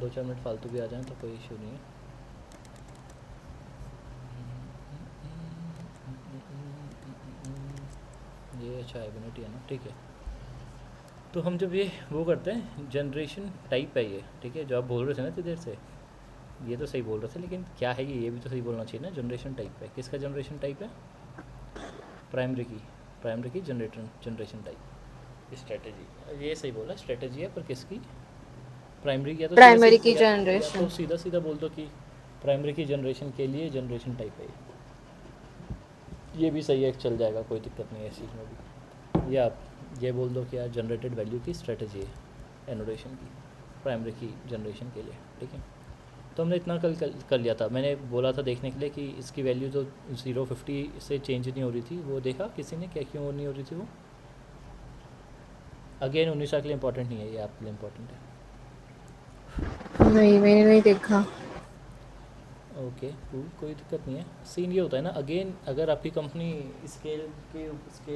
2-4 minute फालतू भी आ जाएं तो कोई इशू नहीं है। ये 6 मिनट ही है ना, ठीक है। तो हम जब ये वो करते हैं जनरेशन टाइप है ये, ठीक है, जो आप बोल रहे थे ना इतनी देर से, ये तो सही बोल रहे थे, लेकिन क्या है ये भी तो सही बोलना चाहिए ना। जनरेशन टाइप है, किसका जनरेशन टाइप है? प्राइमरी की जनरेशन टाइप स्ट्रेटजी, ये सही बोला, स्ट्रेटजी है, पर किसकी? प्राइमरी। या तो सीधा प्राइमरी की सीधा या तो जनरेशन। सीधा सीधा बोल दो कि प्राइमरी की जनरेशन के लिए जनरेशन टाइप है ये भी सही है, चल जाएगा, कोई दिक्कत नहीं है इस चीज़ में भी। या आप ये बोल दो कि यार जनरेटेड वैल्यू की स्ट्रेटजी है एनोडेशन की प्राइमरी की जनरेशन के लिए, ठीक है। तो हमने इतना कर लिया था, मैंने बोला था देखने के लिए कि इसकी वैल्यू जो 050 से चेंज नहीं हो रही थी, वो देखा किसी ने क्या क्यों नहीं हो रही थी वो? अगेन 19 के लिए इंपॉर्टेंट नहीं है, ये आपके लिए इंपॉर्टेंट है। नहीं, मैंने नहीं देखा। ओके कूल, कोई दिक्कत नहीं है। सीन ये होता है ना, अगेन अगर आपकी कंपनी स्केल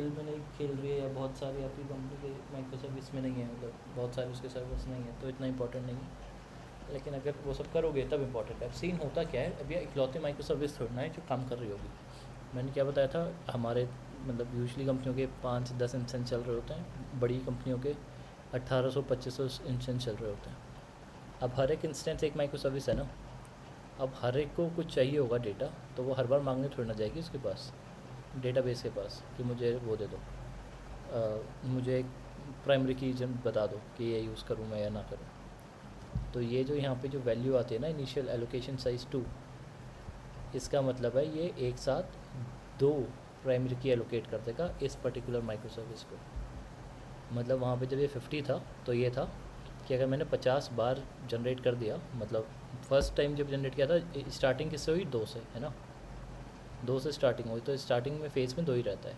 में नहीं खेल रही है, या बहुत सारी आपकी कंपनी के माइक्रो सर्विस में नहीं है, मतलब बहुत सारे उसके सर्विस नहीं है, तो इतना इंपॉर्टेंट नहीं है। लेकिन अगर वो सब करोगे तब इंपॉर्टेंट है। अब सीन होता क्या है, अभी इकलौते माइक्रो सर्विस थोड़ी ना है जो काम कर रही होगी। मैंने क्या बताया था, हमारे मतलब यूजली कंपनियों के 5-10 इंस्टेंस चल रहे होते हैं, बड़ी कंपनियों के 1800-2500 इंस्टेंस चल रहे होते हैं। अब हर एक इंस्टेंस एक माइक्रो सर्विस है ना। अब हर एक को कुछ चाहिए होगा डेटा, तो वो हर बार मांगने थोड़ी ना जाएगी उसके पास, डेटाबेस के पास, कि मुझे वो दे दो, मुझे एक प्राइमरी की बता दो कि ये यूज़ करूँ मैं या ना करूँ। तो ये जो यहाँ पे जो वैल्यू आती है ना, इनिशियल एलोकेशन साइज़ 2, इसका मतलब है ये एक साथ 2 प्राइमरी की एलोकेट कर देगा इस पर्टिकुलर माइक्रो सर्विस को। मतलब वहाँ पे जब ये 50 था तो ये था कि अगर मैंने 50 बार जनरेट कर दिया, मतलब फर्स्ट टाइम जब जनरेट किया था, स्टार्टिंग किससे हुई? 2 से, है ना। 2 से स्टार्टिंग हुई, तो स्टार्टिंग में फेज़ में 2 ही रहता है।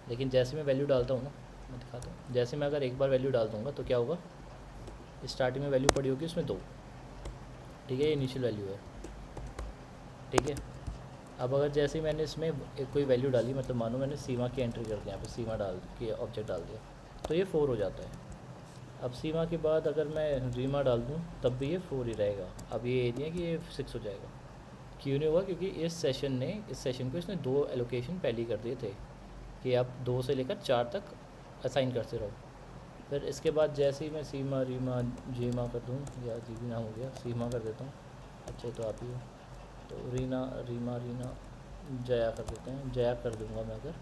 लेकिन जैसे मैं वैल्यू डालता हूँ ना, मैं दिखाता हूँ, जैसे मैं अगर एक बार वैल्यू डाल दूँगा तो क्या होगा, स्टार्टिंग में वैल्यू पड़ी होगी उसमें 2, ठीक है, ये इनिशियल वैल्यू है, ठीक है। अब अगर जैसे ही मैंने इसमें कोई वैल्यू डाली, मतलब मानो मैंने सीमा की एंट्री कर दी, यहाँ पे सीमा डाल के ऑब्जेक्ट डाल दिया, तो ये 4 हो जाता है। अब सीमा के बाद अगर मैं रीमा डाल दूँ तब भी ये 4 ही रहेगा। अब ये नहीं है कि ये 6 हो जाएगा। क्यों नहीं हुआ? क्योंकि इस सेशन को इसने 2 एलोकेशन पहले ही कर दिए थे कि आप 2 से लेकर 4 तक असाइन करते रहो। फिर इसके बाद जैसे ही मैं सीमा रीमा जीमा कर दूँ, या जी भी नाम हो गया, सीमा कर देता हूँ, अच्छा तो आप ही हो, तो रीना रीमा रीना जया कर देते हैं, जया कर दूँगा मैं अगर,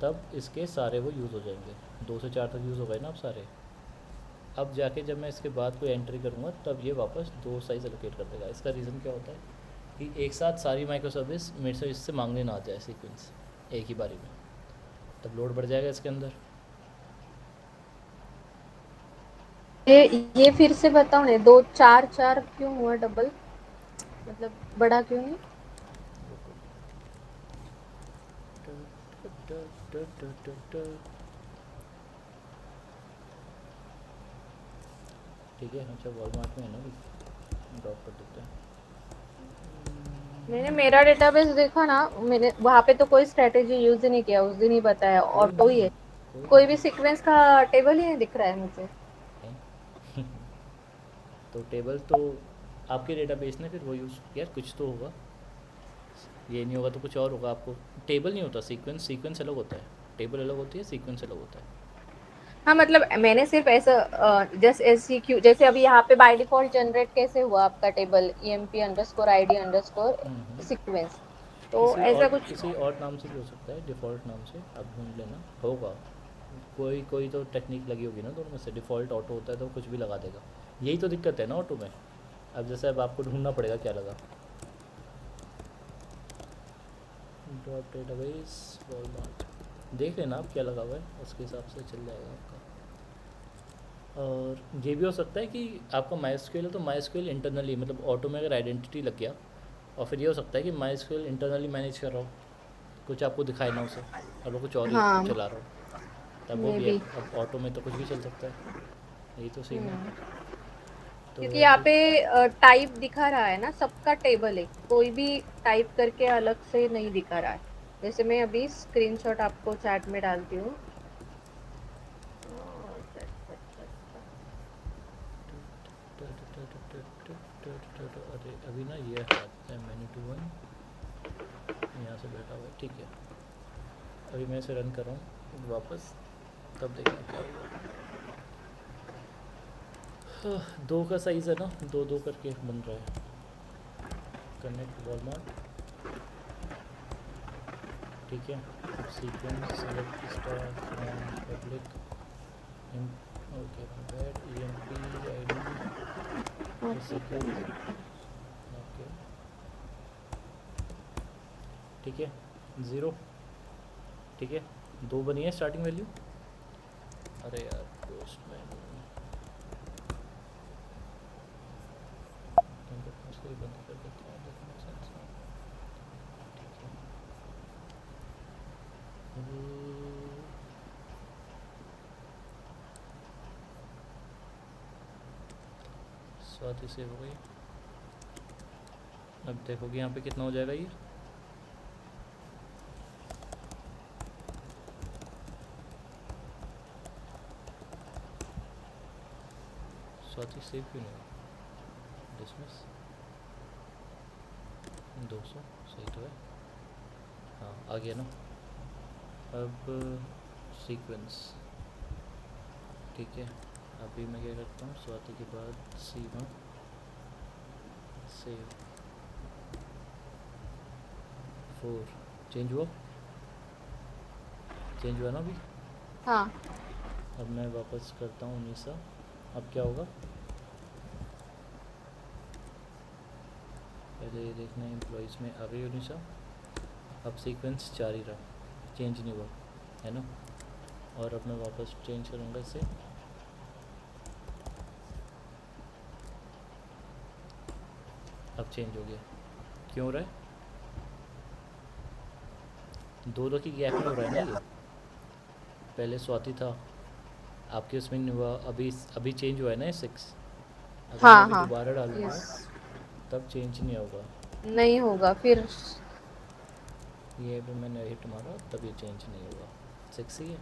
तब इसके सारे वो यूज़ हो जाएंगे, 2 से 4 तक यूज़ हो गए ना अब सारे। अब जाके जब मैं इसके बाद कोई एंट्री करूँगा तब ये वापस 2 साइज़ एलोकेट कर देगा। इसका रीज़न क्या होता है कि एक साथ सारी माइक्रो सर्विस मेरे से इससे मांगने ना आ जाए सीक्वेंस एक ही बारी में, तब लोड बढ़ जाएगा इसके अंदर। ये फिर से बताओ ना, 2 4 4 क्यों हुआ डबल, मतलब बड़ा क्यों है? ठीक है, अच्छा वॉलमार्ट में है ना, भी ड्रॉप कर देते हैं। मैंने मेरा डेटाबेस देखा ना, मैंने वहाँ पे तो कोई स्ट्रेटेजी यूज ही नहीं किया, उस दिन ही बताया, कोई ऑटो ही नहीं, है। कोई कोई भी नहीं सीक्वेंस का टेबल ही नहीं दिख रहा है मुझे। है। तो टेबल तो आपके डेटाबेस ने फिर वो यूज़ किया, कुछ तो होगा, ये नहीं होगा तो कुछ और होगा। आपको टेबल नहीं होता, सीक्वेंस अलग होता है, टेबल अलग होती है, सीक्वेंस अलग होता है। हाँ, मतलब मैंने सिर्फ ऐसा जस्ट एससीक्यू, जैसे अभी यहाँ पे बाय डिफॉल्ट जनरेट कैसे हुआ आपका टेबल, EMP_ID_ सीक्वेंस, तो ऐसा कुछ। किसी और नाम से भी हो सकता है, डिफ़ॉल्ट नाम से आप ढूंढ लेना, होगा कोई कोई तो टेक्निक लगी होगी ना दोनों में से। डिफ़ॉल्ट ऑटो होता है तो कुछ भी लगा देगा, यही तो दिक्कत है ना ऑटो में। अब जैसे अब आपको ढूंढना पड़ेगा क्या लगा, ड्रॉप डेटाबेस वॉलमार्ट, देख लेना आप क्या लगा हुआ है, उसके हिसाब से चल जाएगा आपका। और ये भी हो सकता है कि आपका माइस्क्यूएल है तो माइस्क्यूएल इंटरनली, मतलब ऑटो में अगर आइडेंटिटी लग गया, और फिर ये हो सकता है कि माइस्क्यूएल इंटरनली मैनेज कर रहा हो, कुछ आपको दिखाए ना उसे, और वो कुछ और ही हाँ, चला रहा हो, तब वो मे भी है। बी। अब ऑटो में तो कुछ भी चल सकता है, यही तो सीन है। तो क्योंकि यहाँ अभी पे टाइप दिखा रहा है ना, सबका टेबल है, कोई भी टाइप करके अलग से नहीं दिखा रहा है। जैसे मैं अभी स्क्रीनशॉट आपको चैट में डालती हूँ। अरे अभी ना ये हटाते हैं मैन्यू टू वन, यहाँ से बैठा हुआ है, ठीक है। अभी मैं इसे रन कर रहा हूँ वापस, तब देखना क्या होगा। दो का साइज़ है ना, दो दो करके बन रहा है। कनेक्ट वॉलमार्ट, ठीक है। Sequence select star from public, okay bad EMP ID sequence, okay ठीक है। 0, ठीक है। दो बनी है स्टार्टिंग वैल्यू। अरे यार पोस्टमैन उसको भी बंद कर देता हूँ, देखने सेंस में, ठीक है। स्वाति सेव हो गई। अब देखोगे यहाँ पे कितना हो जाएगा ये, स्वाति सेव क्यों नहीं हुआ, डिसमिस 200 सही तो है, हाँ आ गया ना। अब सीक्वेंस, ठीक है। अभी मैं क्या करता हूँ, स्वाति के बाद सीमा सेव 4, चेंज हुआ, चेंज हुआ ना अभी। हाँ अब मैं वापस करता हूँ 19। अब क्या होगा, पहले ये देखना है एम्प्लॉइज़ में आ गई 19। अब सीक्वेंस 4 ही रहा, चेंज नहीं हुआ है ना। और अब मैं वापस चेंज करूँगा इसे, अब चेंज हो गया। क्यों हो रहा है, दो दो की गैप में हो रहा है ना ये। पहले स्वाति था, आपके उसमें नहीं हुआ, अभी चेंज हुआ है ना ये 6। अगर मैं हाँ अभी हाँ दोबारा डालूँगा यस, तब चेंज नहीं होगा। नहीं होगा फिर। ये भी मैंने हिट मारा तब ये चेंज नहीं होगा, 6 ही है।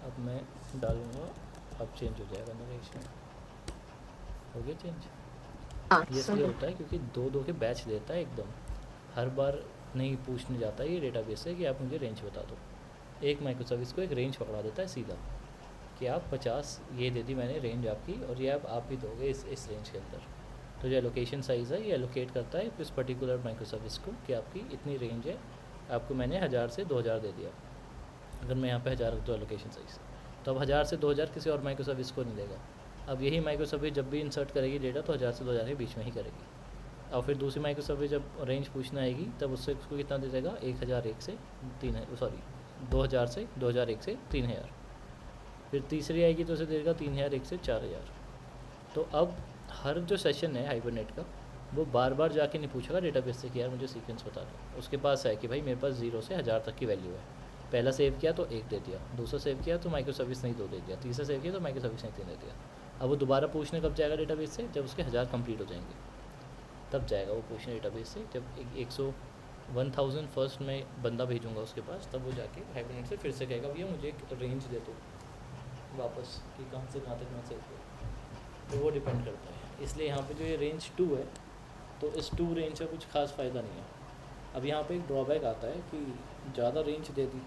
अब मैं डालूँगा, अब चेंज हो जाएगा नरेशन, हो गया चेंज। हाँ ये इसलिए होता है क्योंकि दो दो के बैच देता है एकदम, हर बार नहीं पूछने जाता है ये डेटाबेस से कि आप मुझे रेंज बता दो। एक माइक्रो सर्विस को एक रेंज पकड़ा देता है सीधा कि आप 50 ये दे दी मैंने रेंज आपकी, और ये आप भी दोगे इस रेंज के अंदर। तो जो एलोकेशन साइज़ है ये एलोकेट करता है इस पर्टिकुलर माइक्रो सर्विस को कि आपकी इतनी रेंज है, आपको मैंने 1000 से 2000 दे दिया। अगर मैं यहाँ पे 1000 रख दूँ एलोकेशन साइज़, तो अब 1000 से 2000 किसी और माइक्रो सर्विस को नहीं देगा। अब यही माइक्रो सर्विस जब भी इंसर्ट करेगी डेटा तो 1000 से 2000 के बीच में ही करेगी। और फिर दूसरी माइक्रो सर्विस जब रेंज पूछना आएगी तब उससे उसको कितना दे देगा, 1001 से 2000 से 2001 से 3000। फिर तीसरी आएगी तो उसे देगा 3001 से 4000। तो अब हर जो सेशन है हाइबरनेट का वो बार बार जाके नहीं पूछेगा डेटाबेस से कि यार मुझे सीक्वेंस बता दो। उसके पास है कि भाई मेरे पास 0 से 1000 तक की वैल्यू है। पहला सेव किया तो 1 दे दिया, दूसरा सेव किया तो माइक्रो सर्विस नहीं 2 दे दिया, तीसरा सेव किया तो माइक्रो सर्विस नहीं 3 दे दिया। अब वो दोबारा पूछने कब जाएगा डेटाबेस से, जब उसके 1000 कंप्लीट हो जाएंगे तब जाएगा वो पूछने डेटाबेस से। जब 1000 फर्स्ट में बंदा भेजूंगा उसके पास, तब वो जाके हाइबरनेट से फिर से कहेगा भैया मुझे एक रेंज दे दो वापस कि कहाँ से कहाँ तक मैं सेव करूँ। तो वो डिपेंड करता है। इसलिए यहाँ पे जो ये रेंज 2 है तो इस 2 रेंज का कुछ खास फ़ायदा नहीं है। अब यहाँ पे एक ड्रॉबैक आता है कि ज़्यादा रेंज दे दी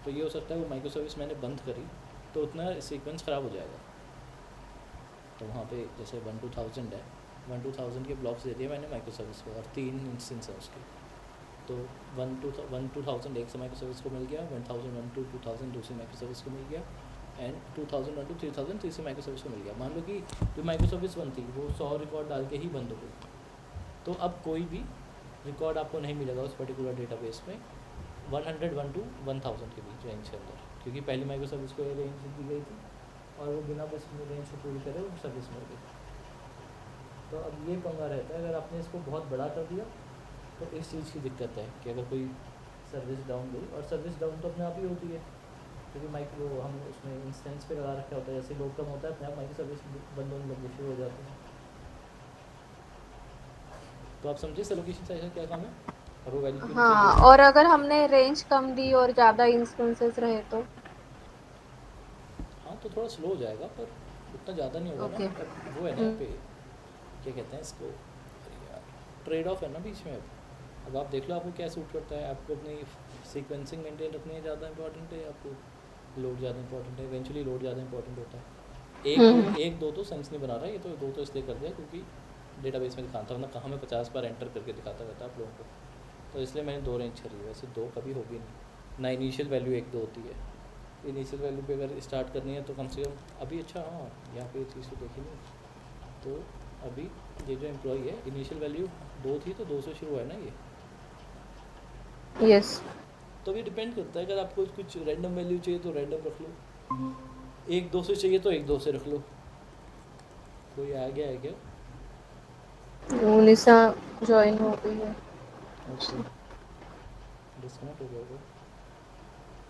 तो ये हो सकता है वो माइक्रो सर्विस मैंने बंद करी तो उतना सीक्वेंस ख़राब हो जाएगा। तो वहाँ पे जैसे 1-2000 है, 1-2000 के ब्लॉक्स दे दिए मैंने माइक्रो सर्विस को और 3 इंस्टेंस है उसके। तो 1-2000 एक से माइक्रो सर्विस को मिल गया, 1001-2000 दूसरी माइक्रो सर्विस को मिल गया, एंड 2001-3000 तीसरी माइक्रो सर्विस को मिल गया। मान लो कि जो माइक्रो सर्विस बंद थी वो 100 रिकॉर्ड डाल के ही बंद हो गई, तो अब कोई भी रिकॉर्ड आपको नहीं मिलेगा उस पर्टिकुलर डेटाबेस में 101-1000 के बीच रेंज के अंदर, क्योंकि पहली माइक्रो सर्विस को ये रेंज दी गई थी और वो बिना बस रेंज को पूरी करे वो सर्विस मिल गई। तो अब ये पंगा रहता है, अगर आपने इसको बहुत बड़ा कर दिया तो इस चीज़ की दिक्कत है कि अगर कोई सर्विस डाउन गई, और सर्विस डाउन तो अपने आप ही होती है क्योंकि माइक्रो हम उसमें इंस्टेंस पे लगा रखा होता है, जैसे लोड कम होता है अपने आप माइक्रो सर्विस बंद होने लगनी शुरू हो जाती है। तो आप समझे एलोकेशन साइज का क्या काम है और वो वैल्यू हाँ, और अगर हमने रेंज कम दी और ज़्यादा इंस्टेंसेस रहे तो हाँ तो थोड़ा स्लो हो जाएगा पर उतना ज़्यादा नहीं होगा ओके। ना। वो है ना यहाँ पे क्या कहते हैं इसको, अरे यार, ट्रेड ऑफ है ना बीच में। अब आप देख लो आपको क्या सूट करता है। आपको अपनी सीक्वेंसिंग मेंटेन रखनी है ज़्यादा इंपॉर्टेंट है, आपको लोड ज़्यादा इंपॉर्टेंट है। इवेंचुअली लोड ज़्यादा इंपॉर्टेंट होता है। एक दो तो सेंस नहीं बना रहा, ये तो दो तो इसलिए कर दिया क्योंकि डेटाबेस में दिखाता हूँ ना, कहाँ मैं 50 बार एंटर करके दिखाता रहता है आप लोगों को, तो इसलिए मैंने 2 रेंज छरी है। वैसे 2 कभी होगी नहीं ना, इनिशियल वैल्यू 1 2 होती है। इनिशियल वैल्यू पे अगर स्टार्ट करनी है तो कम से कम अभी, अच्छा हाँ यहाँ पे ये चीज़ तो देखी नहीं, तो अभी ये जो एम्प्लॉई है इनिशियल वैल्यू 2 थी तो 2 से शुरू है ना ये। यस। तो ये डिपेंड करता है, अगर आपको कुछ रैंडम वैल्यू चाहिए तो रैंडम रख लो, 1 2 से चाहिए तो 1 2 से रख लो। कोई आ गया है क्या? निशा ज्वाइन हो गई है। ओके, डिस्कनेक्ट हो गया होगा।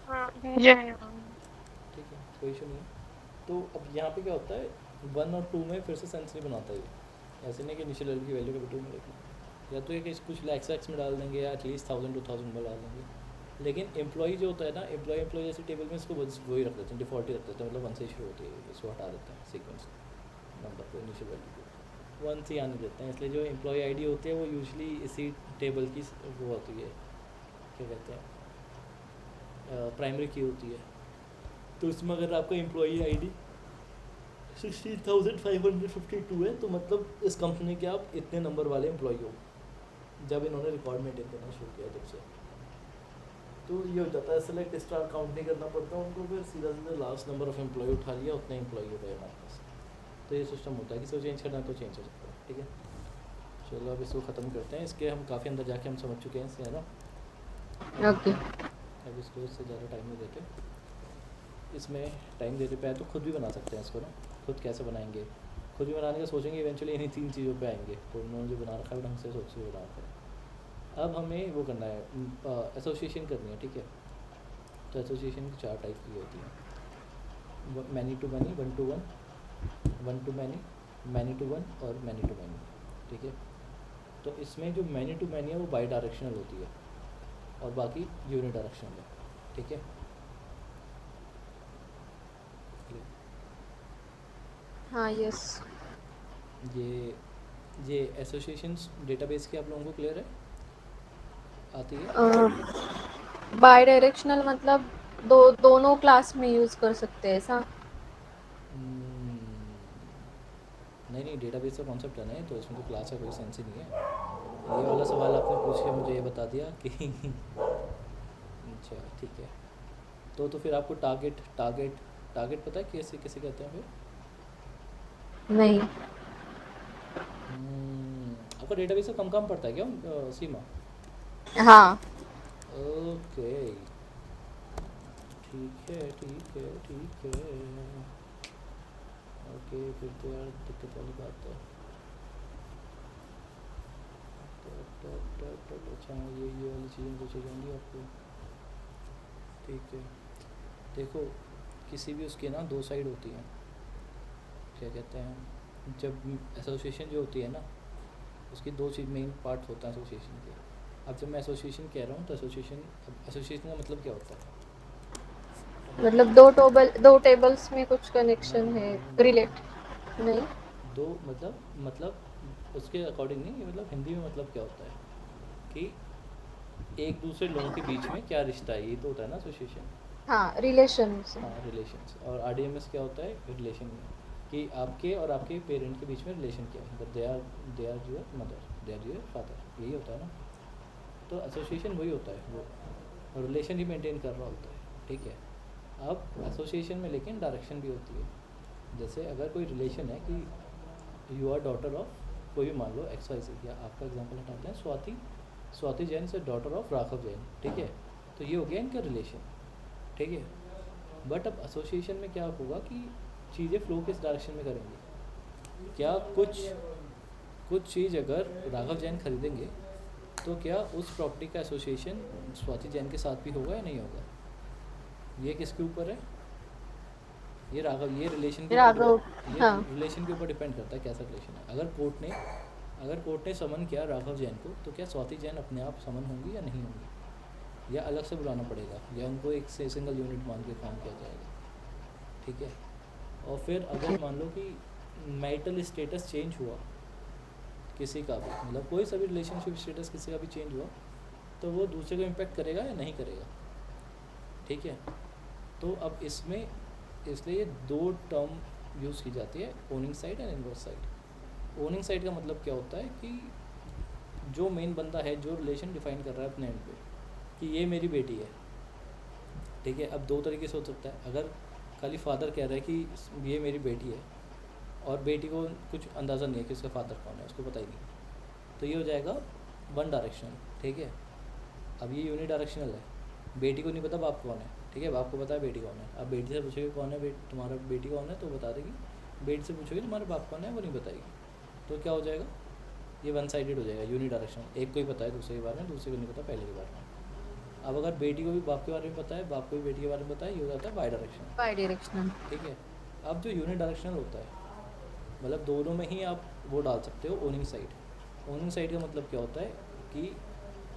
हाँ भेजा है। ठीक है, कोई इशू नहीं है। तो अब यहाँ पे क्या होता है, 1 और 2 में फिर से सेंस नहीं बनाता ये। ऐसे नहीं कि इनिशियल वैल्यू की वैल्यू कभी 2 में रखना, या तो ये कि कुछ लैक्स में डाल देंगे या एटलीस्ट 1000 2000 में डाल देंगे। लेकिन एम्प्लॉई जो होता है ना, एम्प्लॉई जैसे टेबल में इसको वही रख देते हैं, डिफ़ॉल्ट ही रख देते हैं, मतलब 1 से शुरू होती है, इसको हटा देते हैं सीक्वेंस नंबर को, इनिशियल वैल्यू को 1 से आने देते हैं। इसलिए जो एम्प्लॉई आईडी होती है वो यूजुअली इसी टेबल की वो होती है, क्या कहते हैं, प्राइमरी की होती है। तो इसमें अगर आपका एम्प्लॉई आईडी 16,552 है तो मतलब इस कंपनी के आप इतने नंबर वाले एम्प्लॉई हो, जब इन्होंने रिकॉर्ड मेंटेन करना शुरू किया तब से। तो ये हो जाता है, सेलेक्ट स्टार काउंट नहीं करना पड़ता उनको, फिर सीधा सीधा लास्ट नंबर ऑफ एम्प्लॉय उठा लिया, उतने एम्प्लॉय हो गए हमारे पास। तो ये सिस्टम होता है, किसी को चेंज करना है तो चेंज हो सकता है। ठीक है, चलो अब इसको ख़त्म करते हैं, इसके हम काफ़ी अंदर जाके हम समझ चुके हैं इससे, है ना। ओके। अब इसको इससे ज़्यादा टाइम नहीं देते, इसमें टाइम देते पे है तो खुद भी बना सकते हैं इसको ना। खुद कैसे बनाएंगे, खुद भी बनाने का सोचेंगे, इवेंचुअली इन्हीं 3 चीज़ों पे आएंगे। तो उन्होंने जो बना रखा है ढंग से सोच के बना रखा है। अब हमें वो करना है, एसोसिएशन करनी है। ठीक है, तो एसोसिएशन की 4 टाइप की होती है, many to many, 1 to 1, 1 to many, many to 1 और मैनी टू मैनी। ठीक है, तो इसमें जो मैनी टू मैनी है वो बाई डायरेक्शनल होती है और बाकी यूनि डायरेक्शनल है। ठीक है, हाँ यस। ये एसोसिएशंस डेटाबेस की आप लोगों को क्लियर है, आती है। बाई डायरेक्शनल मतलब दोनों क्लास में यूज कर सकते हैं ऐसा? नहीं नहीं, डेटाबेस का कॉन्सेप्ट है ना, तो इसमें तो क्लास का कोई सेंस ही नहीं है। ये वाला सवाल आपने पूछ के मुझे ये बता दिया कि अच्छा ठीक है, तो फिर आपको टारगेट पता है कैसे कैसे कहते हैं फिर? नहीं। आपका डेटाबेस का कम पड़ता है क्या सीमा? हाँ। ओके, ठीक है ठीक है ठीक है, ओके फिर तो यार दिक्कत वाली बात है। अच्छा ये वाली चीज़ें तो चाहिए होंगी आपको। ठीक है, देखो किसी भी उसके ना 2 साइड होती हैं, क्या कहते हैं, जब एसोसिएशन जो होती है ना उसकी 2 चीज़ मेन पार्ट होता है एसोसिएशन के। अब जब मैं एसोसिएशन कह रहा हूँ तो एसोसिएशन का मतलब क्या होता है? मतलब दो टेबल्स में कुछ कनेक्शन है, रिलेट नहीं? 2 मतलब उसके अकॉर्डिंग नहीं, मतलब हिंदी में मतलब क्या होता है कि एक दूसरे लोगों के बीच में क्या रिश्ता है, ये तो होता है ना एसोसिएशन। हाँ रिलेशन से। हाँ रिलेशंस। और आरडीएमएस क्या होता है, रिलेशन में, कि आपके और आपके पेरेंट के बीच में रिलेशन क्या है, मतलब they are your mother, they are your father, यही होता है ना। तो एसोसिएशन वही होता है, वो रिलेशन ही मेंटेन कर रहा होता है। ठीक है, अब एसोसिएशन में लेकिन डायरेक्शन भी होती है। जैसे अगर कोई रिलेशन है कि यू आर डॉटर ऑफ कोई भी, मान लो XYZ, या आपका एग्जांपल हटाते हैं स्वाति जैन से डॉटर ऑफ राघव जैन। ठीक है, तो ये हो गया इनका रिलेशन। ठीक है, बट अब एसोसिएशन में क्या होगा कि चीज़ें फ्लो किस डायरेक्शन में करेंगी, क्या कुछ चीज़ अगर राघव जैन खरीदेंगे तो क्या उस प्रॉपर्टी का एसोसिएशन स्वाति जैन के साथ भी होगा या नहीं होगा? ये किसके ऊपर है, ये रिलेशन के ऊपर, ये रिलेशन के ऊपर डिपेंड करता है कैसा रिलेशन है। अगर कोर्ट ने समन किया राघव जैन को तो क्या स्वाति जैन अपने आप समन होंगी या नहीं होंगी, या अलग से बुलाना पड़ेगा, या उनको एक से सिंगल यूनिट मान के काम किया जाएगा। ठीक है, और फिर अगर मान लो कि मैरिटल स्टेटस चेंज हुआ किसी का भी, मतलब कोई सा भी रिलेशनशिप स्टेटस किसी का भी चेंज हुआ तो वो दूसरे को इम्पेक्ट करेगा या नहीं करेगा, ठीक है। तो अब इसमें इसलिए दो टर्म यूज़ की जाती है, owning side and inverse side. Owning side का मतलब क्या होता है कि जो मेन बंदा है जो रिलेशन डिफाइन कर रहा है अपने एंड पे कि ये मेरी बेटी है, ठीक है। अब दो तरीके से हो सकता है, अगर खाली फादर कह रहा है कि ये मेरी बेटी है और बेटी को कुछ अंदाज़ा नहीं है कि उसका फादर कौन है, उसको पता ही नहीं, तो ये हो जाएगा वन डायरेक्शनल, ठीक है। अब ये यूनी डायरेक्शनल है, बेटी को नहीं पता बाप कौन है, ठीक है, बाप को पता है बेटी कौन है। अब बेटी से पूछोगे कौन है तुम्हारा बेटी कौन है, तो बता देगी। बेटी से पूछोगे तुम्हारा बाप कौन है, वो नहीं बताएगी। तो क्या हो जाएगा, ये वन साइडेड हो जाएगा, यूनी डायरेक्शनल। एक को ही पता है दूसरे के बारे में, दूसरे को नहीं पता पहले के बारे में। अब अगर बेटी को भी बाप के बारे में पता है, बाप को भी बेटी के बारे में पता है, ये हो जाता है बाई डायरेक्शनल, बाई डायरेक्शनल। ठीक है। अब जो यूनि डायरेक्शनल होता है, मतलब दोनों में ही आप वो डाल सकते हो ओनिंग साइड। ओनिंग साइड का मतलब क्या होता है कि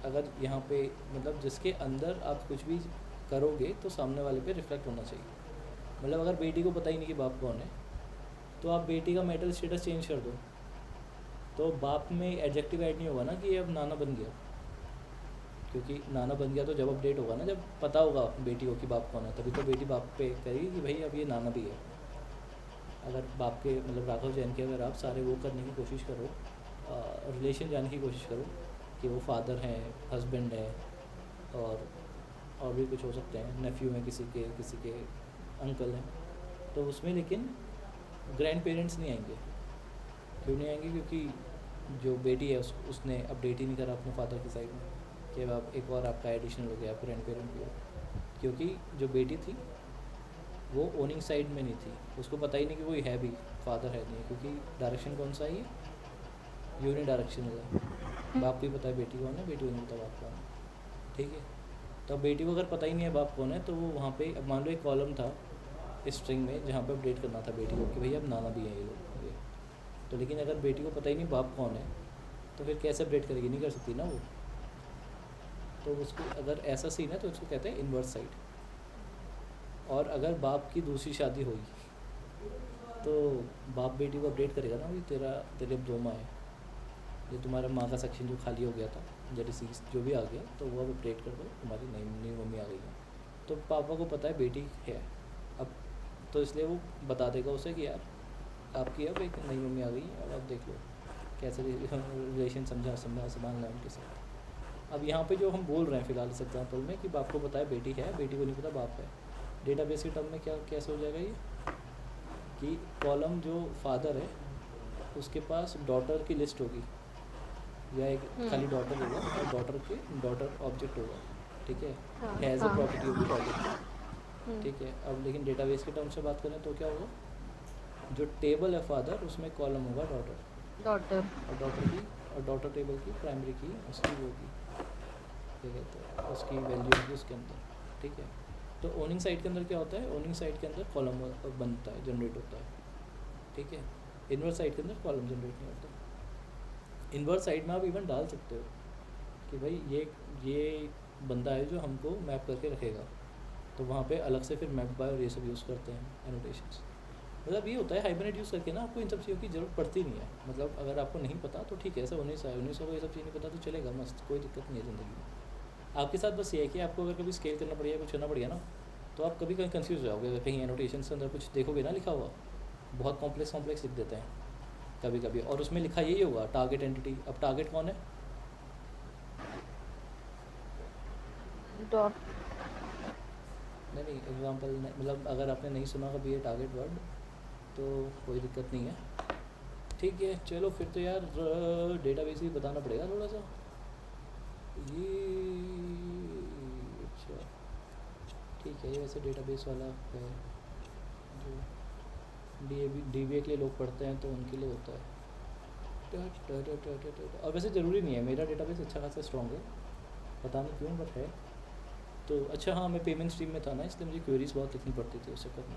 अगर यहाँ पे मतलब जिसके अंदर आप कुछ भी करोगे तो सामने वाले पे रिफ्लेक्ट होना चाहिए। मतलब अगर बेटी को पता ही नहीं कि बाप कौन है, तो आप बेटी का मेटल स्टेटस चेंज कर दो, तो बाप में एडजेक्टिव ऐड नहीं होगा ना कि ये अब नाना बन गया, क्योंकि नाना बन गया तो जब अपडेट होगा ना, जब पता होगा बेटी को कि बाप कौन है, तभी तो बेटी बाप पे करेगी कि भाई अब ये नाना भी है। अगर बाप के मतलब राघव जैन के अगर आप सारे वो करने की कोशिश करो, रिलेशन जानने की कोशिश करो कि वो फादर हैं, हस्बैंड है, और भी कुछ हो सकते हैं, नेफ्यू हैं किसी के अंकल हैं, तो उसमें लेकिन ग्रैंड पेरेंट्स नहीं आएंगे। क्यों नहीं आएंगे, क्योंकि जो बेटी है उसने अपडेट ही नहीं करा अपने फादर की साइड में कि अब आप एक और आपका एडिशनल हो गया, ग्रैंड पेरेंट भी हो। क्योंकि जो बेटी थी वो ओनिंग साइड में नहीं थी, उसको पता ही नहीं कि कोई है भी, फादर है नहीं, क्योंकि डायरेक्शन कौन सा है ये, यूनि डायरेक्शनल है। बाप को ही पता है बेटी कौन है, बेटी को नहीं पता बाप कौन है, ठीक है। तो अब बेटी को अगर पता ही नहीं है बाप कौन है, तो वो वहाँ पे अब मान लो एक कॉलम था स्ट्रिंग में जहाँ पे अपडेट करना था बेटी को कि भैया अब नाना भी है ये लोग ये, तो लेकिन अगर बेटी को पता ही नहीं बाप कौन है तो फिर कैसे अपडेट करेगी, नहीं कर सकती ना वो। तो उसको अगर ऐसा सीन है तो उसको कहते हैं इन्वर्स साइड। और अगर बाप की दूसरी शादी होगी तो बाप बेटी को अपडेट करेगा ना, भाई तेरे अब 2 माँ है, ये तुम्हारा माँ का सेक्शन जो खाली हो गया था या डिसीज जो भी आ गया, तो वो अब अपडेट कर दो, तुम्हारी नई मम्मी आ गई है। तो पापा को पता है बेटी है अब, तो इसलिए वो बता देगा उसे कि यार आपकी अब एक नई मम्मी आ गई है, अब आप देख लो कैसे रिलेशन संभालना है उनके साथ। अब यहाँ पे जो हम बोल रहे हैं फ़िलहाल इस एग्जांपल में कि बाप को पता है बेटी है, बेटी को नहीं पता बाप है, डेटाबेस के टर्म में क्या कैसे हो जाएगा ये कि कॉलम जो फादर है उसके पास डॉटर की लिस्ट होगी, या एक खाली डॉटर होगा और डॉटर ऑब्जेक्ट होगा, ठीक है, हैज़ अ प्रॉपर्टी होगी डॉटर, ठीक है। अब लेकिन डेटाबेस के टर्म से बात करें तो क्या होगा, जो टेबल है फादर उसमें कॉलम होगा डॉटर, और डॉटर टेबल की प्राइमरी की उसकी वो होगी, क्या कहते हैं, उसकी वैल्यू होगी उसके अंदर, ठीक है। तो ओनिंग साइड के अंदर क्या होता है, ओनिंग साइड के अंदर कॉलम बनता है, जनरेट होता है, ठीक है। इन्वर्स साइड के अंदर कॉलम जनरेट नहीं होता। इन्वर्स साइड में आप इवन डाल सकते हो कि भाई ये बंदा है जो हमको मैप करके रखेगा, तो वहाँ पे अलग से फिर मैप बाय और ये सब यूज़ करते हैं एनोटेशंस। मतलब ये होता है हाइबरनेट यूज़ करके ना आपको इन सब चीज़ों की ज़रूरत पड़ती नहीं है। मतलब अगर आपको नहीं पता तो ठीक है, ऐसा 1900 को ये सब चीज़ नहीं पता तो चलेगा, मस्त, कोई दिक्कत नहीं है ज़िंदगी में। आपके साथ बस ये है कि आपको अगर कभी स्केल करना पड़ेगा, कुछ करना पड़ेगा ना, तो आप कभी कहीं कन्फ्यूज़ हो जाओगे। अगर कहीं एनोटेशन के अंदर कुछ देखोगे ना लिखा हुआ, बहुत कॉम्प्लेक्स लिख देते हैं कभी कभी, और उसमें लिखा यही होगा टारगेट एंटिटी। अब टारगेट कौन है, नहीं एग्जांपल मतलब अगर आपने नहीं सुना कभी ये टारगेट वर्ड तो कोई दिक्कत नहीं है, ठीक है। चलो फिर तो यार डेटाबेस भी बताना पड़ेगा थोड़ा सा ये, अच्छा ठीक है। ये वैसे डेटाबेस वाला है जो DBA के लिए लोग पढ़ते हैं तो उनके लिए होता है। और वैसे ज़रूरी नहीं है, मेरा डेटाबेस अच्छा खासा स्ट्रॉन्ग है, पता नहीं क्यों बट है। तो अच्छा हाँ, मैं पेमेंट स्ट्रीम में था ना, इसलिए मुझे क्वेरीज बहुत लिखनी पड़ती थी उस चक्कर में,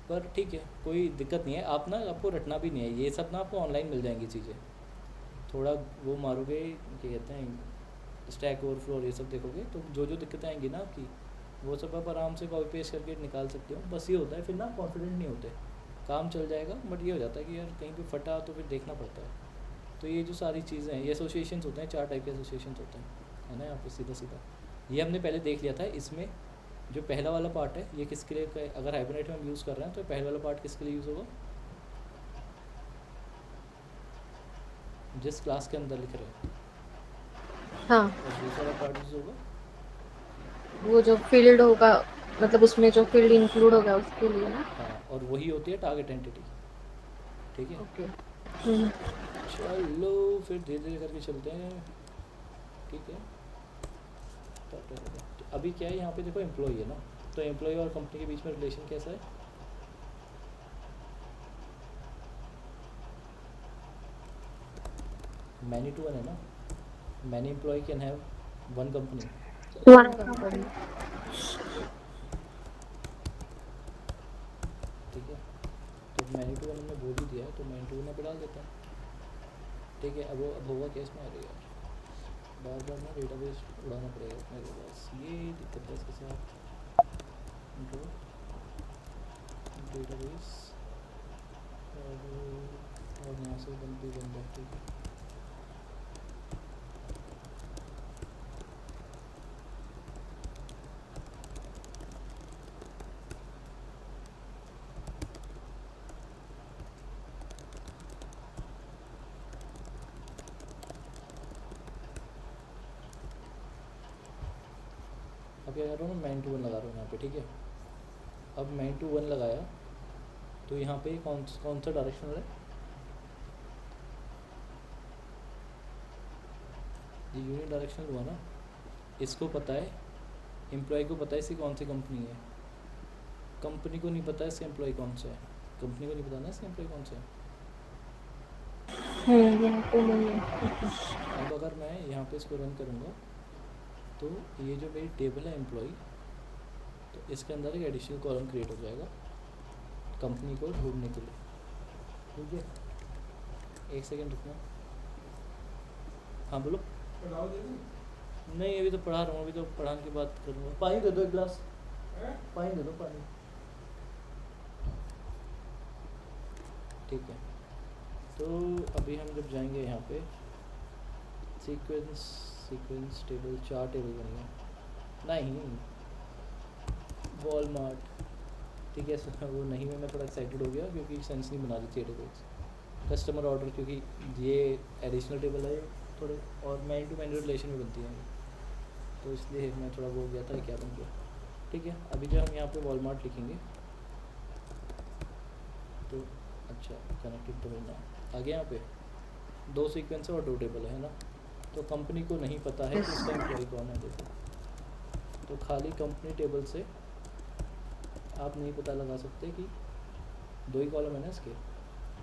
पर ठीक है कोई दिक्कत नहीं है। आप ना आपको रटना भी नहीं है, ये सब ना आपको ऑनलाइन मिल जाएंगी चीज़ें। थोड़ा वो मारोगे क्या कहते हैं स्टैक ओवरफ्लो और ये सब देखोगे तो जो दिक्कतें आएंगी ना आपकी, वो सब आप आराम से कॉपी पेस्ट करके निकाल सकते हो। बस ये होता है फिर ना कॉन्फिडेंट नहीं होते, काम चल जाएगा बट ये हो जाता है कि यार कहीं पे फटा तो फिर देखना पड़ता है। तो ये जो सारी चीज़ें हैं, ये एसोसिएशंस होते हैं, 4 टाइप के एसोसिएशंस होते हैं, है ना, यहाँ पे सीधा सीधा। ये हमने पहले देख लिया था। इसमें जो पहला वाला पार्ट है ये किसके लिए, अगर हाइबरनेट में हम यूज़ कर रहे हैं तो पहले वाला पार्ट किसके लिए यूज़ होगा, जिस क्लास के अंदर लिख रहे हैं, हाँ, और दूसरा वाला पार्ट यूज़ होगा वो जो फील्ड होगा, मतलब उसमें जो फील्ड इंक्लूड होगा उसके लिए ना। हाँ, और वही होती है टारगेट एंटिटी। ठीक है, ओके। चलो फिर धीरे धीरे करके चलते हैं। ठीक है, तो अभी क्या है यहाँ पे देखो, एम्प्लॉई है ना, तो एम्प्लॉई और कंपनी के बीच में रिलेशन कैसा है, मैनी टू वन है ना, many employee can have one company. One company. ठीक है, तो मैनी टू वन हमने बोल ही दिया है, तो मैनी टू वन पे डाल देते हैं। ठीक है, अब होगा क्या इसमें, अरे यार बार बार ना डेटाबेस उड़ाना पड़ेगा मेरे पास, ये दिक्कत है इसके साथ। डेटाबेस और यहाँ से बनती बन जाती है। अब क्या कर रहा हूँ, मैं 9 to 1 लगा रहा हूँ यहाँ पे। ठीक है, अब 9 to 1 लगाया तो यहाँ पे कौन सा डायरेक्शनल है, ये यूनिट डायरेक्शनल हुआ ना। इसको पता है, एम्प्लॉय को पता है इसकी कौन सी कंपनी है, कंपनी को नहीं पता है इसका एम्प्लॉय कौन सा है, कंपनी को नहीं पता ना इसका एम्प्लॉय कौन सा है। अब अगर मैं यहाँ पे इसको रन करूँगा तो ये जो मेरी टेबल है एम्प्लॉय, तो इसके अंदर एक एडिशनल कॉलम क्रिएट हो जाएगा कंपनी को ढूंढने के लिए। ठीक है, एक सेकेंड रुकना। हाँ बोलो। नहीं अभी तो पढ़ा रहा हूँ, अभी तो पढ़ाने की बात करूँगा। पानी दे दो एक गिलास, पानी दे दो पानी। ठीक है, तो अभी हम जब जाएंगे यहाँ पे सीक्वेंस टेबल, 4 टेबल बनेंगे, नहीं वॉलमार्ट। ठीक है, वो नहीं में मैं थोड़ा एक्साइटेड हो गया क्योंकि सेंस नहीं बना रही थी टेबल्स। कस्टमर ऑर्डर, क्योंकि ये एडिशनल टेबल है थोड़े, और मैन टू मैन रिलेशन में बनती हैं, तो इसलिए मैं थोड़ा वो हो गया था क्या बन गया। ठीक है, अभी जो हम यहाँ पे वॉलमार्ट लिखेंगे तो अच्छा कनेक्टेड तो ना आगे यहाँ पे 2 सीक्वेंस और 2 टेबल है ना, तो कंपनी को नहीं पता है कि इसका एम्प्लॉय कौन है। देखो, तो खाली कंपनी टेबल से आप नहीं पता लगा सकते कि 2 ही कॉलम है ना इसके।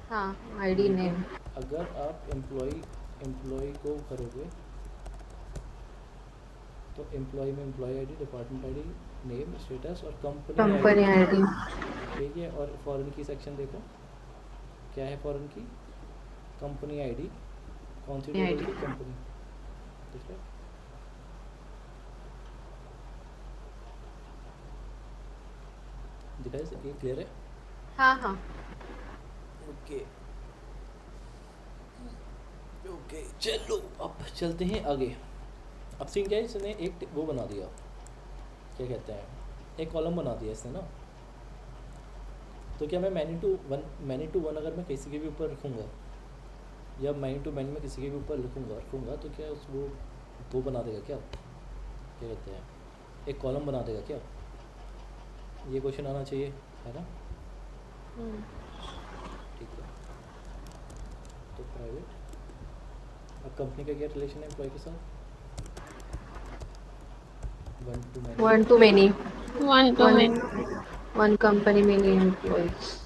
हाँ, आईडी नेम। अगर आप एम्प्लॉय को करोगे तो एम्प्लॉय में employee ID, department ID, name, status और कंपनी आईडी। ठीक है, और फॉरेन की सेक्शन देखो क्या है, फॉरेन की कंपनी आईडी, कौन सी टेबल की, कंपनी। ठीक है, दिखाई ये क्लियर है। हाँ हाँ। ओके ओके, चलो अब चलते हैं आगे। अब सीन क्या है, इसने एक वो बना दिया, क्या कहते हैं, एक कॉलम बना दिया इसने ना। तो क्या मैं मैनी टू वन अगर मैं किसी के भी ऊपर रखूँगा, या मैनी टू मैनी में किसी के भी ऊपर रखूँगा तो क्या उस वो बना देगा क्या कहते हैं, एक कॉलम बना देगा क्या, ये क्वेश्चन आना चाहिए, है ना। ठीक है, तो प्राइवेट, अब कंपनी का क्या रिलेशन है एम्प्लॉय के साथ, one two many, one company many employees.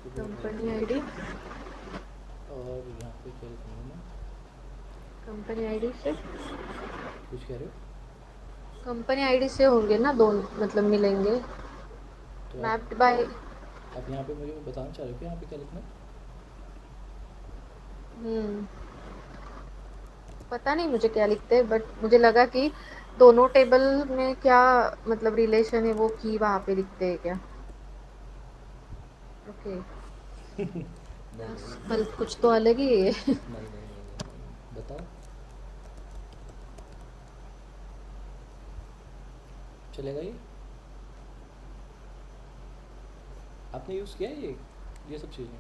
Company ID, और यहाँ पे क्या लिखूँगा मैं, कंपनी आईडी से कुछ कह रहे हो, कंपनी आईडी से होंगे ना, दोनों मतलब मिलेंगे। तो मैप्ड बाय। आप यहाँ पे मुझे बताना चाह रहे हो कि यहाँ पे क्या लिखना है? हम्म, पता नहीं मुझे क्या लिखते हैं, बट मुझे लगा कि दोनों टेबल में क्या मतलब रिलेशन है, वो की वहां पे लिखते हैं क्या। ओके। नहीं नहीं कुछ तो अलग ही है। बताओ। चलेगा आपने यूज़ किया है ये सब चीज़ें?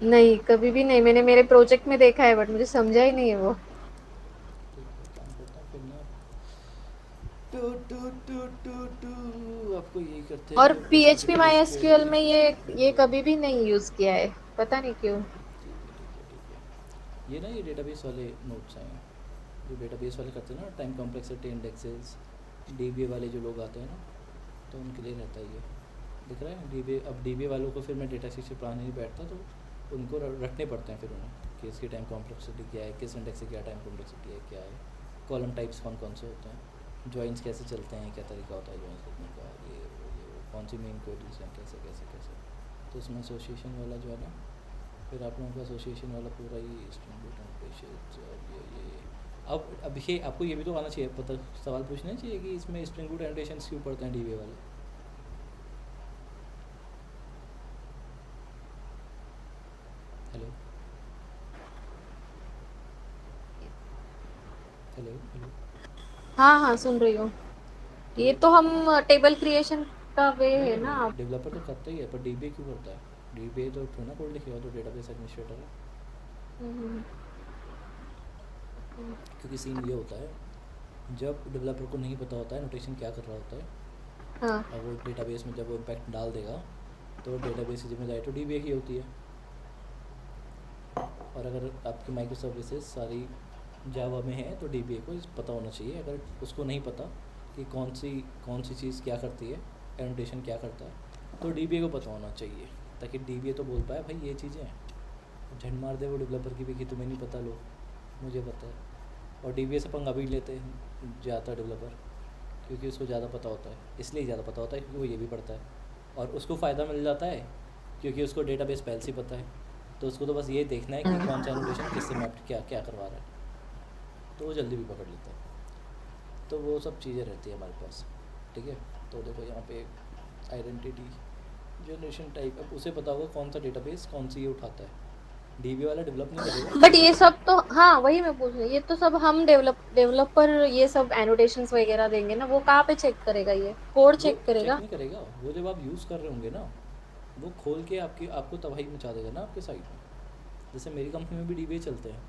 नहीं, कभी भी नहीं। मैंने मेरे प्रोजेक्ट में देखा है, बट मुझे समझा ही नहीं है वो। ठीक है, काम करता हूँ फिर ना। To to to to to आपको यही करते हैं और जो basic PHP database MySQL query. में ये कभी भी नहीं यूज किया है, पता नहीं क्यों। ठीक है। ये ना ये डेटाबेस वाले नोट्स हैं, जो डेटाबेस वाले करते हैं ना, टाइम कॉम्प्लेक्सिटी इंडेक्सेस, डीबीए वाले जो लोग आते हैं ना, तो उनके लिए रहता है ये। दिख रहा है डीबीए। अब डीबीए वालों को फिर मैं डेटा स्ट्रक्चर पढ़ाने नहीं बैठता, तो उनको रटने पड़ते हैं फिर उन्हें कि इसकी टाइम कॉम्प्लेक्सिटी क्या है, किस इंडेक्स से क्या टाइम कॉम्प्लेक्सिटी है, क्या है कॉलम टाइप्स कौन कौन से होते हैं, जॉइंट्स कैसे चलते हैं, क्या तरीका होता है जॉइंट्स लिखने का, ये कौन सी मेन क्वेरीज हैं, कैसे कैसे कैसे। तो उसमें एसोसिएशन वाला जो है ना, फिर आप लोगों का एसोसिएशन वाला पूरा ही स्ट्रिंग पेशेंस और ये अब ये आपको ये भी तो आना चाहिए पता, सवाल पूछना चाहिए कि इसमें स्प्रिंग बूट एनोटेशंस क्यों पढ़ते हैं डीबीए वाले। Hello hello hello. हाँ हाँ, सुन रही हूँ। तो ये तो हम टेबल क्रिएशन का वे नहीं है नहीं ना। नहीं, डेवलपर तो करता ही है, पर डीबीए क्यों करता है? डीबीए तो थोड़ा ना कोड लिखेगा, तो डेटाबेस एडमिनिस्ट्रेटर है। हम्म, क्योंकि सीन ये होता है, जब डेवलपर को नहीं पता होता है नोटेशन क्या कर रहा होता है, हाँ और वो डेटाबेस में जब वो इम्पैक्ट डाल देगा, तो डेटाबेस की जिम्मेदारी तो डीबीए की होती है। और अगर आपकी माइक्रो सर्विसेज सारी जावा में है, तो डीबीए को पता होना चाहिए। अगर उसको नहीं पता कि कौन सी चीज़ क्या करती है, एनोटेशन क्या करता है, तो डीबीए को पता होना चाहिए, ताकि डीबीए तो बोल पाए भाई ये चीज़ें हैं। झंड मार दे वो डेवलपर की भी कि तुम्हें नहीं पता, लो मुझे पता है। और डीबीए से पंगा भी लेते हैं ज़्यादा डेवलपर, क्योंकि उसको ज़्यादा पता होता है। इसलिए ज़्यादा पता होता है क्योंकि वो ये भी पढ़ता है, और उसको फ़ायदा मिल जाता है क्योंकि उसको डेटाबेस पहले से पता है। तो उसको तो बस ये देखना है कि कौन सा एनोटेशन किससे मैप क्या क्या करवा रहा है, तो वो जल्दी भी पकड़ लेता है। तो वो सब चीज़ें रहती है हमारे पास। ठीक है, तो देखो यहाँ पे आइडेंटिटी जनरेशन टाइप, अब उसे पता होगा कौन सा डेटाबेस कौन सी ये उठाता है। डीबी वाला डेवलप नहीं करेगा बट कोड। ये सब तो, हाँ वही मैं पूछ रही हूँ, ये तो सब हम डेवलपर ये सब एनोटेशंस वगैरह देंगे ना, वो कहाँ पे चेक करेगा? ये कोड वो चेक चेक करेगा? नहीं करेगा, वो जब आप यूज़ कर रहे होंगे ना, वो खोल के आपको तबाही मचा देगा ना आपके साइट में। जैसे मेरी कंपनी में भी डीबीए चलते हैं,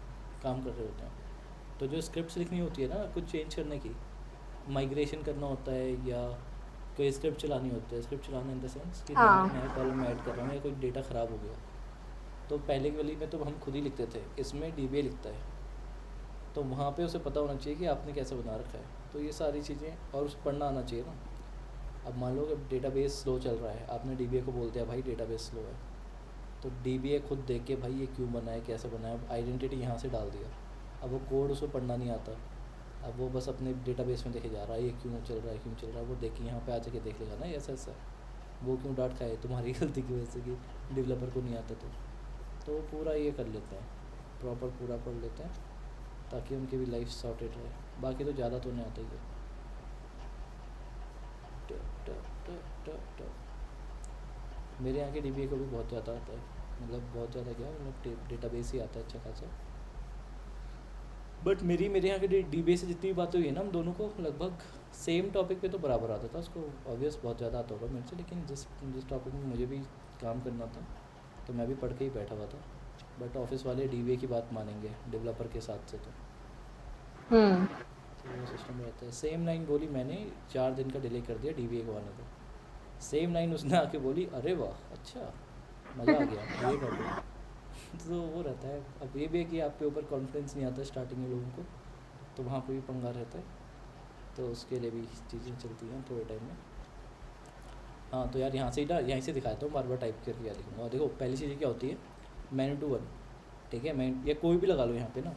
काम कर रहे होते हैं, तो जो स्क्रिप्ट्स लिखनी होती है ना कुछ चेंज करने की, माइग्रेशन करना होता है, या कोई स्क्रिप्ट चलानी होती है, स्क्रिप्ट चलाना इन द सेंस कि नया हाँ। नया कॉलम में ऐड कर रहा हूँ या कोई डेटा ख़राब हो गया, तो पहले की वाली में तो हम खुद ही लिखते थे, इसमें डीबीए लिखता है। तो वहाँ पे उसे पता होना चाहिए कि आपने कैसे बना रखा है, तो ये सारी चीज़ें, और उसे पढ़ना आना चाहिए ना। अब मान लो कि डेटाबेस स्लो चल रहा है, आपने डीबीए को बोल दिया भाई डेटाबेस स्लो है, तो डीबीए खुद देख के भाई ये क्यों बना है, कैसे बना है, आइडेंटिटी यहाँ से डाल दिया। अब वो कोड उसको पढ़ना नहीं आता, अब वो बस अपने डेटाबेस में देखे जा रहा है ये क्यों चल रहा है, क्यों चल रहा है, वो देख के यहाँ पे आ जाके देख लेगा ना ऐसा ऐसा वो क्यों डांट खाए तुम्हारी गलती की वजह से कि डेवलपर को नहीं आता। तो वो पूरा ये कर लेते हैं, प्रॉपर पूरा पढ़ लेते हैं, ताकि उनकी भी लाइफ सॉर्टेड रहे। बाकी तो ज़्यादा तो नहीं आता ही है। ट- ट- ट- ट- ट- मेरे यहाँ के डीबीए को भी बहुत ज़्यादा आता है, मतलब बहुत ज़्यादा क्या, मतलब डेटाबेस ही आता है अच्छा खासा। बट मेरे यहाँ के डीबीए से जितनी भी बातें हुई है ना हम दोनों को, लगभग सेम टॉपिक पे तो बराबर आता था उसको। ऑब्वियस बहुत ज़्यादा आता होगा मेरे से, लेकिन जिस जिस टॉपिक में मुझे भी काम करना था, तो मैं भी पढ़ के ही बैठा हुआ था। बट ऑफिस वाले डीबीए की बात मानेंगे डेवलपर के साथ से, हम्म। तो वो सिस्टम रहता है। सेम लाइन बोली मैंने, 4 दिन का डिले कर दिया डीबीए को आने को। सेम लाइन उसने आके बोली, अरे वाह अच्छा, मज़ा आ गया, ये कर दो। तो वो रहता है। अब ये भी है कि आपके ऊपर कॉन्फिडेंस नहीं आता स्टार्टिंग में लोगों को, तो वहाँ पे भी पंगा रहता है, तो उसके लिए भी चीज़ें चलती हैं थोड़े टाइम में। हाँ तो यार यहाँ से ही ना, यहीं से दिखाता हूँ, बार बार टाइप करके क्या लिखूँगा। देखो पहली चीज़ क्या होती है, मैन टू वन। ठीक है, मैं या कोई भी लगा लो यहाँ पे ना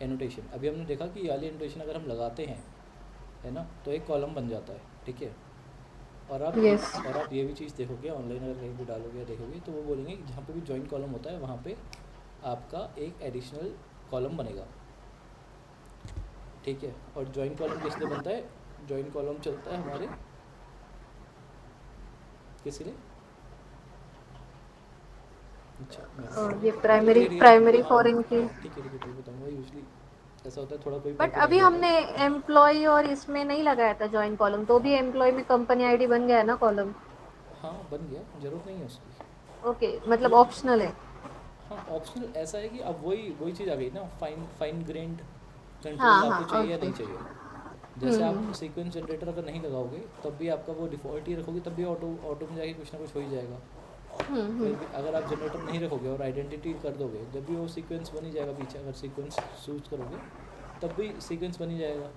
एनोटेशन। अभी हमने देखा कि ये वाली एनोटेशन अगर हम लगाते हैं है ना, तो एक कॉलम बन जाता है, ठीक है। और यस। आप ये भी चीज़ देखोगे ऑनलाइन, अगर कहीं भी डालोगे या देखोगे तो वो बोलेंगे कि जहाँ पे भी जॉइन कॉलम होता है वहाँ पे आपका एक एडिशनल कॉलम बनेगा, ठीक है। और जॉइन कॉलम किस लिए बनता है? जॉइन कॉलम चलता है हमारे किस लिए? अच्छा और ये चलो प्राइमरी ठीक है प्राइमरी हाँ फॉरेन की। हाँ ठीक है फिर बताऊँगा। यूजली ऐसा होता है, थोड़ा कोई बट टाइपिंग अभी आइडिया होता हमने है। एम्प्लॉय और इसमें नहीं लगाया था जॉइन कॉलम, तो भी हाँ एम्प्लॉय में कंपनी आईडी बन गया है ना कॉलम। हाँ बन गया, ज़रूरत नहीं है उसकी। ओके, मतलब क्योंकि ऑप्शनल है। हाँ ऑप्शनल ऐसा है कि अब वही वही चीज़ आ गई ना, फाइन फाइन ग्रेन्ड कंट्रोल हाँ हाँ, आपको चाहिए या ओके। नहीं चाहिए। जैसे आप हम्म। सीक्वेंस जनरेटर अगर नहीं लगाओगे तब भी आपका वो डिफ़ॉल्ट ही रखोगे, तब भी ऑटो ऑटो में जाके कुछ ना कुछ हो ही जाएगा। फिर भी हम्म। अगर आप जनरेटर नहीं रखोगे और आइडेंटिटी कर दोगे, जब भी वो सीक्वेंस बन ही जाएगा पीछे, अगर सीक्वेंस चूज करोगे तब भी सीक्वेंस बन ही जाएगा।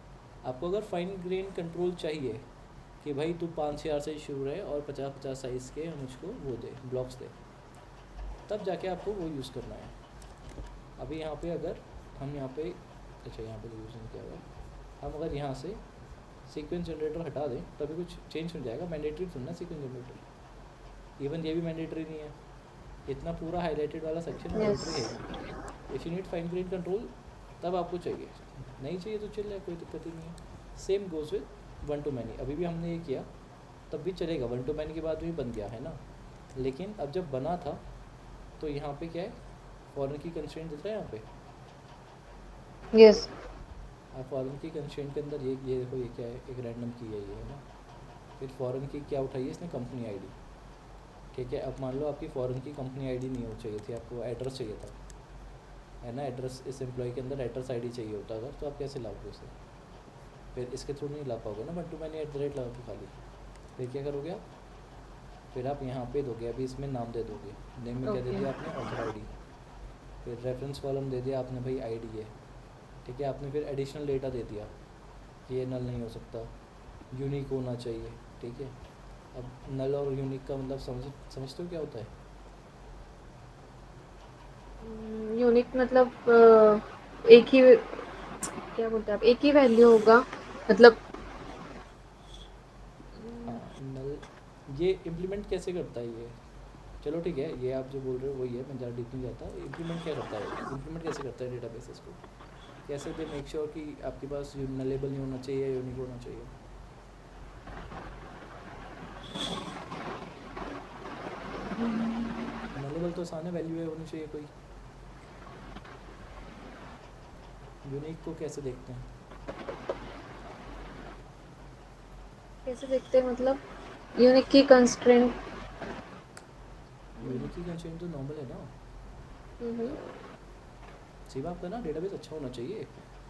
आपको अगर फाइन ग्रेन कंट्रोल चाहिए कि भाई तू 5,000 से शुरू रहे और 50-50 साइज़ के मुझको वो दे, ब्लॉक्स दे, तब जाके आपको वो यूज़ करना है। अभी यहाँ पे अगर हम यहाँ पे, अच्छा यहाँ पे तो यूज़ नहीं किया हुआ है, हम अगर यहाँ से सीक्वेंस जनरेटर हटा दें तभी कुछ चेंज हो जाएगा। मैंडेटरी थोड़ा सीक्वेंस जनरेटर, इवन ये भी मैंडेटरी नहीं है। इतना पूरा हाईलाइटेड वाला सेक्शन यस। मैंडेटरी है ही नहीं। If you need fine grain control तब आपको चाहिए, नहीं चाहिए तो चल जाए, कोई दिक्कत ही नहीं है। Same goes with one two many. अभी भी हमने ये किया तब भी चलेगा, वन टू मैनी के बाद भी बन गया है ना। लेकिन अब जब बना था तो यहाँ पे क्या है, फॉरेन की कंस्ट्रेंट दिख रहा है यहाँ पे। यस। आप फॉरेन की कंस्ट्रेंट के अंदर ये देखो, ये क्या है, एक रैंडम की है ये, है ना। फिर फॉरेन की क्या उठाई है इसने, कंपनी आईडी, ठीक है। अब मान लो आपकी फ़ॉरेन की कंपनी आईडी नहीं हो चाहिए थी, आपको एड्रेस चाहिए था, है ना। एड्रेस इस एम्प्लॉय के अंदर एड्रेस आईडी चाहिए होता अगर, तो आप कैसे लाओगे उसे? फिर इसके थ्रू नहीं ला पाओगे ना, वन टू मैनी @ लगा के खाली। फिर क्या करोगे आप? फिर आप यहाँ पे दोगे, अभी इसमें नाम दे दोगे। नेम में क्या दे ओके। दिया आपने, ऑथर आईडी। फिर रेफरेंस कॉलम दे दिया आपने, भाई आईडी है, ठीक है। आपने फिर एडिशनल डेटा दे दिया कि ये नल नहीं हो सकता, यूनिक होना चाहिए, ठीक है। अब नल और यूनिक का मतलब समझते हो क्या होता है? यूनिक मतलब एक ही, क्या बोलते हैं आप, एक ही वैल्यू होगा मतलब। हाँ नल, ये इम्प्लीमेंट कैसे करता है ये? चलो ठीक है, ये आप जो बोल रहे हो वही है, मैं ज़्यादा डीप नहीं जाता। इम्प्लीमेंट क्या करता है, इम्प्लीमेंट कैसे करता है डेटाबेसेस को? कैसे दे मेक श्योर कि आपके पास नलेबल नहीं होना चाहिए या यूनिक होना चाहिए? नलेबल तो आसान है, वैल्यू है होनी चाहिए कोई। यूनिक को कैसे देखते हैं? कैसे देखते हैं मतलब, यूनिक की कंस्ट्रेंट। यूनिक की कंस्ट्रेंट तो नॉर्मल है ना। हम्म। सिर्फ आपका ना डेटाबेस अच्छा होना चाहिए,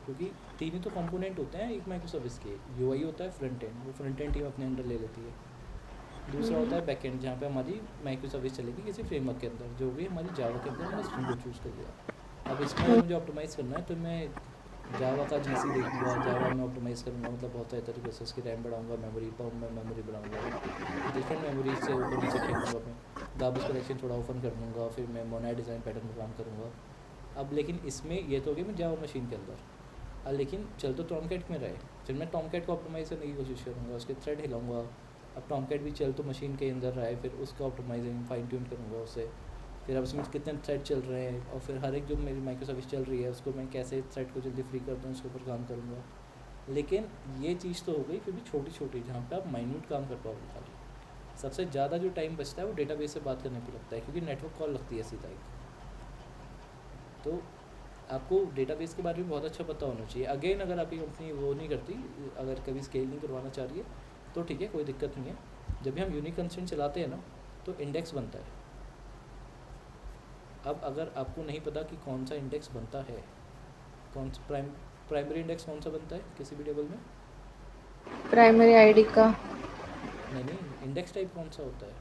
क्योंकि तीन ही तो कंपोनेंट होते हैं एक माइक्रो सर्विस के। यूआई होता है फ्रंट एंड, वो फ्रंट एंड टीम अपने अंडर ले लेती है। दूसरा होता है बैक एंड, जहाँ पे हमारी माइक्रो सर्विस चलेगी किसी फ्रेमवर्क के अंदर, जो भी हमारी जावा के अंदर मैंने स्प्रिंग बोट चूज़ कर लिया। अब इसमें अगर मुझे ऑप्टिमाइज़ करना है तो मैं जावा का जीसी देखूंगा, जावा में ऑप्टिमाइज़ करूँगा, मतलब बहुत सारे तरीके से उसकी रैम बढ़ाऊँगा, मेमोरी पर मैं मेमोरी बढ़ाऊँगा, डिफरेंट मेमोरी से ऊपर नीचे खेलूँगा मैं, गार्बेज कलेक्शन थोड़ा ओपन कर दूँगा, फिर मैं मोनाड डिज़ाइन पैटर्न पर काम करूँगा। अब लेकिन इसमें ये तो होगी मैं जावा मशीन के अंदर, लेकिन चल तो टॉमकैट में रहे, फिर मैं टॉमकैट को ऑप्टिमाइज़ करने की कोशिश करूँगा, उसके थ्रेड हिलाऊंगा। अब टॉमकैट भी चल तो मशीन के अंदर रहा है, फिर उसका ऑप्टिमाइजिंग फाइन ट्यून करूँगा उससे। फिर अब उसमें कितने थ्रेड चल रहे हैं और फिर हर एक जो मेरी माइक्रो सर्विस चल रही है उसको मैं कैसे थ्रेड को जल्दी फ्री कर दूँ, उसके ऊपर काम करूँगा। लेकिन ये चीज़ तो हो गई फिर भी छोटी छोटी, जहाँ पे आप माइन्यूट काम कर पाओगे खाली। सबसे ज़्यादा जो टाइम बचता है वो डेटाबेस से बात करने पे लगता है, क्योंकि नेटवर्क कॉल लगती है सीधा एक। तो आपको डेटाबेस के बारे में बहुत अच्छा पता होना चाहिए। अगेन अगर आपकी कंपनी वो नहीं करती, अगर कभी स्केल नहीं करवाना चाह रही है तो ठीक है, कोई दिक्कत नहीं है। जब भी हम यूनिक कंस्ट्रेंट चलाते हैं ना तो इंडेक्स बनता है। अब अगर आपको नहीं पता कि कौन सा इंडेक्स बनता है, कौन सा प्राइमरी इंडेक्स कौन सा बनता है किसी भी टेबल में? प्राइमरी आईडी का। नहीं नहीं, इंडेक्स टाइप कौन सा होता है?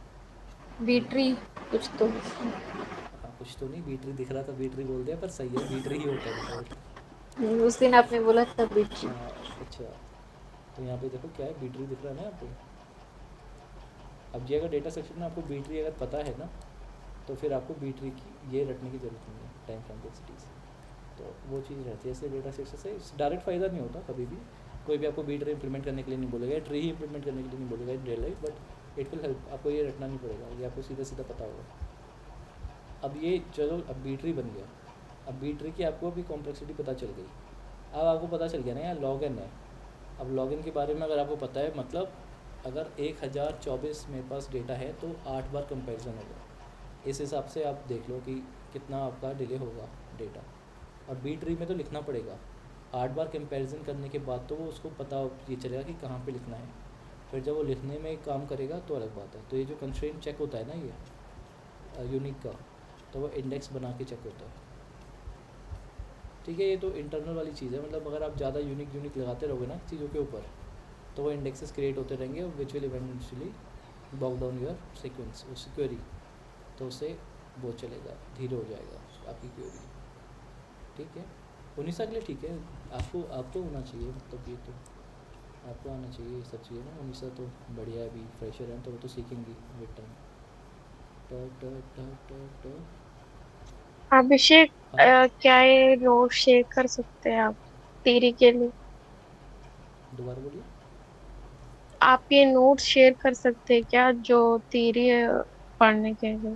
बीट्री कुछ तो। हाँ कुछ तो नहीं, बीट्री दिख रहा था, बीट्री बोल दिया, पर सही है, बीट्री ही होता है डिफ़ॉल्ट। उस दिन आपने बोला था बीट्री। हाँ अच्छा, तो यहाँ पे देखो क्या है, बीट्री दिख रहा है ना यहाँ पे। अब ये अगर डेटा सेक्शन में आपको बीट्री अगर पता है ना, तो फिर आपको बीट्री की ये रटने की ज़रूरत नहीं है टाइम कॉम्प्लेक्सिटीज़। तो वो चीज़ रहती है, इसलिए डेटा सेक्शन से डायरेक्ट फ़ायदा नहीं होता कभी भी। कोई भी आपको बी ट्री इम्प्लीमेंट करने के लिए नहीं बोलेगा, ट्री ही इम्प्लीमेंट करने के लिए नहीं बोलेगा in real life, but it will help. आपको ये रटना नहीं पड़ेगा, ये आपको सीधा सीधा पता होगा। अब ये चलो, अब बी ट्री बन गया, अब बी ट्री की आपको अभी कॉम्प्लेक्सिटी पता चल गई। अब आपको पता चल गया ना यार लॉग एन है। अब लॉग इन के बारे में अगर आपको पता है, मतलब अगर 1024 मेरे पास डेटा है तो 8 बार कंपैरिजन होगा। इस हिसाब से आप देख लो कि कितना आपका डिले होगा डेटा। और बी ट्री में तो लिखना पड़ेगा 8 बार कंपैरिजन करने के बाद तो वो उसको पता ये चलेगा कि कहाँ पे लिखना है। फिर जब वो लिखने में काम करेगा तो अलग बात है। तो ये जो कंस्ट्रेंट चेक होता है ना ये यूनिक का, तो वो इंडेक्स बना के चेक होता है। ठीक है, ये तो इंटरनल वाली चीज़ है। मतलब अगर आप ज़्यादा यूनिक लगाते रहोगे ना चीज़ों के ऊपर, तो वो इंडेक्सेस क्रिएट होते रहेंगे which will eventually bog down your sequence, उस क्वेरी। तो उससे वो चलेगा, धीरे हो जाएगा आपकी क्वेरी। ठीक है, उनिसा के लिए ठीक है, आपको होना चाहिए, मतलब ये तो आपको आना चाहिए ये सब चीज़ें ना। उनिसा तो बढ़िया है, अभी फ्रेशर है तो वो तो सीखेंगी विद टाइम। अभिषेक, हाँ, क्या ये नोट शेयर कर सकते हैं आप टीरी के लिए? दोबारा बोलिए। आप ये नोट शेयर कर सकते हैं क्या, जो टीरी पढ़ने के लिए?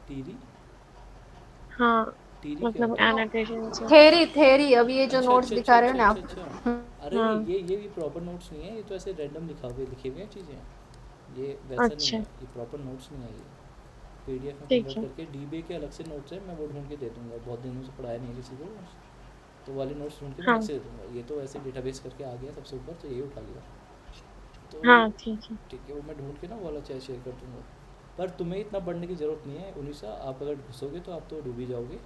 टीरी? हाँ, टीरी क्या मतलब होता है? एनोटेशन से। थेरी अभी ये जो अच्छा नोट्स अच्छा अच्छा दिखा रहे हो अच्छा ना अच्छा आप। अच्छा। अरे हाँ। ये भी प्रॉपर नोट्स नहीं है, ये तो ऐसे रैंडम लिखी हुई हैं चीज़ें। ये वैसा नहीं अच्छा, है, ये प्रॉपर नोट्स नहीं है। ये पीडीएफ में ठीक कन्वर्ट है। करके डीबी के अलग से नोट्स है, मैं वो ढूंढ के दे दूँगा। बहुत दिनों से पढ़ाया नहीं है किसी को, तो वाले नोट्स ढूंढ के मैं अलग हाँ से दे दूँगा। ये तो ऐसे डेटाबेस करके आ गया सबसे ऊपर, तो यही उठा लिया। तो हाँ, ठीक है। ठीक है, वो मैं ढूंढ के ना वो वाला चाहे शेयर कर दूँगा। पर तुम्हें इतना पढ़ने की ज़रूरत नहीं है उनिसा। आप अगर घुसोगे तो आप तो डूब ही जाओगे।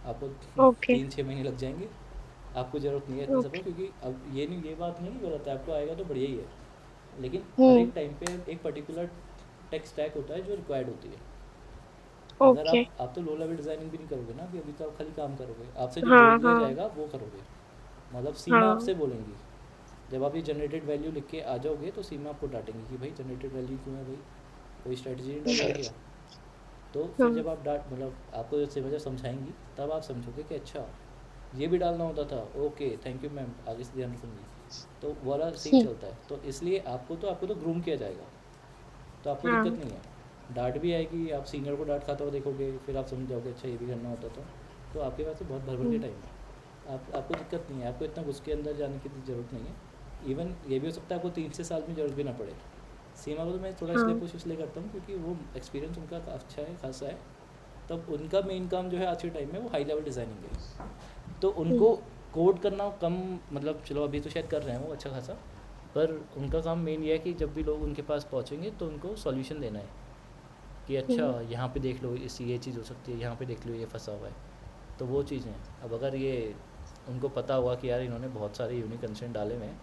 आपको ओके। 3-6 महीने लग जाएंगे। आपको ज़रूरत नहीं है इतना सबका, ओके। क्योंकि अब ये बात नहीं कि गलत है, आपको आएगा तो बढ़िया ही है। लेकिन हर हम्म। एक टाइम पे एक पर्टिकुलर टेक स्टैक होता है जो रिक्वायर्ड होती है। अगर ओके। आप तो लो लेवल डिज़ाइनिंग भी नहीं करोगे ना, अभी तो आप खाली काम करोगे। आपसे जो बोल हाँ दिया हाँ जाएगा वो करोगे। मतलब सीमा हाँ। आपसे बोलेंगी, जब आप ये जनरेटेड वैल्यू लिख के आ जाओगे तो सीमा आपको डांटेंगी कि भाई जनरेटेड वैल्यू क्यों है भाई, कोई स्ट्रेटजी नहीं डाली है क्या। तो फिर हाँ। जब आप डाट मतलब आपको सीमा जब समझाएंगी तब आप समझोगे कि अच्छा ये भी डालना होता था, ओके थैंक यू मैम, आगे से ध्यान रखूँगी। तो वो वाला सीन चलता है। तो इसलिए आपको तो ग्रूम किया जाएगा, तो आपको हाँ। दिक्कत नहीं है। डांट भी आएगी, आप सीनियर को डांट खाता हुआ देखोगे, फिर आप समझ जाओगे अच्छा ये भी करना होता था। तो आपके पास तो बहुत भर भर के हम्म। टाइम है। आपको दिक्कत नहीं है, आपको इतना घुस के अंदर जाने की ज़रूरत नहीं है। इवन ये भी हो सकता है आपको 3 से 4 साल में ज़रूरत भी ना पड़े। सीमा को तो मैं थोड़ा इसलिए हाँ। पुश इसलिए करता हूँ क्योंकि वो एक्सपीरियंस उनका अच्छा है, खासा है। तब उनका मेन काम जो है आज के टाइम में वो हाई लेवल डिज़ाइनिंग है। तो हम्म। उनको कोड करना कम, मतलब चलो अभी तो शायद कर रहे हैं वो अच्छा खासा, पर उनका काम मेन ये है कि जब भी लोग उनके पास पहुँचेंगे तो उनको सॉल्यूशन देना है कि अच्छा हम्म। यहाँ पे देख लो इस ये चीज़ हो सकती है, यहाँ पे देख लो ये फंसा हुआ है। तो वो चीज़ें अब अगर ये उनको पता हुआ कि यार इन्होंने बहुत सारे यूनिक कंस्ट्रेंट डाले हुए हैं,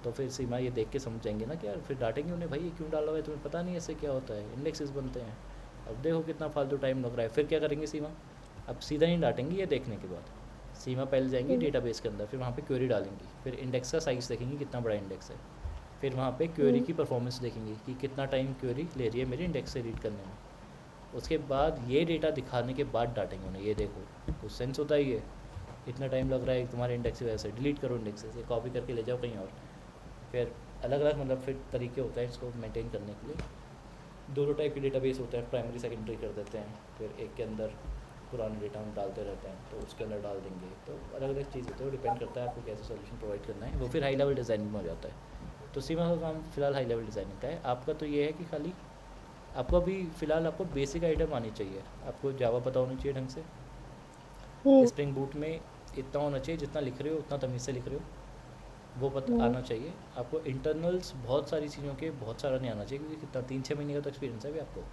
तो फिर सीमा ये देख के समझ जाएंगे ना कि यार, फिर डांटेंगे उन्हें, भाई ये क्यों डाला हुआ है, तुम्हें पता नहीं ऐसे क्या होता है, इंडेक्सेस बनते हैं। अब देखो कितना फालतू टाइम लग रहा है। फिर क्या करेंगे सीमा, अब सीधा नहीं डांटेंगे ये देखने के बाद। सीमा पहले जाएंगी हम्म। डेटाबेस के अंदर, फिर वहाँ पे क्वेरी डालेंगी, फिर इंडेक्स का साइज़ देखेंगी कितना बड़ा इंडेक्स है। फिर वहाँ पे क्वेरी हम्म। की परफॉर्मेंस देखेंगी कि कितना टाइम क्वेरी ले रही है मेरी इंडेक्स से रीड करने में। उसके बाद ये डेटा दिखाने के बाद डांटेंगे उन्हें, ये देखो कुछ सेंस होता ही है, इतना टाइम लग रहा है तुम्हारे इंडेक्स की वजह से, डिलीट करो इंडेक्स से, कॉपी करके ले जाओ कहीं और। फिर अलग अलग मतलब फिर तरीके होते हैं इसको मेंटेन करने के लिए। दोनों टाइप के डेटाबेस होते हैं, प्राइमरी सेकेंडरी कर देते हैं, फिर एक के अंदर पुराने डेटा हम डालते रहते हैं तो उसके अंदर डाल देंगे। तो अलग अलग चीज़ होती है, वो डिपेंड करता है आपको कैसे सोल्यूशन प्रोवाइड करना है। वो फिर हाई लेवल डिज़ाइनिंग में हो जाता है। तो सीमा का काम फिलहाल हाई लेवल डिज़ाइनिंग का है। आपका तो ये है कि खाली आपको अभी फ़िलहाल आपको बेसिक आइटम आनी चाहिए। आपको जावा पता होनी चाहिए ढंग से, हम्म। स्प्रिंग बूट में इतना होना चाहिए जितना लिख रहे हो उतना तमीज़ से लिख रहे हो, वो पता हम्म। आना चाहिए। आपको इंटरनल्स बहुत सारी चीज़ों के बहुत सारा नहीं आना चाहिए, क्योंकि कितना 3-6 महीने का तो एक्सपीरियंस है अभी आपको।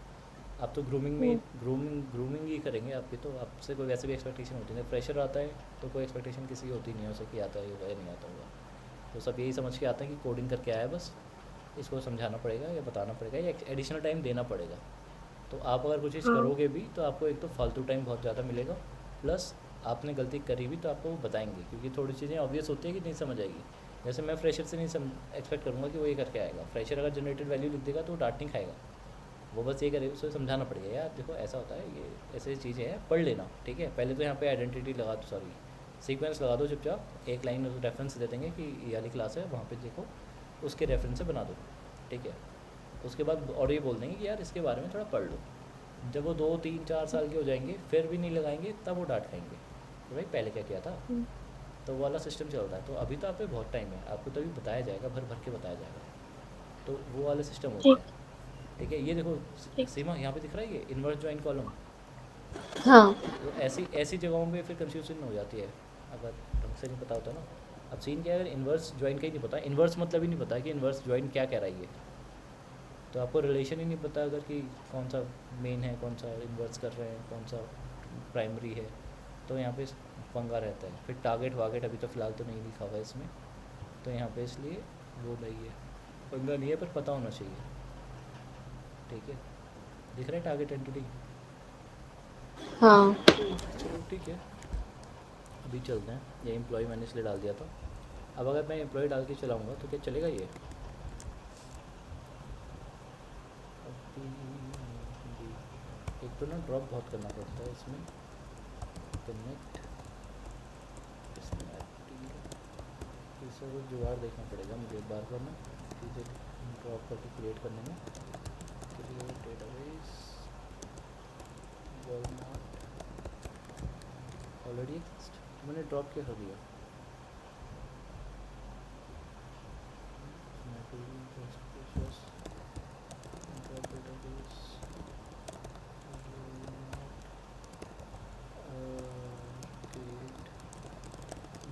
आप तो ग्रूमिंग में हम्म। ग्रूमिंग ही करेंगे आपकी, तो आपसे कोई वैसे भी एक्सपेक्टेशन होती नहीं। फ्रेशर आता है तो कोई एक्सपेक्टेशन किसी की होती नहीं है उसे कि आता होगा या नहीं आता होगा। तो सब यही समझ के आते हैं कि कोडिंग करके आया है बस, इसको समझाना पड़ेगा या बताना पड़ेगा या एडिशनल टाइम देना पड़ेगा। तो आप अगर कुछ चीज़ हाँ। करोगे भी तो आपको एक तो फालतू टाइम बहुत ज़्यादा मिलेगा, प्लस आपने गलती करी भी तो आपको वो बताएंगे, क्योंकि थोड़ी चीज़ें ऑब्वियस होती है कि नहीं समझ आएगी। जैसे मैं फ्रेशर से नहीं एक्सपेक्ट करूँगा कि वो ये करके आएगा। फ्रेशर अगर जनरेटेड वैल्यू लिख देगा तो वो डांट नहीं खाएगा, वो बस ये करेगा, उसे समझाना पड़ेगा यार देखो ऐसा होता है, ये ऐसे चीज़ें हैं, पढ़ लेना ठीक है। पहले तो यहाँ पे आइडेंटिटी लगा दो, सॉरी सीक्वेंस लगा दो चुपचाप, एक लाइन रेफरेंस दे देंगे कि ये वाली क्लास है, वहाँ पे देखो, उसके रेफरेंस से बना दो, ठीक है। उसके बाद और ये बोल देंगे कि यार इसके बारे में थोड़ा पढ़ लो। जब वो 2 3 4 साल के हो जाएंगे फिर भी नहीं लगाएंगे, तब वो डांट खाएंगे कि भाई पहले क्या किया था। हम्म, तो वो वाला सिस्टम चल रहा है। तो अभी तो आप पे बहुत टाइम है, आपको तभी बताया जाएगा, भर भर के बताया जाएगा। तो वो वाले सिस्टम होता ठीक है, ठीक है। ये देखो ठीक। सीमा, यहाँ पे दिख रहा है ये इन्वर्स ज्वाइन कॉलम। हाँ तो ऐसी ऐसी जगहों पे फिर कंफ्यूजन हो जाती है अगर ढंग से नहीं पता होता ना। अब सीन क्या है, अगर इन्वर्स ज्वाइन का ही नहीं पता, इन्वर्स मतलब ही नहीं पता कि इन्वर्स ज्वाइन क्या कह रहा है ये, तो आपको रिलेशन ही नहीं पता अगर कि कौन सा मेन है, कौन सा इन्वर्स कर रहे हैं, कौन सा प्राइमरी है, तो यहाँ पे पंगा रहता है। फिर टारगेट वारगेट अभी तो फ़िलहाल तो नहीं लिखा हुआ है इसमें, तो यहाँ पे इसलिए वो नहीं है, पंगा नहीं है, पर पता होना चाहिए, ठीक है। दिख रहा है टारगेट एंटिटी। हाँ चलो ठीक है, अभी चलते हैं। ये एम्प्लॉय मैंने इसलिए डाल दिया था। अब अगर मैं एम्प्लॉय डाल के चलाऊँगा तो क्या चलेगा ये? अभी जी, एक तो ना ड्रॉप बहुत करना पड़ता है इसमें, कनेक्ट इसका कुछ जुगाड़ देखना पड़ेगा मुझे एक बार ना, चीज़ें ड्रॉप करके क्रिएट करने में। Create database Walmart already exist, मैंने ड्रॉप क्या कर दिया? Drop database create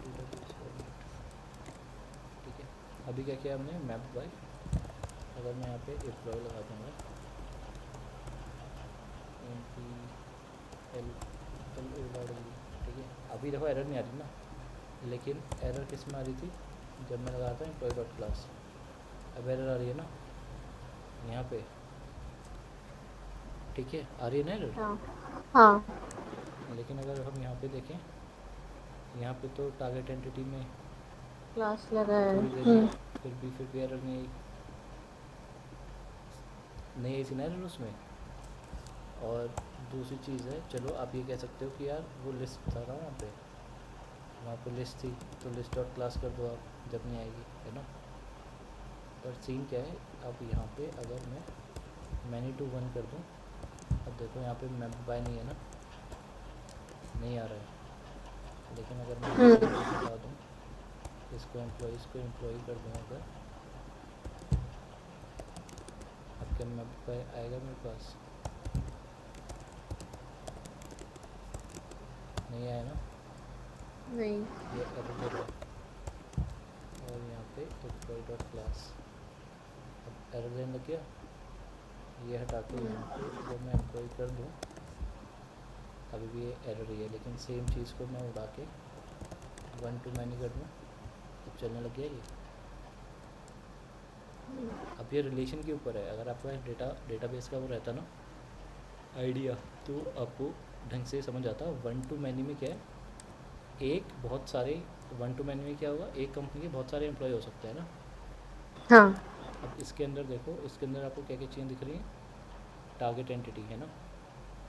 database format, ठीक है। अभी क्या किया हमने, मैप बाय, अगर मैं यहाँ पे एम्प्लॉय लगा दूँगा MPLLOW, ठीक है। अभी देखो एरर नहीं आ रही ना, लेकिन एरर किस में आ रही थी, जब मैं लगा था एम्प्लॉय डॉट क्लास। अब एरर आ रही है ना यहाँ पे, ठीक है, आ रही है ना एरर। हाँ हाँ लेकिन अगर हम यहाँ पे देखें, यहाँ पे तो टारगेट एंटिटी में क्लास लगा है। थोड़ी देर में फिर भी एरर नहीं आई थी ना एरर उसमें। और दूसरी चीज़ है, चलो आप ये कह सकते हो कि यार वो लिस्ट था ना वहाँ पे लिस्ट थी, तो लिस्ट डॉट क्लास कर दो आप जब नहीं आएगी, है ना। पर सीन क्या है, अब यहाँ पे अगर मैं मैनी टू वन कर दूँ, अब देखो यहाँ पे मैप बाय नहीं है ना, नहीं आ रहा है। लेकिन अगर मैं इसे हटा दूँ, इसको एम्प्लॉय कर दूँ अगर, अब क्या मैप बाय आएगा मेरे पास? नहीं आया ना, नहीं ये एरर दे रहा है। और यहाँ पे एम्प्लॉय डॉट क्लास, अब एरर देने लग गया। ये हटा के यहाँ पे जब मैं एम्प्लॉय कर दूँ, अभी भी ये एरर ही है, लेकिन सेम चीज़ को मैं उड़ा के 1 to many कर दूँ, अब चलने लग गया ये। अब ये रिलेशन के ऊपर है, अगर आपका डेटाबेस का वो रहता ना आइडिया, तो आपको ढंग से समझ आता। 1 to many में क्या है, एक बहुत सारे 1 to many में क्या होगा, एक कंपनी के बहुत सारे एम्प्लॉय हो सकते हैं ना। हाँ अब इसके अंदर देखो, इसके अंदर आपको क्या क्या चीज़ें दिख रही हैं, टारगेट एंटिटी है ना,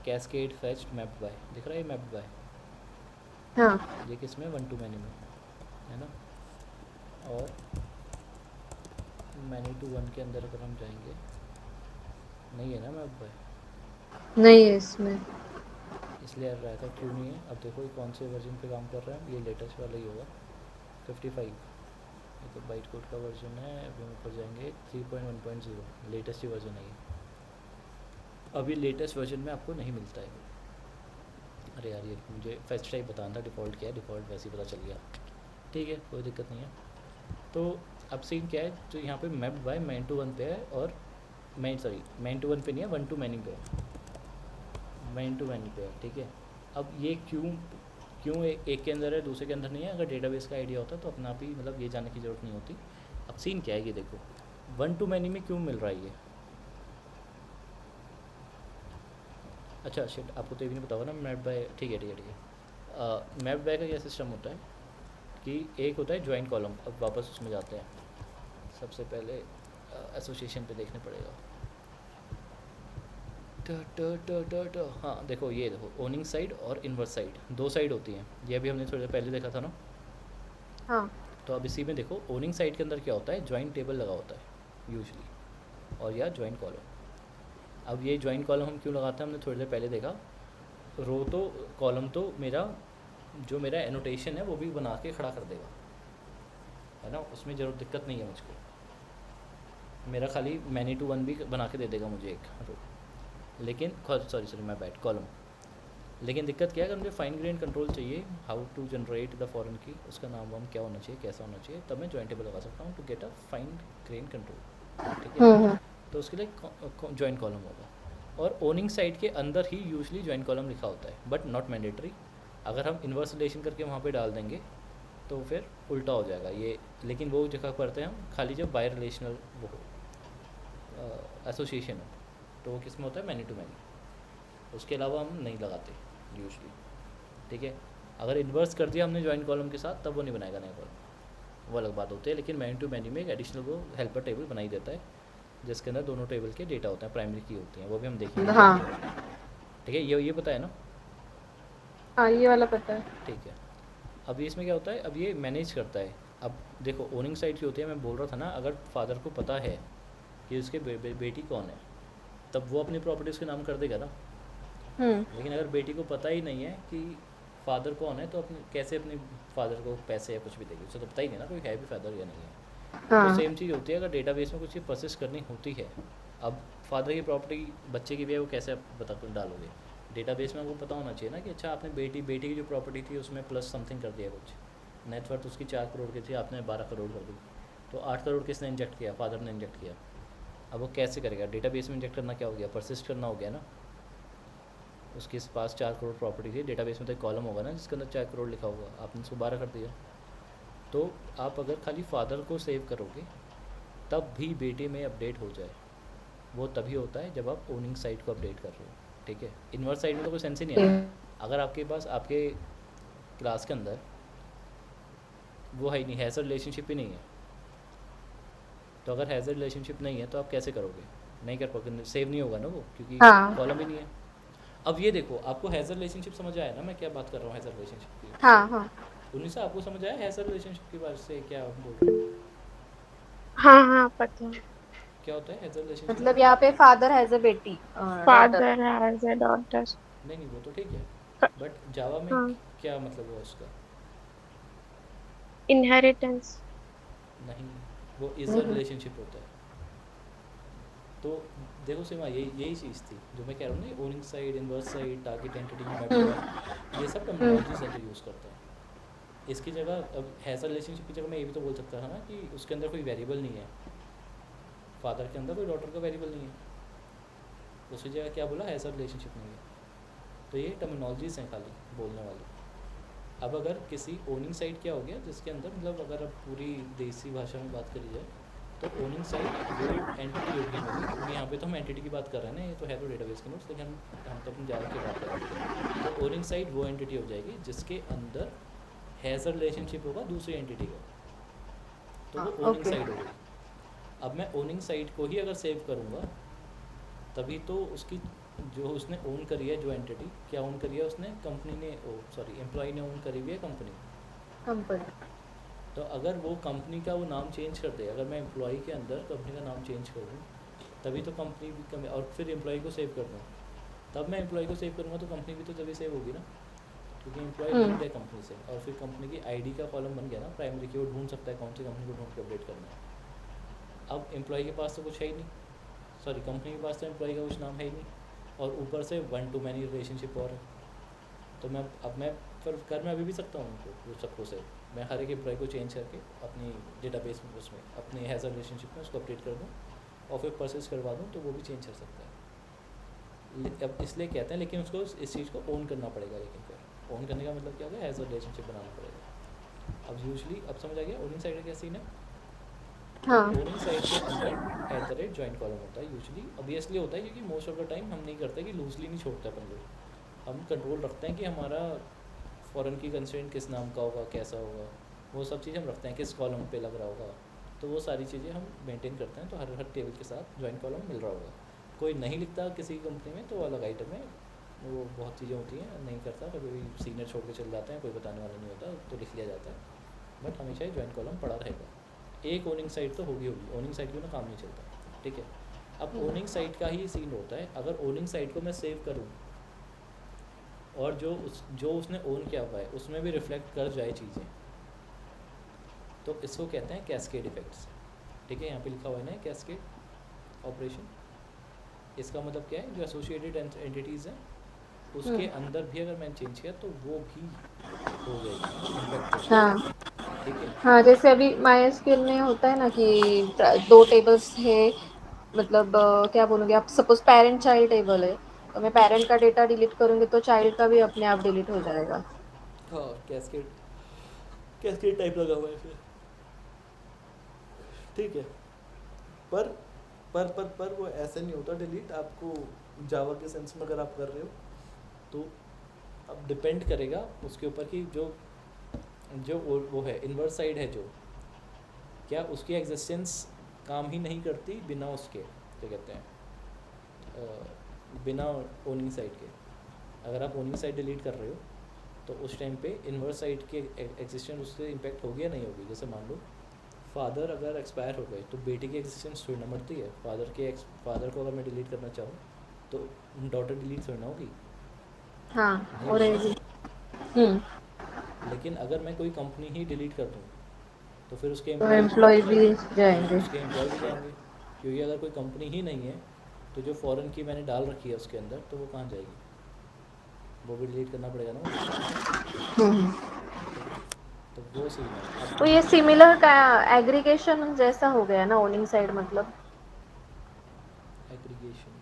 कैस्केड फेच्ड मैप बाय दिख रहा है, ये मैप बाय हाँ ये किस में, 1 to many में, है ना। और मैनी टू वन के अंदर अगर हम जाएंगे, नहीं है ना मैप बाय, नहीं है इसमें। इसलिए एरर आया था, क्यों नहीं है। अब देखो ये कौन से वर्जन पे काम कर रहा है, ये लेटेस्ट वाला ही होगा 55, ये तो बाइट कोड का वर्जन है। अभी हम ऊपर जाएंगे 3.1.0 लेटेस्ट ही वर्जन है ये। अभी लेटेस्ट वर्जन में आपको नहीं मिलता है। अरे यार ये मुझे फर्स्ट टाइम बताना था, डिफ़ॉल्ट क्या है, डिफ़ॉल्ट वैसे ही पता चल गया, ठीक है, कोई दिक्कत नहीं है। तो अब सीन क्या है, तो यहाँ पे map by many to one पे है, और मैन टू वन पे नहीं है, 1 to many पे है, मैन टू मैनी पे है, ठीक है। अब ये क्यों एक के अंदर है दूसरे के अंदर नहीं है, अगर डेटाबेस का आइडिया होता तो अपना आप ही मतलब ये जानने की ज़रूरत नहीं होती। अब सीन क्या है, ये देखो 1 to many में क्यों मिल रहा है ये। अच्छा शिट, आपको तो ये भी नहीं पता होगा ना मैप बाय, ठीक है ठीक है ठीक है। मैप बाय का क्या सिस्टम होता है कि एक होता है ज्वाइन कॉलम। अब वापस उसमें जाते हैं, सबसे पहले एसोसिएशन पे देखने पड़ेगा, हाँ देखो, ये देखो ओनिंग साइड और इन्वर्स साइड, दो साइड होती हैं, ये अभी हमने थोड़ी देर पहले देखा था ना। हाँ। तो अब इसी में देखो ओनिंग साइड के अंदर क्या होता है, जॉइंट टेबल लगा होता है यूजली, और या जॉइंट कॉलम। अब ये जॉइंट कॉलम हम क्यों लगाते हैं, हमने थोड़ी देर पहले देखा। रो तो कॉलम तो मेरा जो मेरा एनोटेशन है वो भी बना के खड़ा कर देगा, है ना, उसमें ज़रूर दिक्कत नहीं है मुझको। मेरा खाली मैनी टू वन भी बना के दे देगा मुझे एक रो, लेकिन सॉरी मैं बैट कॉलम। लेकिन दिक्कत क्या है, अगर मुझे फाइन ग्रेन कंट्रोल चाहिए, how to generate the foreign key, उसका नाम वाम क्या होना चाहिए, कैसा होना चाहिए, तब मैं जॉइंट टेबल लगा सकता हूँ to get a fine grain control, ठीक है। तो उसके लिए जॉइंट कॉलम होगा, और ओनिंग साइड के अंदर ही यूजली जॉइंट कॉलम लिखा होता है, बट नॉट मैंडेटरी। अगर हम इन्वर्स रिलेशन करके वहाँ पे डाल देंगे तो फिर उल्टा हो जाएगा ये। लेकिन वो जगह करते हैं हम खाली जब बाय रिलेशनल वो हो, एसोसिएशन हो, तो वो किस में होता है, मैनी टू मैनी। उसके अलावा हम नहीं लगाते यूजली, ठीक है। अगर इन्वर्स कर दिया हमने जॉइंट कॉलम के साथ, तब वो नहीं बनाएगा नया कॉलम, वो अलग बात होती है। लेकिन मैनी टू मैनी में एक एडिशनल वो हेल्पर टेबल बनाई देता है, जिसके अंदर दोनों टेबल के डेटा होते हैं, प्राइमरी की होती हैं, वो भी हम देखेंगे, हाँ। ठीक है। ये पता है ना, हाँ, ये वाला पता है। ठीक है। अब इसमें क्या होता है, अब ये मैनेज करता है। अब देखो ओनिंग साइड की होती है, मैं बोल रहा था ना, अगर फादर को पता है कि उसके बेटी कौन है, तब वो अपनी प्रॉपर्टी उसके नाम कर देगा ना। लेकिन अगर बेटी को पता ही नहीं है कि फादर कौन है, तो अपने कैसे अपने फादर को पैसे या कुछ भी देगी, उसे तो पता ही नहीं ना कोई है भी फादर या नहीं है। तो सेम चीज़ होती है, अगर डेटाबेस में कुछ चीज़ प्रोसेस करनी होती है, अब फादर की प्रॉपर्टी बच्चे की भी है, वो कैसे आप बता कर डालोगे डेटाबेस में, आपको पता होना चाहिए ना कि अच्छा आपने बेटी की जो प्रॉपर्टी थी उसमें प्लस समथिंग कर दिया कुछ, नेटवर्थ उसकी 4 करोड़ की थी, आपने 12 करोड़ कर दी, तो 8 करोड़ किसने इंजेक्ट किया, फादर ने इंजेक्ट किया। अब वो कैसे करेगा, डेटाबेस में इंजेक्ट करना क्या हो गया, परसिस्ट करना हो गया ना। उसके पास 4 करोड़ प्रॉपर्टी थी, डेटाबेस में तो एक कॉलम होगा ना जिसके अंदर 4 करोड़ लिखा होगा, आपने उसको 12 कर दिया। तो आप अगर खाली फादर को सेव करोगे तब भी बेटे में अपडेट हो जाए, वो तभी होता है जब आप ओनिंग साइड को अपडेट कर रहे हो, ठीक है। इन्वर्स साइड में तो कोई सेंस ही नहीं है ना। अगर आपके पास आपके क्लास के अंदर वो है ही नहीं, हैज़र रिलेशनशिप ही नहीं है, तो अगर हैज़र रिलेशनशिप नहीं है तो आप कैसे करोगे, नहीं कर पाओगे, सेव नहीं होगा ना वो, क्योंकि कॉलम ही नहीं है। अब ये देखो, आपको हैज़र रिलेशनशिप समझ आया ना, मैं क्या बात कर रहा हूँ हैज़र रिलेशनशिप की। हाँ। उन्नीसा आपको समझ आया हैज़र रिलेशनशिप की बात से क्या बोल रहे हो, हाँ पता है। क्या होता है हैज़र रिलेशनशिप मतलब में? यहाँ पे फादर हैज अ बेटी, daughter. Father has a daughter. नहीं वो तो ठीक है, बट जावा में हाँ, क्या मतलब हुआ उसका? इनहेरिटेंस। नहीं, वो इज़ अ रिलेशनशिप होता है। तो देखो सीमा, यही चीज़ थी जो मैं कह रहा हूँ ना, owning side, inverse side, target entity, मेटाडॉन, ये सब टर्मिनोलॉजीज है जो यूज़ करता है। इसकी जगह अब हैज़ अ रिलेशनशिप की जगह मैं ये भी तो बोल सकता था ना कि उसके अंदर कोई वेरिएबल नहीं है, फादर के अंदर कोई डॉटर का वेरिएबल नहीं है, उसकी जगह क्या बोला, हैज़ अ रिलेशनशिप नहीं है। तो ये टर्मिनोलॉजीज हैं खाली बोलने वाली। अब अगर किसी ओनिंग साइड क्या हो गया, जिसके अंदर मतलब अगर अब पूरी देसी भाषा में बात करी जाए तो ओनिंग साइड वो एंटिटी होगी होगी, क्योंकि यहाँ पे तो हम एंटिटी की बात कर रहे हैं ना, ये तो है तो डेटाबेस के नोट्स, लेकिन हम तो अपनी जावा की बात कर रहे हैं। तो ओनिंग साइड वो एंटिटी हो जाएगी जिसके अंदर हैज़ अ रिलेशनशिप होगा दूसरी एंटिटी का, तो वो ओनिंग साइड होगी। अब मैं ओनिंग साइड को ही अगर सेव करूँगा तभी तो उसकी जो उसने ओन करी है, जो एंटिटी क्या ओन करी है उसने, कंपनी ने, एम्प्लॉय ने ओन करी हुई है कंपनी। तो अगर वो कंपनी का वो नाम चेंज कर दे, अगर मैं एम्प्लॉय के अंदर कंपनी का नाम चेंज कर दूँ तभी तो कंपनी भी और फिर एम्प्लॉय को सेव कर दूँ, तब मैं एम्प्लॉय को सेव करूँगा तो कंपनी भी तो तभी सेव होगी ना, क्योंकि एम्प्लॉय लिंक्ड है कंपनी से। और फिर कंपनी की आईडी का कॉलम बन गया ना प्राइमरी की, वो ढूंढ सकता है कौन सी कंपनी को ढूंढ के अपडेट करना है। अब एम्प्लॉय के पास तो कुछ है ही नहीं, कंपनी के पास तो एम्प्लॉय का कुछ नाम है ही नहीं, और ऊपर से वन टू मैनी रिलेशनशिप और है। तो मैं कर मैं अभी भी सकता हूँ उनको सबको से, मैं हर एक एम्प्लॉय को चेंज करके अपनी डेटाबेस में उसमें अपने हैज़र रिलेशनशिप में उसको अपडेट कर दूँ और फिर प्रोसेस करवा दूँ, तो वो भी चेंज कर सकता है। अब इसलिए कहते हैं, लेकिन उसको इस चीज़ को ओन करना पड़ेगा, लेकिन फिर ओन करने का मतलब क्या होगा, हैज़र रिलेशनशिप बनाना पड़ेगा। अब यूजली अब समझ आ गया ओनिंग साइड का क्या सीन है। ओनिंग साइड के अंदर @ जॉइंट कॉलम होता है यूजली। अब ये इसलिए होता है क्योंकि मोस्ट ऑफ द टाइम हम नहीं करते कि लूजली नहीं छोड़ते अपन लोग, हम कंट्रोल रखते हैं कि हमारा फॉरेन की कंस्ट्रेंट किस नाम का होगा, कैसा होगा, वो सब चीज़ हम रखते हैं, किस कॉलम पे लग रहा होगा, तो वो सारी चीज़ें हम मेंटेन करते हैं। तो हर टेबल के साथ जॉइंट कॉलम मिल रहा होगा, कोई नहीं लिखता किसी कंपनी में तो वो अलग आइटम है, वो बहुत चीज़ें होती हैं नहीं करता, कभी भी सीनियर छोड़ के चल जाते हैं, कोई बताने वाला नहीं होता तो लिख लिया जाता है, बट हमेशा ही ज्वाइन कॉलम पड़ा रहेगा। एक ओनिंग साइड तो होगी, ओनिंग साइड के बिना काम नहीं चलता, ठीक है। अब ओनिंग साइड का ही सीन होता है, अगर ओनिंग साइड को मैं सेव करूँ और जो उसने ओन किया हुआ है उसमें भी रिफ्लेक्ट कर जाए चीज़ें, तो इसको कहते हैं कैस्केड इफेक्ट्स, ठीक है। यहाँ पे लिखा हुआ है ना कैस्केड ऑपरेशन, इसका मतलब क्या है, जो एसोसिएटेड एंटिटीज़ हैं उसके अंदर भी अगर मैंने चेंज किया तो वो भी हो जाएगी इम्पैक्ट, हाँ ठीक है। हाँ, जैसे अभी माइस्क्ल में होता है ना कि 2 टेबल्स है, मतलब क्या बोलोगे आप, सपोज पेरेंट चाइल्ड टेबल है, तो मैं पेरेंट का डेटा डिलीट करूंगी तो चाइल्ड का भी अपने आप डिलीट हो जाएगा। हाँ, कैस्केड कैस्केड टाइप लगा हुआ है फिर, ठीक है। पर पर वो ऐसे नहीं होता डिलीट, आपको जावा के सेंस में अगर आप कर रहे हो तो अब डिपेंड करेगा उसके ऊपर कि जो जो वो है इन्वर्स साइड है, जो क्या उसकी एग्जिस्टेंस काम ही नहीं करती बिना उसके, क्या कहते हैं, बिना ओनिंग साइड के। अगर आप ओनिंग साइड डिलीट कर रहे हो तो उस टाइम पे इन्वर्स साइड के एग्जिस्टेंस उससे इम्पेक्ट होगी या नहीं होगी। जैसे मान लो फादर अगर एक्सपायर हो गए तो बेटी की एग्जिस्टेंस थोड़ी ना मरती है, फादर को अगर मैं डिलीट करना चाहूँ तो डॉटर डिलीट थोड़ी ना होगी, हाँ नहीं और होगी ना। हम्म, लेकिन अगर मैं कोई कंपनी ही डिलीट कर दूँ तो फिर उसके तो एम्प्लॉय भी एम्प्लॉय भी जाएंगे। उसके एम्प्लॉय भी जाएंगे, क्योंकि अगर कोई कंपनी ही नहीं है तो जो फॉरेन की मैंने डाल रखी है उसके अंदर तो वो कहाँ जाएगी, वो भी डिलीट करना पड़ेगा ना मुझे, हम्म, ठीक है। तो वो सीन है अब। तो ये सिमिलर का एग्रीगेशन जैसा हो गया ना ओनिंग साइड, मतलब एग्रीगेशन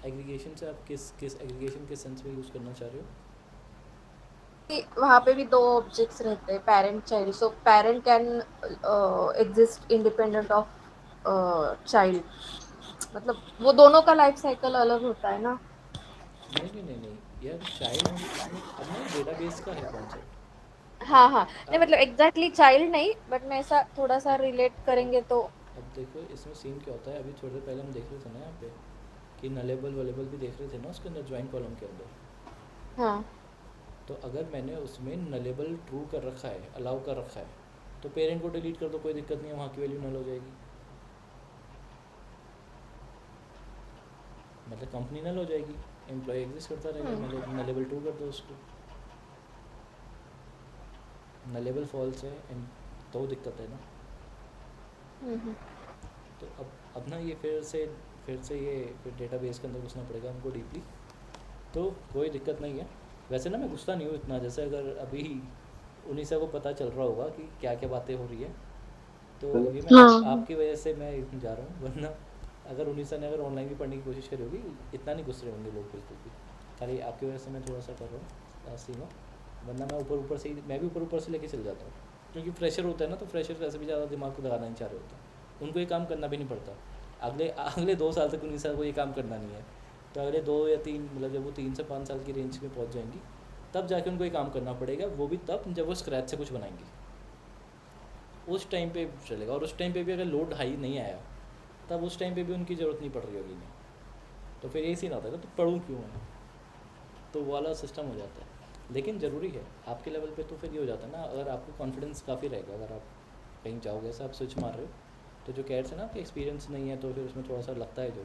एग्रीगेशन से आप किस किस एग्रीगेशन के सेंस में यूज़ करना चाह रहे हो। वहाँ पे भी 2 ऑब्जेक्ट्स रहते हैं, parent child, so parent can exist independent of child, मतलब वो दोनों का लाइफ साइकिल अलग होता है ना। नहीं नहीं नहीं नहीं यार, चाइल्ड इसमें अब ना ये डेटाबेस का है कॉन्सेप्ट। हाँ हाँ, नहीं अब मतलब एग्जैक्टली चाइल्ड नहीं, बट मैं ऐसा थोड़ा सा रिलेट करेंगे तो। अब देखो इसमें सीन क्या होता है, अभी थोड़ी देर पहले हम देख रहे थे ना यहाँ पे कि नलेबल वलेबल भी देख रहे थे ना उसके अंदर ज्वाइन कॉलम के अंदर। हाँ तो अगर मैंने उसमें नलेबल ट्रू कर रखा है, अलाउ कर रखा है, तो पेरेंट को डिलीट कर दो, कोई दिक्कत नहीं है, वहाँ की वैल्यू नल हो जाएगी, मतलब कंपनी नल हो जाएगी, एम्प्लॉय एग्जिस्ट करता रहेगा, नलेबल ट्रू कर दो उसको, नलेबल फॉल्स है तो दिक्कत है ना। हम्म, तो अब ना ये फिर से ये फिर डेटाबेस के अंदर घुसना पड़ेगा हमको डीपली, तो कोई दिक्कत नहीं है। वैसे ना मैं गुस्सा नहीं हूँ इतना, जैसे अगर अभी उन्हीं से को पता चल रहा होगा कि क्या क्या बातें हो रही है, तो ये मैं हाँ आपकी वजह से मैं जा रहा हूँ, वरना अगर उन्हीं ने अगर ऑनलाइन भी पढ़ने की कोशिश करी होगी इतना नहीं गुस्से होंगे लोग बिल्कुल भी, खाली आपकी वजह से मैं थोड़ा सा कर रहा हूँ सीमा, वरना मैं ऊपर ऊपर से ही मैं भी ऊपर से लेके चल जाता हूँ, क्योंकि फ्रेशर होता है ना, तो फ्रेशर वैसे भी ज़्यादा दिमाग को लगाना नहीं चाह रहे होते, उनको ये काम करना भी नहीं पड़ता, अगले अगले 2 साल तक उन्हीं साल को ये काम करना नहीं है, तो अगले 2 या 3 मतलब जब वो 3 से 5 साल की रेंज में पहुँच जाएंगी तब जाके उनको ये काम करना पड़ेगा, वो भी तब जब वो स्क्रैच से कुछ बनाएंगी, उस टाइम पे चलेगा। और उस टाइम पे भी अगर लोड हाई नहीं आया तब उस टाइम पे भी उनकी ज़रूरत नहीं पड़ रही होगी इन्हें, तो फिर यही सीन आता है, तो पढ़ूँ क्यों मैं, तो वो वाला सिस्टम हो जाता है। लेकिन ज़रूरी है आपके लेवल पे, तो फिर ये हो जाता है ना, अगर आपको कॉन्फिडेंस काफ़ी रहेगा, अगर आप कहीं जाओगे ऐसा आप स्विच मार रहे हो, तो जो कह रहे थे ना आपके एक्सपीरियंस नहीं है तो फिर उसमें थोड़ा सा लगता है जो,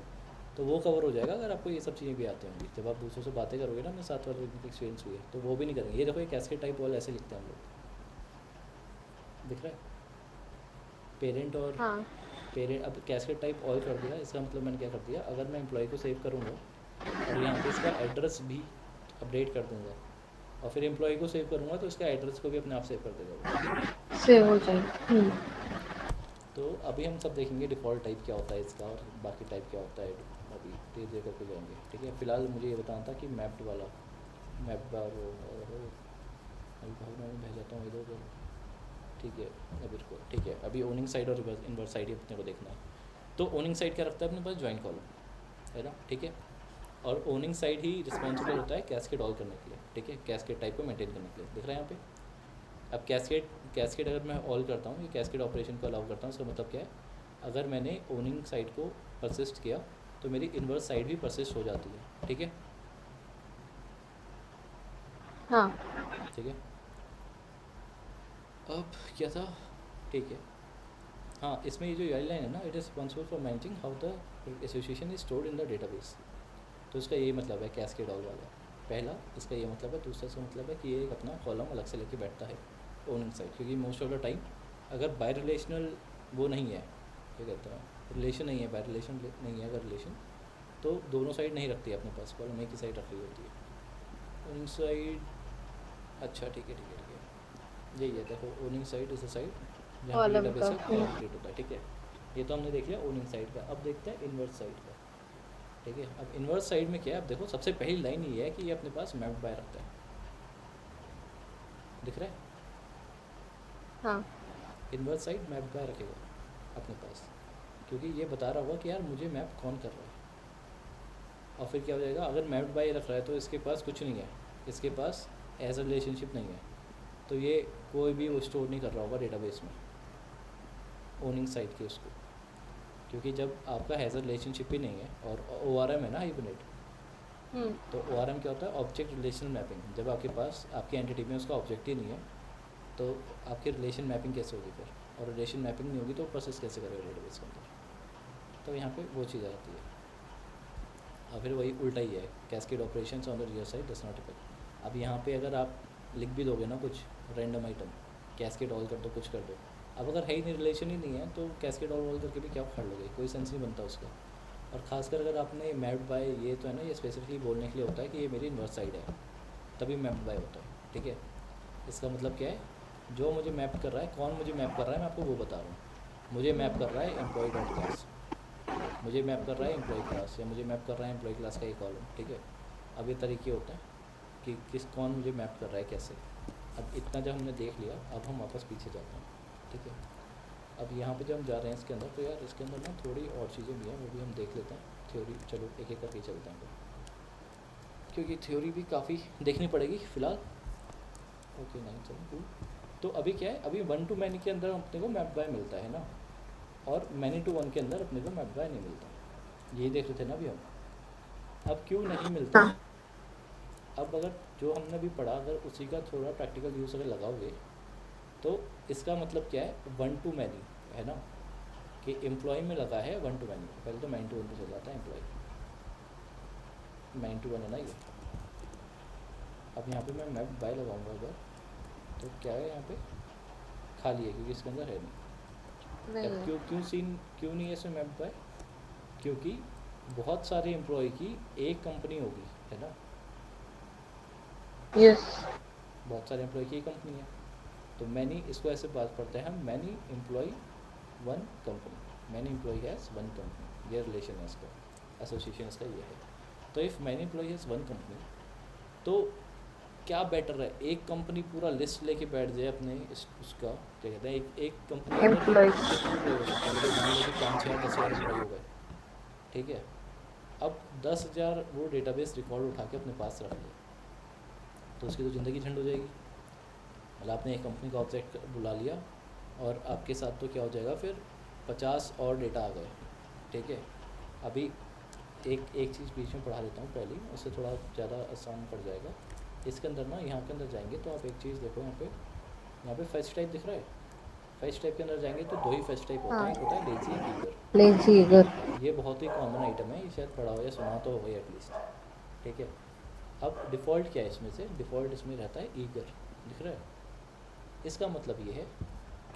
तो वो कवर हो जाएगा अगर आपको ये सब चीज़ें भी आती होंगी। जब आप दूसरों से बातें करोगे ना, अपने साथ वाले एक्सपीरियंस हुए तो वो भी नहीं करेंगे। ये देखो ये कैस्केड टाइप वाला ऐसे लिखते हैं हम लोग, दिख रहा है पेरेंट और हाँ पेरेंट। अब कैस्केड टाइप ऑल कर दिया, इसका मतलब मैंने क्या कर दिया, अगर मैं एम्प्लॉय को सेव करूँगा और यहाँ पे इसका एड्रेस भी अपडेट कर दूँगा और फिर एम्प्लॉय को सेव करूँगा तो इसका एड्रेस को भी अपने आप सेव कर देगा वो। सेव हो जाएगा। तो अभी हम सब देखेंगे डिफ़ॉल्ट टाइप क्या होता है इसका और बाकी टाइप क्या होता है, अभी धीरे धीरे करके जाएंगे, ठीक है। फिलहाल मुझे ये बताना था कि मैप्ड वाला मैप बार अभी भाग मैं भेज जाता हूँ इधर उधर, ठीक है। अभी इसको ठीक है, अभी ओनिंग साइड और इन्वर्स साइड ही अपने को देखना है। तो ओनिंग साइड क्या रखता है अपने पास, ज्वाइन कॉलम है ना, ठीक है। और ओनिंग साइड ही रिस्पॉन्सिबल होता है कैस्केड ऑल करने के लिए, ठीक है, कैस्केड टाइप को मेंटेन करने के लिए, दिख रहा है यहाँ पे। अब कैस्केड अगर मैं ऑल करता हूँ, ये कैस्केड ऑपरेशन को अलाउ करता हूँ, इसका मतलब क्या है, अगर मैंने ओनिंग साइड को परसिस्ट किया तो मेरी इन्वर्स साइड भी परसिस्ट हो जाती है, ठीक है। हाँ ठीक है, अब क्या था, ठीक है। हाँ, इसमें ये जो UI लाइन है ना, it is responsible for managing how the association is stored in the database. तो इसका ये मतलब है कैस्केड ऑल वाला, पहला इसका ये मतलब है। दूसरा इसका मतलब है कि ये एक अपना कॉलम अलग से लेके बैठता है ओनिंग साइड, क्योंकि मोस्ट ऑफ द टाइम अगर बाय रिलेशनल वो नहीं है, क्या कहते हैं, रिलेशन नहीं है, बाय रिलेशन नहीं है अगर रिलेशन, तो दोनों साइड नहीं रखती है अपने पास, कॉलम एक ही साइड रखी होती है ओनिंग साइड। अच्छा ठीक है ठीक है ठीक है, यही है, देखो owning side is a side जहाँ पे कॉलम डेटाबेस का। से कॉलम क्रिएट होता है, ठीक है। ये तो हमने देख लिया ओनिंग साइड का। अब देखते हैं इन्वर्स साइड का, ठीक है। अब इन्वर्स साइड में क्या है, अब देखो सबसे पहली लाइन ये है कि ये अपने पास मैप्ड बाय रखता है, दिख रहा है। हाँ इन्वर्स साइड मैप्ड बाय रखेगा अपने पास, क्योंकि ये बता रहा होगा कि यार मुझे मैप कौन कर रहा है। और फिर क्या हो जाएगा, अगर मैप्ड बाय रख रहा है तो इसके पास कुछ नहीं है, इसके पास एज अ रिलेशनशिप नहीं है, तो ये कोई भी वो स्टोर नहीं कर रहा होगा डेटाबेस में ओनिंग साइड के उसको, क्योंकि जब आपका हैज़ अ रिलेशनशिप ही नहीं है और ORM है ना हाइबरनेट, तो ORM क्या होता है, ऑब्जेक्ट रिलेशनल मैपिंग। जब आपके पास आपकी एंटिटी में उसका ऑब्जेक्ट ही नहीं है तो आपकी रिलेशन मैपिंग कैसे होगी फिर, और रिलेशन मैपिंग नहीं होगी तो प्रोसेस कैसे करेगा डेटाबेस के अंदर। तो यहाँ पे वो चीज़ आती है। और फिर वही उल्टा ही है, cascade operations on the rear side does not effect. अब यहाँ पे अगर आप लिख भी दोगे ना कुछ रैंडम आइटम, कैस्केड ऑल कर दो, कुछ कर दो, अब अगर है ही नहीं, रिलेशन ही नहीं है, तो कैस्केड ऑल करके भी क्या कर लोगे, कोई सेंस नहीं बनता उसका। और ख़ासकर अगर आपने मैप्ड बाय, ये तो है ना, ये स्पेसिफिकली बोलने के लिए होता है कि ये मेरी इन्वर्स साइड है, तभी मैप्ड बाय होता है, ठीक है। इसका मतलब क्या है, जो मुझे मैप कर रहा है, कौन मुझे मैप कर रहा है, मैं आपको वो बता रहा हूँ। मुझे मैप कर रहा है एम्प्लॉय डॉट क्लास, मुझे मैप कर रहा है एम्प्लॉय क्लास, या मुझे मैप कर रहा है एम्प्लॉय क्लास का एक कॉलम, ठीक है। अब ये तरीके होते हैं कि कौन मुझे मैप कर रहा है, कैसे। अब इतना जब हमने देख लिया, अब हम वापस पीछे जाते हैं, ठीक है। अब यहाँ पे जब हम जा रहे हैं इसके अंदर, तो यार इसके अंदर ना थोड़ी और चीज़ें भी हैं, वो भी हम देख लेते हैं। थ्योरी, चलो एक एक करके चलते हैं, क्योंकि थ्योरी भी काफ़ी देखनी पड़ेगी फ़िलहाल। ओके 972। तो अभी क्या है, अभी 1 to many के अंदर अपने को मैप बाय मिलता है ना, और many to 1 के अंदर अपने को मैप बाय नहीं मिलता। ये देख रहे थे ना अभी हम। अब क्यों नहीं मिलता, अब अगर जो हमने अभी पढ़ा, अगर उसी का थोड़ा प्रैक्टिकल यूज़ अगर लगाओगे, तो इसका मतलब क्या है, 1 to many है ना, कि एम्प्लॉय में लगा है 1 to many। पहले तो 9 to 1 पे चल जाता है एम्प्लॉय, 9 to 1 है ना ये। अब यहाँ पे मैं मैप बाय लगाऊंगा अगर, तो क्या है यहाँ पे खाली है, क्योंकि इसके अंदर है नहीं। नहीं अब है। क्यों नहीं है इसमें मैप बाय, क्योंकि बहुत सारे एम्प्लॉय की एक कंपनी होगी, है ना। यस बहुत सारे एम्प्लॉय की एक कंपनी है, तो मैनी, इसको ऐसे बात करते हैं हम, many employee one company, many employee has one company, ये रिलेशन है इसका, एसोसिएशन इसका ये है। तो if many employee has one company, तो क्या बेटर है, एक कंपनी पूरा लिस्ट लेके बैठ जाए अपने उसका, क्या कहते हैं, एक कंपनी के अंदर एम्प्लॉय। कितने एम्प्लॉय हो सकते हैं, मतलब मान लो कि 5,000 10,000 एम्प्लॉय हो गए, ठीक है। अब 10,000 वो डेटाबेस रिकॉर्ड उठा के अपने पास रख लिया, तो उसकी तो ज़िंदगी झंड हो जाएगी। मतलब आपने एक कंपनी का ऑब्जेक्ट बुला लिया, और आपके साथ तो क्या हो जाएगा फिर, 50 और डेटा आ गए, ठीक है। अभी एक चीज़ बीच में पढ़ा देता हूँ पहले, उससे थोड़ा ज़्यादा आसान पड़ जाएगा। इसके अंदर ना, यहाँ के अंदर जाएंगे तो आप एक चीज़ देखो, यहाँ पे फेच टाइप दिख रहा है। फेच टाइप के अंदर जाएंगे तो 2 ही फेच टाइप होता है, हाँ एक होता है लेजी, एक ईगर। Lazy eager. ये बहुत ही कॉमन आइटम है, ये शायद पढ़ा हो या सुना तो हो एटलीस्ट, ठीक है। अब डिफ़ॉल्ट क्या है इसमें से, डिफ़ॉल्ट इसमें रहता है ईगर, दिख रहा है। इसका मतलब ये है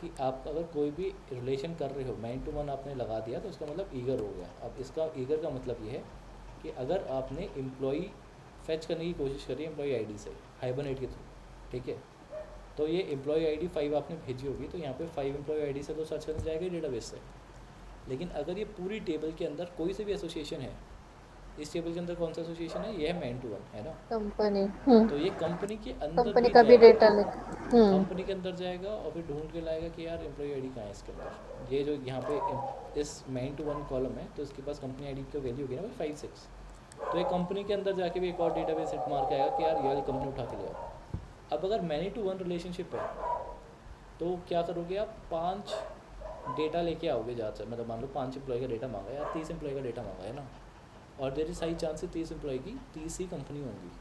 कि आप अगर कोई भी रिलेशन कर रहे हो, 9 to 1 आपने लगा दिया, तो इसका मतलब ईगर हो गया। अब इसका ईगर का मतलब ये है कि अगर आपने एम्प्लॉई फेच करने की कोशिश करी एम्प्लॉई आईडी से हाइबरनेट के थ्रू, ठीक है, तो ये एम्प्लॉई आईडी 5 आपने भेजी होगी, तो यहाँ पे 5 एम्प्लॉई आईडी से तो सर्च करने जाएगा डेटाबेस से। लेकिन अगर ये पूरी टेबल के अंदर कोई से भी एसोसिएशन है, इस टेबल के अंदर कौन सा एसोसिएशन है, ये है 9 to 1, है ना। कंपनी। तो ये कंपनी के अंदर कंपनी भी का भी जाएगा, डेटा लिख। कंपनी के अंदर जाएगा, और फिर ढूंढ के लाएगा कि यार एम्प्लॉय आईडी कहाँ है इसके अंदर। ये जो यहाँ पे इस 9 to 1 कॉलम है, तो इसके पास कंपनी आईडी की वैल्यू होगी ना 5 6, तो ये कंपनी के अंदर जाके भी एक और डेटाबेस हिट मार के आएगा कि यार ये वाली कंपनी उठा के ले आओ। अब अगर मैनी टू वन रिलेशनशिप है, तो क्या करोगे आप, 5 डेटा लेके आओगे ज़्यादा से, मतलब मान लो 5 एम्प्लॉय का डेटा मांगा या 30 एम्प्लॉय का डेटा मांगा, है ना। और देर इज हाई चांस है 30 एम्प्लॉय की 30 ही कंपनी होंगी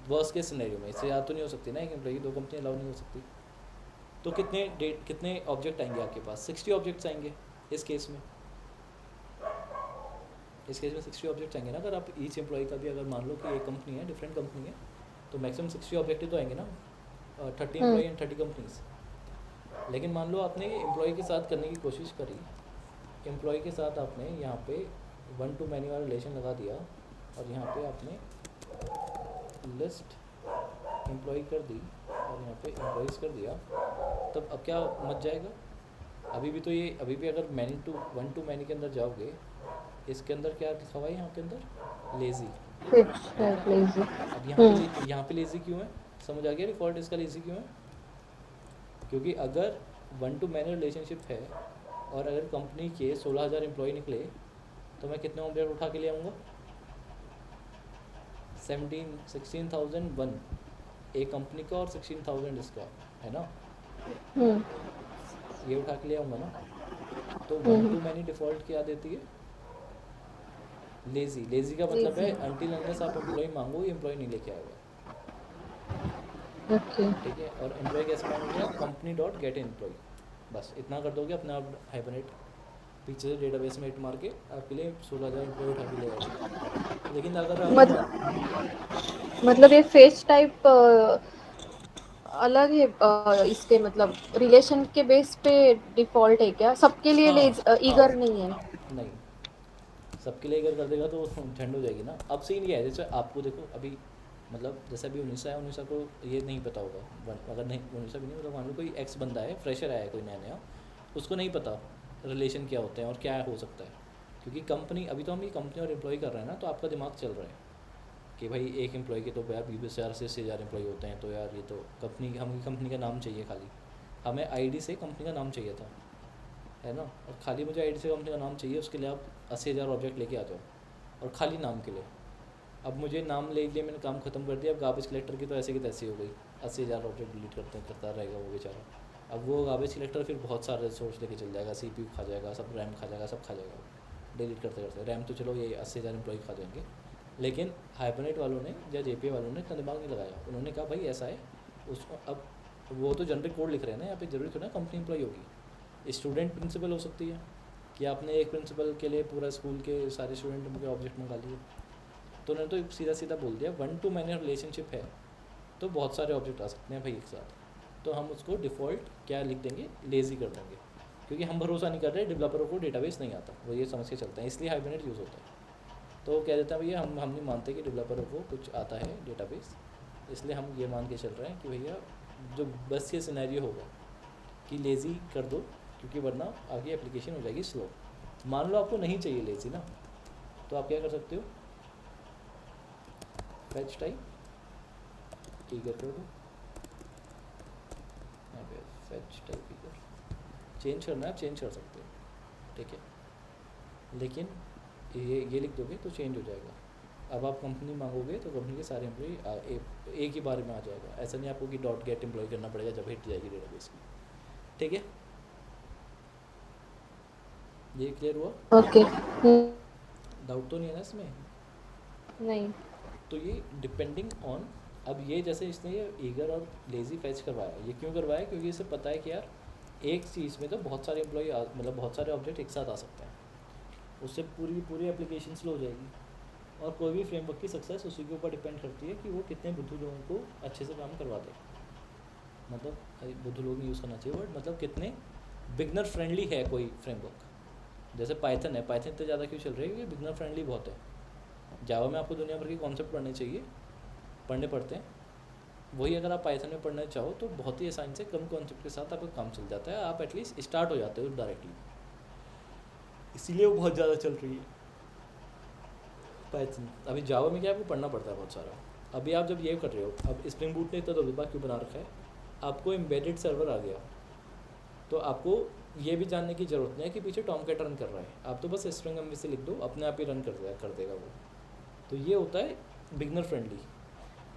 वर्स्ट के सिनेरियो में। इससे ज़्यादा तो नहीं हो सकती ना, एक एम्प्लॉय की 2 कंपनी अलाउ नहीं हो सकती। तो कितने ऑब्जेक्ट आएंगे आपके पास? 60 ऑब्जेक्ट्स आएंगे इस केस में। इस केस में 60 ऑब्जेक्ट्स आएंगे ना। अगर आप ईच एम्प्लॉय का भी अगर मान लो कि एक कंपनी है, डिफरेंट कंपनी है, तो मैक्सिमम 60 ऑब्जेक्टिव तो आएंगे ना, 30 एम्प्लॉय एंड 30 कंपनीज। लेकिन मान लो आपने एम्प्लॉय के साथ करने की कोशिश करी, एम्प्लॉय के साथ आपने यहाँ पे 1 to many वाला रिलेशन लगा दिया और यहाँ पे आपने लिस्ट एम्प्लॉय कर दी और यहाँ पे एम्प्लॉयज़ कर दिया, तब अब क्या मच जाएगा? अभी भी तो ये अभी भी अगर वन टू मैनी के अंदर जाओगे, इसके अंदर क्या लिखा हुआ है यहाँ के अंदर? लेज़ी। फिक्स है लेजी। अब हम्म। यहाँ पे लेज़ी क्यों है? समझ आ गया डिफ़ॉल्ट इसका लेज़ी क्यों है? क्योंकि अगर 1 to many रिलेशनशिप है और अगर कंपनी के 16,000 एम्प्लॉय निकले तो मैं कितने ऑब्जेक्ट उठा के ले आऊँगा? 16,001 एक कंपनी का और 16,000 इसका, है ना? हम्म। ये उठा के ले आऊँगा ना। तो 1 to many डिफ़ॉल्ट क्या देती है? लेज़ी। लेज़ी का मतलब है लेजी। अनटिल अनलेस आप एम्प्लॉय मांगो, ये एम्प्लॉय नहीं लेके आएगा। ओके। ठीक है। और एम्प्लॉय कैसे मांगोगे आप? कंपनी डॉट गेट एम्प्लॉय, बस इतना कर दोगे, अपने आप हाइबरनेट पीछे से डेटाबेस में हिट मार के आपके लिए 16,000 एम्प्लॉय उठा के ले आएगा। लेकिन अगर मत, मतलब ये फेस टाइप अलग है इसके मतलब रिलेशन के बेस पे डिफॉल्ट है क्या? सबके लिए हाँ हाँ, ईगर नहीं है? नहीं, सबके लिए अगर कर देगा तो झंड हो जाएगी ना। अब सीन ये है, जैसे आपको देखो अभी मतलब जैसे अभी उनीसा है, उनीसा को ये नहीं पता होगा, अगर नहीं उनीसा भी नहीं, मतलब मान लो कोई एक्स बंदा है, फ्रेशर आया है कोई नया नया, उसको नहीं पता रिलेशन क्या होते हैं और क्या हो सकता है। क्योंकि कंपनी, अभी तो हम ये कंपनी और एम्प्लॉय कर रहे हैं ना, तो आपका दिमाग चल रहा है कि भाई एक एम्प्लॉय के तो यार 20,000 से 80,000 एम्प्लॉय होते हैं, तो यार ये तो कंपनी, हमें कंपनी का नाम चाहिए, खाली हमें आईडी से कंपनी का नाम चाहिए था, है ना। और खाली मुझे आईडी से कंपनी का नाम चाहिए, उसके लिए आप 80,000 ऑब्जेक्ट लेके आ जाओ, और खाली नाम के लिए। अब मुझे नाम ले लिए, मैंने काम खत्म कर दिया। अब गार्बेज कलेक्टर की तो ऐसे की तैसी हो गई, 80,000 ऑब्जेक्ट डिलीट करता रहेगा वो बेचारा। अब वो गार्बेज कलेक्टर फिर बहुत सारे रिसोर्स लेके चल जाएगा, CPU खा जाएगा, सब रैम खा जाएगा, सब खा जाएगा डिलीट करते करते। रैम तो चलो ये 80,000 एम्प्लॉय खा जाएंगे, लेकिन हाइबरनेट वालों ने या JPA वालों ने इतना दिमाग नहीं लगाया। उन्होंने कहा भाई ऐसा है, उसको अब वो तो जनरिक कोड लिख रहे हैं ना यहाँ पे, जरूरी थोड़ा कंपनी एम्प्लॉय होगी। स्टूडेंट प्रिंसिपल हो सकती है कि आपने एक प्रिंसिपल के लिए पूरा स्कूल के सारे स्टूडेंट के ऑब्जेक्ट मंगा लिए। तो उन्होंने तो सीधा सीधा बोल दिया 1 to many रिलेशनशिप है तो बहुत सारे ऑब्जेक्ट आ सकते हैं भाई एक साथ। तो हम उसको डिफ़ॉल्ट क्या लिख देंगे? लेज़ी कर देंगे, क्योंकि हम भरोसा नहीं कर रहे डेवलपरों को डेटाबेस नहीं आता, वो ये समझ के चलते हैं, इसलिए हाइबरनेट यूज़ होता है। तो वो कह देते हैं भैया हम नहीं मानते कि डेवलपरों को कुछ आता है डेटाबेस, इसलिए हम ये मान के चल रहे हैं कि भैया जो बस ये सिनेरियो होगा कि लेज़ी कर दो, क्योंकि वरना आगे एप्लीकेशन हो जाएगी स्लो। मान लो आपको नहीं चाहिए लेज़ी ना, तो आप क्या कर सकते हो? फैच टाइप ईगर कर दो, यहाँ पे फैच टाइप ईगर चेंज करना है, आप चेंज कर सकते हो, ठीक है। लेकिन ये लिख दोगे तो चेंज हो जाएगा। अब आप कंपनी मांगोगे तो कंपनी के सारे एम्प्लॉय एक ही बारे में आ जाएगा। ऐसा नहीं आपको कि डॉट गेट एम्प्लॉय करना पड़ेगा जब हिट जाएगी डेटाबेस की, ठीक है। ये क्लियर हुआ? ओके। डाउट तो नहीं है ना इसमें? नहीं। तो ये डिपेंडिंग ऑन, अब ये जैसे इसने ये ईगर और लेज़ी फैच करवाया, ये क्यों करवाया? क्योंकि इसे पता है कि यार एक चीज़ में तो बहुत सारे एम्प्लॉय मतलब बहुत सारे ऑब्जेक्ट एक साथ आ सकते हैं, उससे पूरी एप्लीकेशन स्लो हो जाएगी। और कोई भी फ्रेमवर्क की सक्सेस उसी के ऊपर डिपेंड करती है कि वो कितने बुद्धू लोगों को अच्छे से काम करवा दे। मतलब बुद्धू लोग नहीं यूज़ करना चाहिए बट मतलब कितने बिगनर फ्रेंडली है कोई फ्रेमवर्क। जैसे पाइथन है, पाइथन इतने ज़्यादा क्यों चल रही है? क्योंकि बिगनर फ्रेंडली बहुत है। जावा में आपको दुनिया भर के कॉन्सेप्ट पढ़ने पड़ते हैं, वही अगर आप पाइथन में पढ़ना चाहो तो बहुत ही आसानी से कम कॉन्सेप्ट के साथ आपका काम चल जाता है, आप एटलीस्ट स्टार्ट हो जाते हो डायरेक्टली, इसीलिए वो बहुत ज़्यादा चल रही है पाइथन। अभी जावा में क्या आपको पढ़ना पड़ता है बहुत सारा। अभी आप जब ये कर रहे हो, अब स्प्रिंग बूट ने इतना दबदबा क्यों बना रखा है? आपको एम्बेडेड सर्वर आ गया, तो आपको ये भी जानने की ज़रूरत नहीं है कि पीछे टॉमकैट रन कर रहा है, आप तो बस स्प्रिंग MVC लिख दो, अपने आप ही रन कर देगा वो। तो ये होता है बिगनर फ्रेंडली।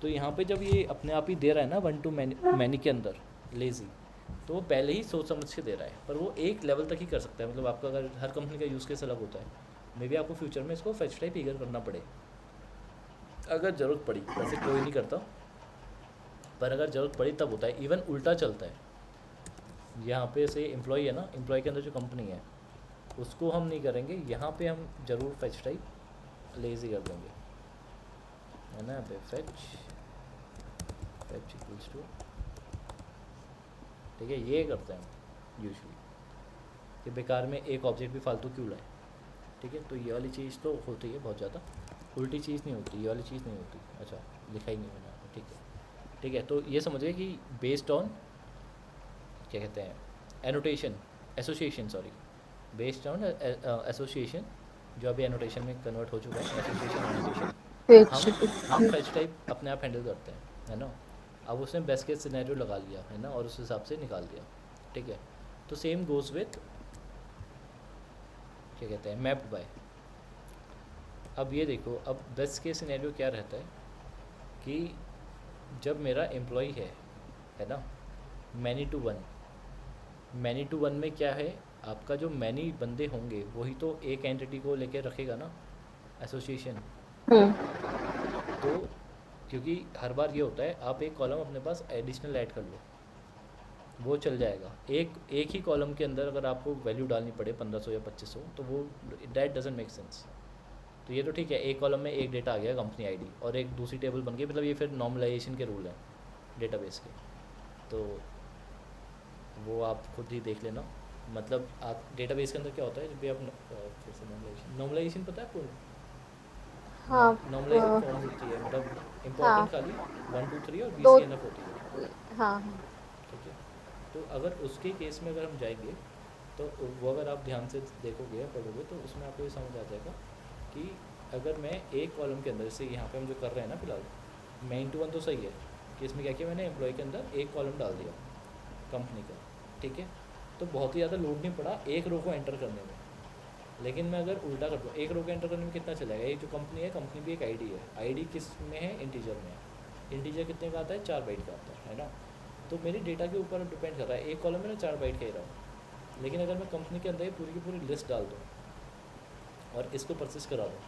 तो यहाँ पे जब ये अपने आप ही दे रहा है ना 1 to many के अंदर लेज़ी, तो वो पहले ही सोच समझ के दे रहा है, पर वो एक लेवल तक ही कर सकता है। मतलब आपका अगर हर कंपनी का यूज़ केस अलग होता है, मे बी आपको फ्यूचर में इसको फेच टाइप ईगर करना पड़े, अगर ज़रूरत पड़ी। वैसे कोई नहीं करता, पर अगर ज़रूरत पड़ी तब होता है। इवन उल्टा चलता है, यहाँ पे से एम्प्लॉय है ना, एम्प्लॉय के अंदर जो कंपनी है उसको हम नहीं करेंगे, यहाँ पे हम ज़रूर फेच टाइप लेज़ी कर देंगे, है ना। यहाँ पे फेच इक्वल्स टू, ठीक है, ये करते हैं हम यूजुअली कि बेकार में एक ऑब्जेक्ट भी फालतू क्यों लाए, ठीक है। तो ये वाली चीज़ तो होती है बहुत ज़्यादा, उल्टी चीज़ नहीं होती, ये वाली चीज़ नहीं होती। अच्छा, लिखा ही नहीं मैंने यहाँ पे, ठीक है, ठीक है। तो ये समझिए कि बेस्ड ऑन क्या कहते हैं, annotation, association, sorry, based on association, जो अभी एनोटेशन में कन्वर्ट हो चुका है, एसोसिएशन एनोटेशन, हम फेच टाइप अपने आप हैंडल करते हैं, है ना। अब उसने बेस्ट केस सिनेरियो लगा लिया, है ना, और उस हिसाब से निकाल दिया, ठीक है। तो सेम गोज़ विथ क्या कहते हैं, मैप्ड बाय। अब ये देखो, अब बेस्ट केस सिनेरियो क्या रहता है कि जब मेरा एम्प्लॉय है ना, many to one, many to one में क्या है, आपका जो मैनी बंदे होंगे वही तो एक एंटिटी को लेकर रखेगा ना, एसोसिएशन। तो क्योंकि हर बार ये होता है, आप एक कॉलम अपने पास एडिशनल ऐड कर लो, वो चल जाएगा। एक ही कॉलम के अंदर अगर आपको वैल्यू डालनी पड़े 1500 या 2500, तो वो डैट डजंट मेक सेंस। तो ये तो ठीक है, एक कॉलम में एक डेटा आ गया कंपनी आईडी, और एक दूसरी टेबल बन गई, मतलब ये फिर नॉर्मलाइजेशन के रूल हैं डेटाबेस के, तो वो आप खुद ही देख लेना। मतलब आप डेटाबेस के अंदर क्या होता है, जब भी आप फिर से नॉर्मलाइजेशन पता है आपको, हाँ नॉर्मलाइजेशन फॉर्म होती है, मतलब हाँ इंपॉर्टेंट खाली 1 2 3 और दो BCNF होती है, हाँ ठीक है। तो अगर उसके केस में अगर हम जाएंगे, तो वो अगर आप ध्यान से देखोगे या पढ़ोगे, तो उसमें आपको ये समझ आ जाएगा कि अगर मैं एक कॉलम के अंदर, जैसे यहाँ पे हम जो कर रहे हैं ना फिलहाल, मेन टू वन तो सही है कि इसमें क्या किया मैंने, एम्प्लॉय के अंदर एक कॉलम डाल दिया कंपनी का, ठीक है। तो बहुत ही ज़्यादा लोड नहीं पड़ा एक रो को एंटर करने में। लेकिन मैं अगर उल्टा कर दूँ, एक रो को एंटर करने में कितना चलेगा, ये जो कंपनी है, कंपनी भी एक आईडी है, आईडी किस में है, इंटीजर में है। इंटीजर कितने का आता है, 4 बाइट का आता है ना। तो मेरी डेटा के ऊपर डिपेंड कर रहा है, एक कॉलम में ना 4 बाइट कह रहा हूँ, लेकिन अगर मैं कंपनी के अंदर ये पूरी की पूरी लिस्ट डाल दूँ और इसको परचेस करा दूँ,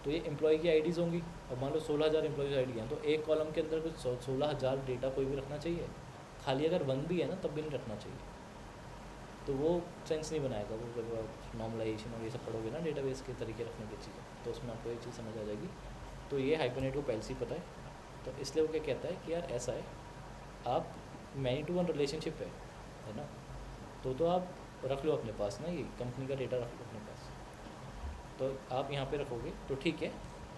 तो ये एम्प्लॉय की आईडीज़ होंगी। अब मान लो 16,000 एम्प्लॉयज़ आईडी हैं, तो एक कॉलम के अंदर कुछ 16,000 डेटा कोई भी रखना चाहिए, खाली अगर 1 भी है ना तब भी नहीं रखना चाहिए। तो वो सेंस नहीं बनाएगा। वो जब नॉर्मलाइजेशन और ये सब पढ़ोगे ना डेटाबेस के तरीके रखने की चीज़ें, तो उसमें आपको ये चीज़ समझ आ जाएगी। तो ये हाइपरनेट को पहले से ही पता है, तो इसलिए वो क्या कहता है कि यार ऐसा है, आप मैनी टू वन रिलेशनशिप है ना, तो आप रख लो अपने पास ना, ये कंपनी का डेटा रख लो अपने पास, तो आप यहाँ पे रखोगे तो ठीक है।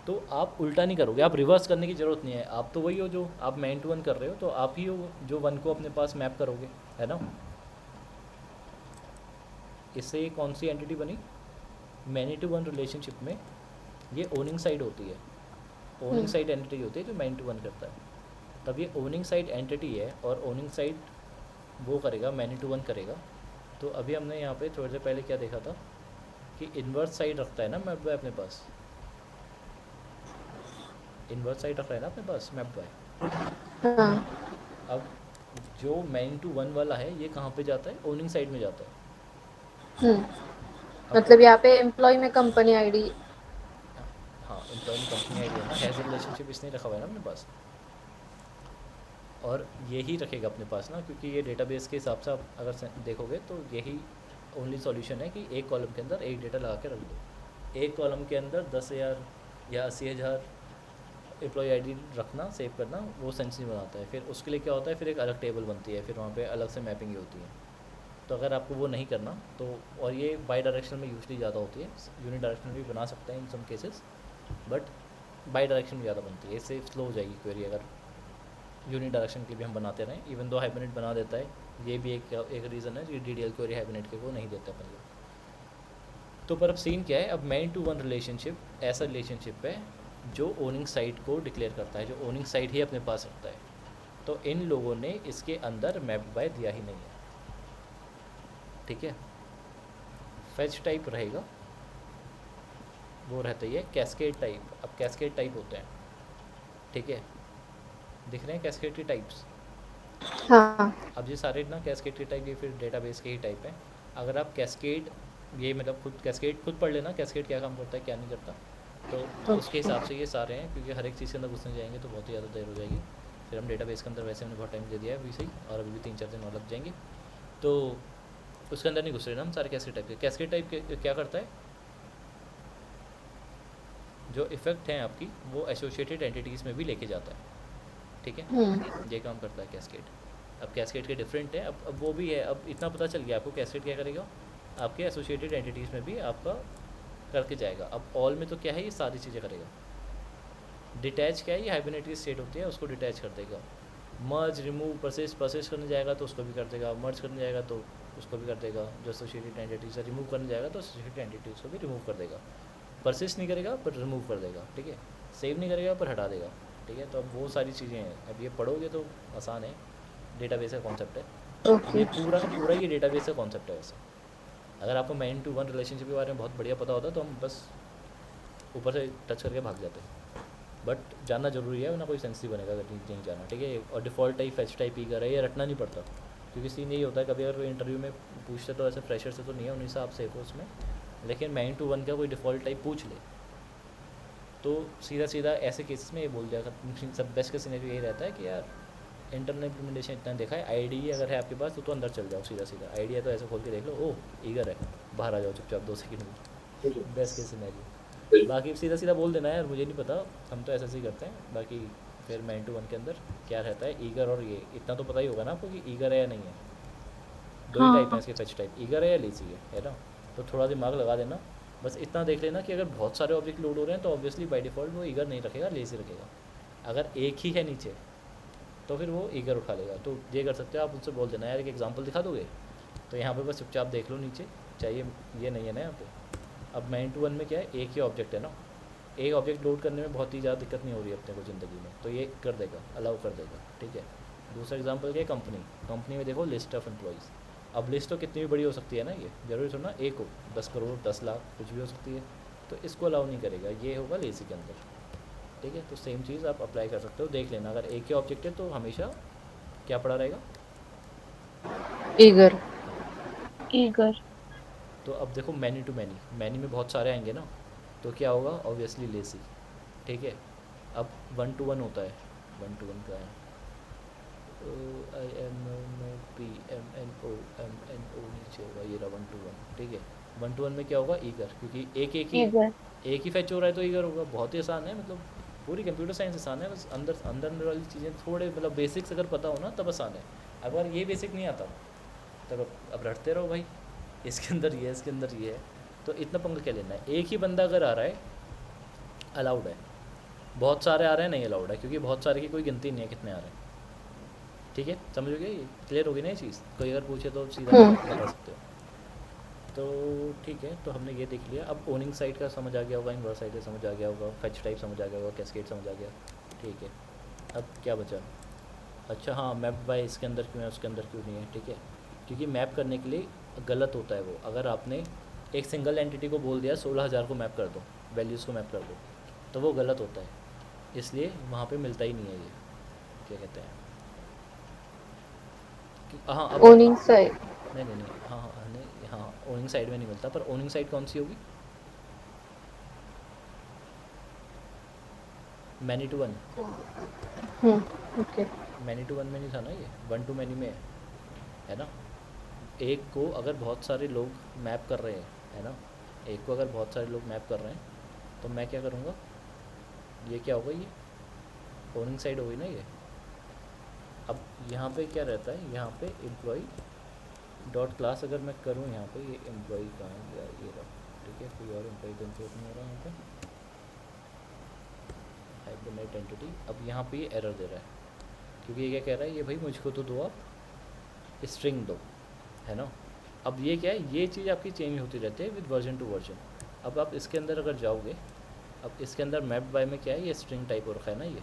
तो आप उल्टा नहीं करोगे, आप रिवर्स करने की ज़रूरत नहीं है, आप तो वही हो जो आप मैन टू वन कर रहे हो, तो आप ही हो जो वन को अपने पास मैप करोगे, है ना। इससे ये कौन सी एंटिटी बनी, मैनी टू वन रिलेशनशिप में ये ओनिंग साइड होती है, ओनिंग साइड एंटिटी होती है जो मैन टू वन करता है। तब ये ओनिंग साइड एंटिटी है, और ओनिंग साइड वो करेगा, मैनी टू वन करेगा। तो अभी हमने यहाँ पे थोड़ी देर पहले क्या देखा था कि इन्वर्स साइड रखता है ना मैप बाय अपने पास, इन्वर्स साइड रख रहा है ना अपने पास मैप बाय। हाँ अब जो मैन टू वन वाला है ये कहाँ पे जाता है, ओनिंग साइड में जाता है। अब मतलब यहाँ पे एम्प्लॉय में कंपनी आईडी। हाँ, एम्प्लॉय में कंपनी आईडी है ना, हैज़ रिलेशनशिप इसने रखा हुआ है ना अपने पास, और यही रखेगा अपने पास ना, क्योंकि ये डेटाबेस के हिसाब से आप अगर देखोगे तो यही ओनली सॉल्यूशन है कि एक कॉलम के अंदर एक डेटा लगा के रख दो। एक कॉलम के अंदर 10,000 या 80,000 एम्प्लॉय आईडी रखना, सेव करना, वो सेंस नहीं बनाता है। फिर उसके लिए क्या होता है, फिर एक अलग टेबल बनती है, फिर वहाँ पे अलग से मैपिंग होती है। तो अगर आपको वो नहीं करना तो, और ये बाई डायरेक्शनल में यूजली ज़्यादा होती है, यूनि डायरेक्शनल भी बना सकते हैं in some cases, but bi direction में ज़्यादा बनती है। इससे स्लो हो जाएगी क्वेरी अगर यूनि डायरेक्शन के भी हम बनाते रहें, इवन दो हाइबरनेट बना देता है। ये भी एक रीज़न है कि DDL क्वेरी हाइबरनेट के को नहीं देता अपन लोग। तो पर अब सीन क्या है, अब मैन टू वन रिलेशनशिप ऐसा रिलेशनशिप है जो ओनिंग साइड को डिक्लेयर करता है, जो ओनिंग साइड ही अपने पास रखता है। तो इन लोगों ने इसके अंदर मैप बाय दिया ही नहीं है, ठीक है। फेच टाइप रहेगा, वो रहता ही है कैस्केड टाइप। अब कैस्केड टाइप होते हैं, ठीक है, दिख रहे हैं कैस्केड के टाइप्स। हाँ अब ये सारे ना कैस्केड के टाइप, ये फिर डेटाबेस के ही टाइप हैं। अगर आप कैस्केड ये मतलब खुद कैस्केड खुद पढ़ लेना, कैस्केड क्या काम करता है क्या नहीं करता। तो उसके ओके। हिसाब से ये सारे हैं, क्योंकि हर एक चीज़ के अंदर घुसने जाएंगे तो बहुत ही ज़्यादा देर हो जाएगी। फिर हम डेटाबेस के अंदर वैसे हमने बहुत टाइम दे दिया है अभी से ही, और अभी भी 3-4 दिन और लग जाएंगे। तो उसके अंदर नहीं घुस रहे ना हम सारे कैस्केड टाइप के। कैस्केड टाइप के क्या करता है, जो इफ़ेक्ट हैं आपकी वो एसोसिएटेड एंटिटीज़ में भी लेके जाता है, ठीक है। ये काम करता है कैस्केड। अब कैस्केड के डिफरेंट है, अब वो भी है। अब इतना पता चल गया आपको कैस्केड क्या करेगा, आपके एसोसिएटेड एंटिटीज़ में भी आपका करके जाएगा। अब ऑल में तो क्या है, ये सारी चीज़ें करेगा। डिटैच क्या है, ये हाइबरनेटरी स्टेट होती है, उसको डिटैच कर देगा। मर्ज, रिमूव, परसिस्ट करने जाएगा तो उसको भी कर देगा। मर्ज करने जाएगा तो उसको भी कर देगा। जो एसोसिएटेड एंटिटीज से रिमूव करने जाएगा तो एसोसिएटेड एंटिटीज को भी रिमूव कर देगा। परसिस्ट नहीं करेगा पर रिमूव कर देगा, ठीक है। सेव नहीं करेगा पर हटा देगा, ठीक है। तो अब वो सारी चीज़ें हैं। अब ये पढ़ोगे तो आसान है, डेटाबेस का कॉन्सेप्ट है ओके। ये पूरा का पूरा। ये डेटाबेस का कॉन्सेप्ट है वैसे। अगर आपको मैन टू वन रिलेशनशिप के बारे में बहुत बढ़िया पता होता तो हम बस ऊपर से टच करके भाग जाते हैं, बट जानना जरूरी है, वरना कोई सेंस नहीं बनेगा अगर नहीं जाना, ठीक है। और default type, fetch type, eager है, ये रटना नहीं पड़ता। क्योंकि सीन यही होता है, कभी अगर कोई इंटरव्यू में पूछते तो ऐसे फ्रेशर से तो नहीं है, उन्हीं से आप सेफ हो उसमें। लेकिन मैन टू वन का कोई डिफ़ॉल्ट टाइप पूछ ले तो सीधा सीधा ऐसे केसेस में ये बोल दिया। सब बेस्ट का सिनेरियो यही रहता है कि यार इंटरनल इम्प्लीमेंटेशन इतना देखा है, आईडी अगर है आपके पास तो अंदर चल जाओ सीधा सीधा। आईडी है तो ऐसे खोल के देख लो, ओह ईगर है, बाहर आ जाओ चुपचाप 2 सेकंड में। Best case scenario. बाकी सीधा सीधा बोल देना यार मुझे नहीं पता, हम तो ऐसे ही करते हैं। बाकी फिर मैन टू वन के अंदर क्या रहता है, ईगर और ये इतना तो पता ही होगा ना आपको कि ईगर है या नहीं है। दो ही टाइप हैं हाँ इसके, फेच टाइप, ईगर है या लेजी है ना। तो थोड़ा दिमाग लगा देना। बस इतना देख लेना कि अगर बहुत सारे ऑब्जेक्ट लोड हो रहे हैं तो ऑब्वियसली बाय डिफ़ॉल्ट वो ईगर नहीं रखेगा, लेजी रखेगा। अगर एक ही है नीचे तो फिर वो ईगर उठा लेगा। तो ये कर सकते हो आप, उनसे बोल देना यार एक एग्जांपल दिखा दोगे। तो यहाँ पे बस चुपचाप देख लो नीचे, चाहिए ये नहीं है ना यहाँ पे। अब मैन टू वन में क्या है, एक ही ऑब्जेक्ट है ना, एक ऑब्जेक्ट लोड करने में बहुत ही ज़्यादा दिक्कत नहीं हो रही है अपने को ज़िंदगी में, तो ये कर देगा, अलाउ कर देगा, ठीक है। दूसरा एग्जांपल क्या है, कंपनी। कंपनी में देखो लिस्ट ऑफ एम्प्लॉइज़। अब लिस्ट तो कितनी भी बड़ी हो सकती है ना, ये जरूरी थोड़ा ना एक हो, 10 करोड़ 10 लाख कुछ भी हो सकती है। तो इसको अलाउ नहीं करेगा, ये होगा लेजी के अंदर, ठीक है। तो सेम चीज़ आप अप्लाई कर सकते हो, देख लेना। अगर एक ही ऑब्जेक्ट है तो हमेशा क्या पड़ा रहेगा, ईगर। हाँ। ईगर। तो अब देखो मैनी टू मैनी, मैनी में बहुत सारे आएंगे ना, तो क्या होगा, ऑब्वियसली लेसी, ठीक है। अब 1 to 1 होता है, 1 to 1 का है IMNOPMNO नीचे होगा, ये रहा 1 to 1, ठीक है। 1 to 1 में क्या होगा, ईगर, क्योंकि ईगर। एक ही फैच हो रहा है तो ईगर होगा। बहुत ही आसान है, मतलब पूरी कंप्यूटर साइंस आसान है। बस अंदर अंदर वाली चीज़ें थोड़े मतलब बेसिक्स अगर पता हो ना तब आसान है। अगर ये बेसिक नहीं आता तब अब रटते रहो भाई, इसके अंदर ये है, इसके अंदर ये है। तो इतना पंगा क्या लेना है। एक ही बंदा अगर आ रहा है अलाउड है, बहुत सारे आ रहे हैं नहीं अलाउड है, क्योंकि बहुत सारे की कोई गिनती नहीं है कितने आ रहे हैं, ठीक है। समझोगे, ये क्लियर होगी ना ये चीज़। कोई अगर पूछे तो सीधा बता सकते हो। तो ठीक है, तो हमने ये देख लिया। अब ओनिंग साइड का समझ आ गया होगा, इन्वर्स साइड का समझ आ गया होगा, फेच टाइप समझ आ गया होगा, कैस्केड समझ आ गया, ठीक है। अब क्या बचा, अच्छा हाँ, मैप बाय इसके अंदर क्यों है उसके अंदर क्यों नहीं है, ठीक है। क्योंकि मैप करने के लिए गलत होता है वो। अगर आपने एक सिंगल एंटिटी को बोल दिया 16,000 को मैप कर दो, वैल्यूज़ को मैप कर दो, तो वो गलत होता है। इसलिए वहाँ पे मिलता ही नहीं है ये, क्या कहते हैं हाँ अब बताओ। Owning side. नहीं नहीं नहीं, हाँ हाँ नहीं, हाँ ओनिंग साइड में नहीं मिलता, पर ओनिंग साइड कौन सी होगी, many to one. Okay. Many to one में नहीं था ना, ये 1 to many में है ना। एक को अगर बहुत सारे लोग मैप कर रहे हैं, है ना, एक को अगर बहुत सारे लोग मैप कर रहे हैं तो मैं क्या करूँगा, ये क्या होगा, ये ओनिंग साइड होगी ना ये। अब यहाँ पे क्या रहता है, यहाँ पे एम्प्लॉय डॉट क्लास अगर मैं करूँ यहाँ पे, ये एम्प्लॉय कहाँ है यार, ये रहा, ठीक है। कोई और एम्प्लॉय तो इंपोर्ट नहीं हो रहा यहाँ पे, हाइबरनेट एंटिटी। अब यहाँ पे ये एरर दे रहा है, क्योंकि ये क्या कह रहा है, ये भाई मुझको तो दो आप स्ट्रिंग दो, है ना। अब ये क्या है, ये चीज़ आपकी चेंज होती रहती है विद वर्जन टू वर्जन। अब आप इसके अंदर अगर जाओगे, अब इसके अंदर मैप बाय में क्या है, ये स्ट्रिंग टाइप हो रखा है ना, ये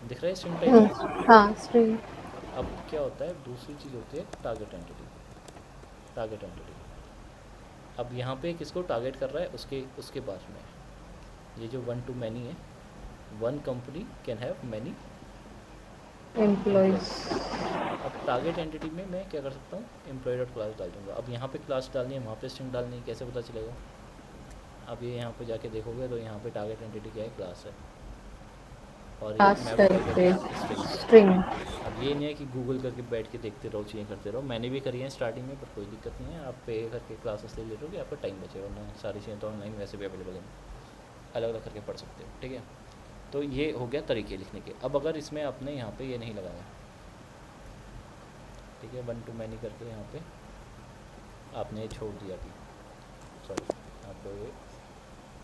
दिख रहा है स्ट्रिंग टाइप। हाँ, स्ट्रिंग। अब क्या होता है, दूसरी चीज़ होती है टारगेट एंटिटी। टारगेट एंटिटी अब यहाँ पे किसको टारगेट कर रहा है, उसके उसके पास में ये जो 1 to many है, one company can have many employees. अब टारगेट एंटिटी में मैं क्या कर सकता हूँ, एम्प्लॉय डॉट क्लास डाल दूँगा। अब यहाँ पे क्लास डालनी है, वहाँ पे स्ट्रिंग डालनी है, कैसे पता चलेगा? अब ये यहाँ पे जाके देखोगे तो यहाँ पे टारगेट एंटिटी क्या है, क्लास है, और ये क्लास मैं बताया क्या करके था, स्ट्रिंग। स्ट्रिंग। अब ये नहीं है कि गूगल करके बैठ के देखते रहो, चीज़ें करते रहो, मैंने भी करी है स्टार्टिंग में, पर कोई दिक्कत नहीं है, आप पे करके क्लासेस ले ले रहोगे, आपका टाइम बचेगा, वरना सारी चीज़ें तो ऑनलाइन वैसे भी अवेलेबल हैं, अलग अलग करके पढ़ सकते हो, ठीक है। तो ये हो गया तरीके लिखने के। अब अगर इसमें आपने यहाँ पे ये नहीं लगाया, ठीक है, वन टू मैनी करके यहाँ पे आपने ये छोड़ दिया अभी, सॉरी आपको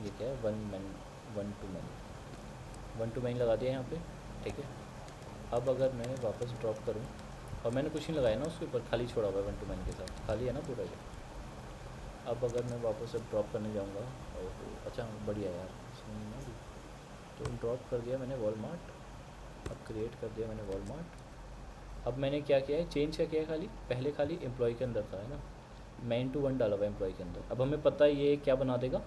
ये क्या है, वन टू मैनी लगा दिया यहाँ पे, ठीक है। अब अगर मैं वापस ड्रॉप करूँ, और मैंने कुछ नहीं लगाया ना उसके ऊपर, खाली छोड़ा हुआ है वन टू मैनी के साथ, खाली है ना पूरा ये। अब अगर मैं वापस से ड्रॉप करने जाऊँगा, और अच्छा बढ़िया यार, इसमें नहीं ना अभी। तो ड्रॉप कर दिया मैंने वॉलमार्ट, अब क्रिएट कर दिया मैंने वॉलमार्ट। अब मैंने क्या किया है, चेंज क्या किया है, खाली पहले खाली एम्प्लॉय के अंदर था, है ना, मैन टू वन डाला हुआ एम्प्लॉय के अंदर। अब हमें पता है ये क्या बना देगा,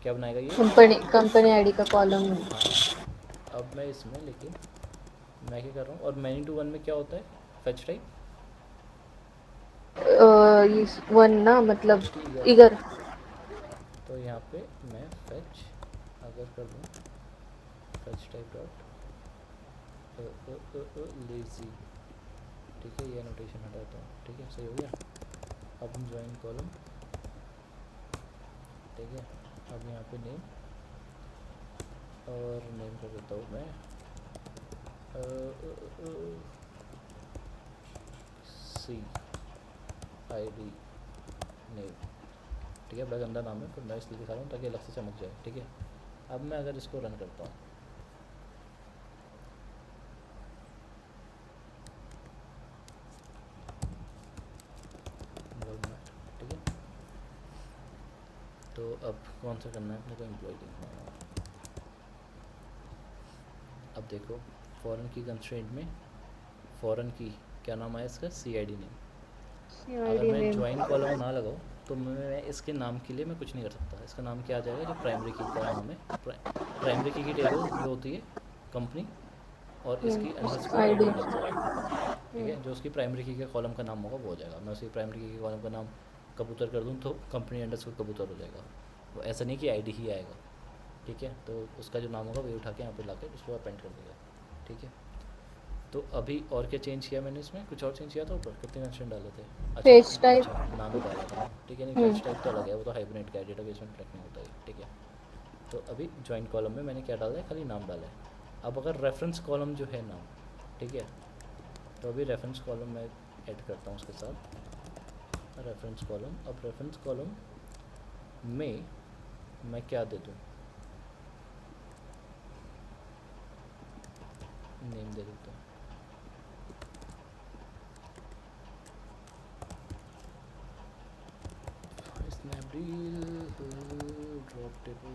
क्या बनाएगा ये। कंपनी आईडी का कॉलम। हाँ, अब मैं इसमें, लेकिन मैं क्या कर रहा हूँ, और मैन टू वन में क्या होता है, फेच टाइप वन ना, मतलब ईगर। इगर। तो यहाँ पे मैं फेच अगर कर दूँ, फेच टाइप डॉट लेजी, ठीक है, ये नोटेशन हटाता हूँ, ठीक है, सही हो गया। अब हम ज्वाइन कॉलम, ठीक है, अब यहाँ पे नेम, और नेम कर देता हूँ मैं सी आई डी नेम, ठीक है, बड़ा गंदा नाम है, पर मैं इसलिए दिखा रहा हूँ ताकि अलग से चमक जाए, ठीक है। अब मैं अगर इसको रन करता हूँ, ठीक है, तो अब कौन सा करना है अपने को, एम्प्लॉय लिखना है। अब देखो, फॉरेन की कंस्ट्रेंट में फॉरेन की क्या नाम आया इसका, सी आई डी नेम। अगर आईडी मैं नेम। ज्वाइन कॉलम ना लगाऊँ तो मैं इसके नाम के लिए मैं कुछ नहीं कर सकता। इसका नाम क्या आ जाएगा, जो प्राइमरी की का नाम है, प्राइमरी की टेबल जो होती है कंपनी, और इसकी अंडरस्कोर आईडी। आईडी नेम, ठीक है, जो उसकी प्राइमरी की के कॉलम का नाम होगा वो हो जाएगा। मैं उसकी प्राइमरी की के कॉलम का नाम कबूतर कर दूँ तो कंपनी अंडरस्कोर कबूतर हो जाएगा, वो ऐसा नहीं कि आईडी ही आएगा, ठीक है। तो उसका जो नाम होगा वही उठा के यहाँ पे ला के उसको अपेंड कर देगा, ठीक है। तो अभी और क्या चेंज किया मैंने इसमें, कुछ और चेंज किया था ऊपर, कितने कंस्ट्रेंट डाले थे, पेज अच्छा टाइप। अच्छा नाम ही डाला था ना, ठीक है। नहीं, फेच टाइप तो अलग है, वो तो हाइब्रिड का है, डेटाबेस में ट्रैक नहीं होता है, ठीक है। तो अभी ज्वाइन कॉलम में मैंने क्या डाला है, खाली नाम डाला है। अब अगर रेफरेंस कॉलम जो है नाम, ठीक है, तो अभी रेफरेंस कॉलम मैं ऐड करता हूँ उसके साथ, रेफरेंस कॉलम। अब रेफरेंस कॉलम में मैं क्या दे दूँ, नेम दे देता हूँ, स्नैपडील ड्रॉप टेबल,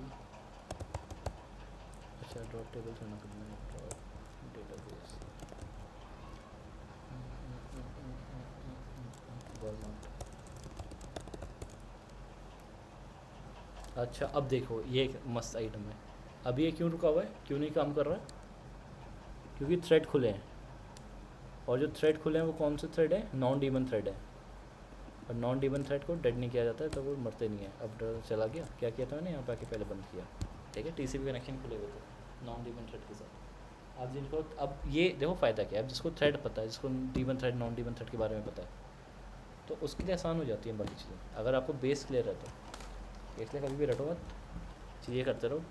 अच्छा ड्रॉप टेबल से ना करना है, ड्रॉप डेटाबेस, वॉलमार्ट। अच्छा अब देखो, ये एक मस्त आइटम है। अब ये क्यों रुका हुआ है, क्यों नहीं काम कर रहा है, क्योंकि थ्रेड खुले हैं, और जो थ्रेड खुले हैं वो कौन से थ्रेड है, नॉन डीमन थ्रेड है, और नॉन डीमन थ्रेड को डेड नहीं किया जाता है, तो वो मरते नहीं है। अब चला गया, क्या किया था मैंने यहाँ पे आके पहले बंद किया, ठीक है, टीसीपी कनेक्शन खुले हुए थे नॉन डीमन थ्रेड के साथ। अब जिनको, अब ये देखो फ़ायदा क्या है, अब जिसको थ्रेड पता है, जिसको demon thread non demon thread के बारे में पता है, तो उसके लिए आसान हो जाती है बाकी चीज़ें। अगर आपको बेस क्लियर है तो इसलिए कभी भी रटो मत, चीज़ें करते रहो।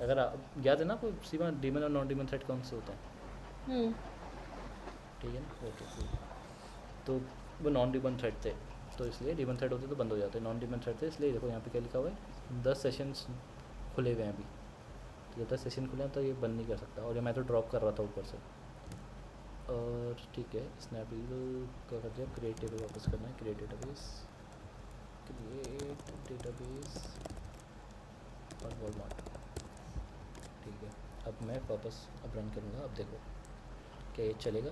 अगर आप याद है ना आपको सीमा डीमन और नॉन डीमन थ्रेड कौन से होते हैं, ठीक है ना, ओके cool। तो वो नॉन डीमन थ्रेड थे, तो इसलिए डीमन थ्रेड होते तो बंद हो जाते, नॉन डीमन थ्रेड थे इसलिए। देखो यहाँ पे क्या लिखा हुआ है, 10 सेशंस खुले हुए हैं अभी, तो जब तक सेशन खुले हैं तो ये बंद नहीं कर सकता, और ये मैं तो ड्रॉप कर रहा था ऊपर से। और ठीक है, स्नैपडील क्या कर दिया, क्रिएट टेबल वापस करना है, क्रिएट डेटाबेस, क्रिएट डेटाबेस और वॉलमार्ट, ठीक है। अब मैं वापस अब रन करूँगा, अब देखो क्या ये चलेगा,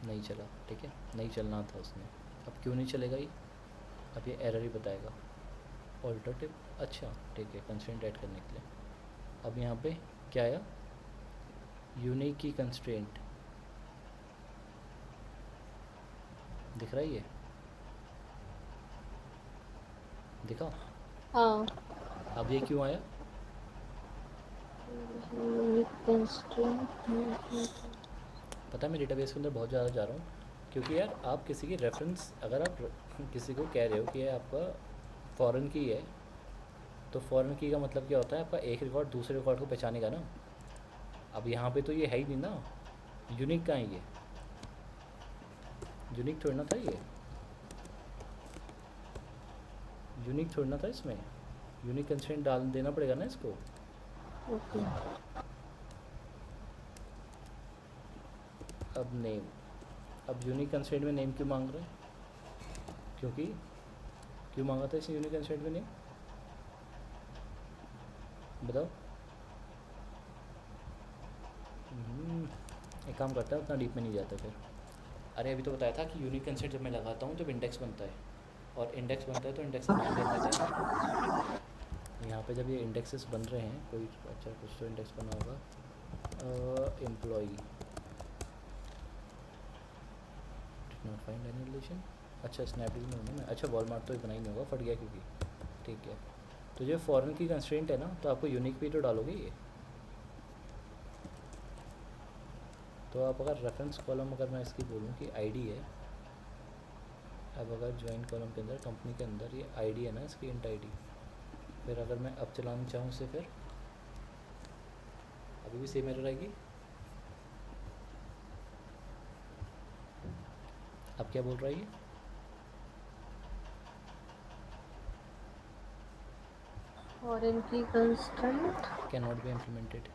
नहीं चला, ठीक है, नहीं चलना था उसमें। अब क्यों नहीं चलेगा ये, अब ये एरर ही बताएगा, ऑल्टरनेटिव, अच्छा ठीक है, कंस्ट्रेंट ऐड करने के लिए। अब यहाँ पे क्या आया, यूनिक की कंस्ट्रेंट दिख रहा है ये, दिखा? हाँ। अब ये क्यों आया? पता है मैं डेटाबेस के अंदर बहुत ज़्यादा जा रहा हूँ, क्योंकि यार आप किसी की रेफरेंस, अगर आप किसी को कह रहे हो कि ये आपका फॉरेन की है, तो फॉरेन की का मतलब क्या होता है? आपका एक रिकॉर्ड दूसरे रिकॉर्ड को पहचानेगा ना। अब यहाँ पे तो ये है ही नहीं ना, यूनिक कहाँ है ये? यूनिक थोड़ा ना था ये, यूनिक थोड़ा ना था इसमें, यूनिक कंस्ट्रेंट डाल देना पड़ेगा ना इसको। ओके। अब नेम, अब यूनिक कंस्ट्रेंट में नेम क्यों मांग रहे हैं? क्योंकि क्यों मांगा था इसे यूनिक कंस्ट्रेंट में नेम, बताओ? एक काम करता है, उतना डीप में नहीं जाता फिर। अरे अभी तो बताया था कि यूनिक कंस्ट्रेंट जब मैं लगाता हूँ जब इंडेक्स बनता है, और इंडेक्स बनता है तो इंडेक्स का नाम देना देता है ना। यहाँ पे जब ये इंडेक्सेस बन रहे हैं, कोई अच्छा कुछ तो इंडेक्स बना होगा, employee not find any relation. अच्छा स्नैपडील में होना मैं, अच्छा वॉलमार्ट तो बना ही नहीं होगा, फट गया क्योंकि, ठीक है। तो जो फॉरेन की कंस्ट्रेंट है ना, तो आपको यूनिक भी तो डालोगे ये। तो आप अगर रेफरेंस कॉलम, अगर मैं इसकी बोलूँ कि आईडी है, अब अगर ज्वाइन कॉलम के अंदर कंपनी के अंदर ये आईडी है ना इसकी, इंट आईडी, फिर अगर मैं अब चलाना चाहूँ इसे, फिर अभी भी सेम एरर आएगी। अब क्या बोल रहा है ये? फॉरेन की constraint can not be implemented.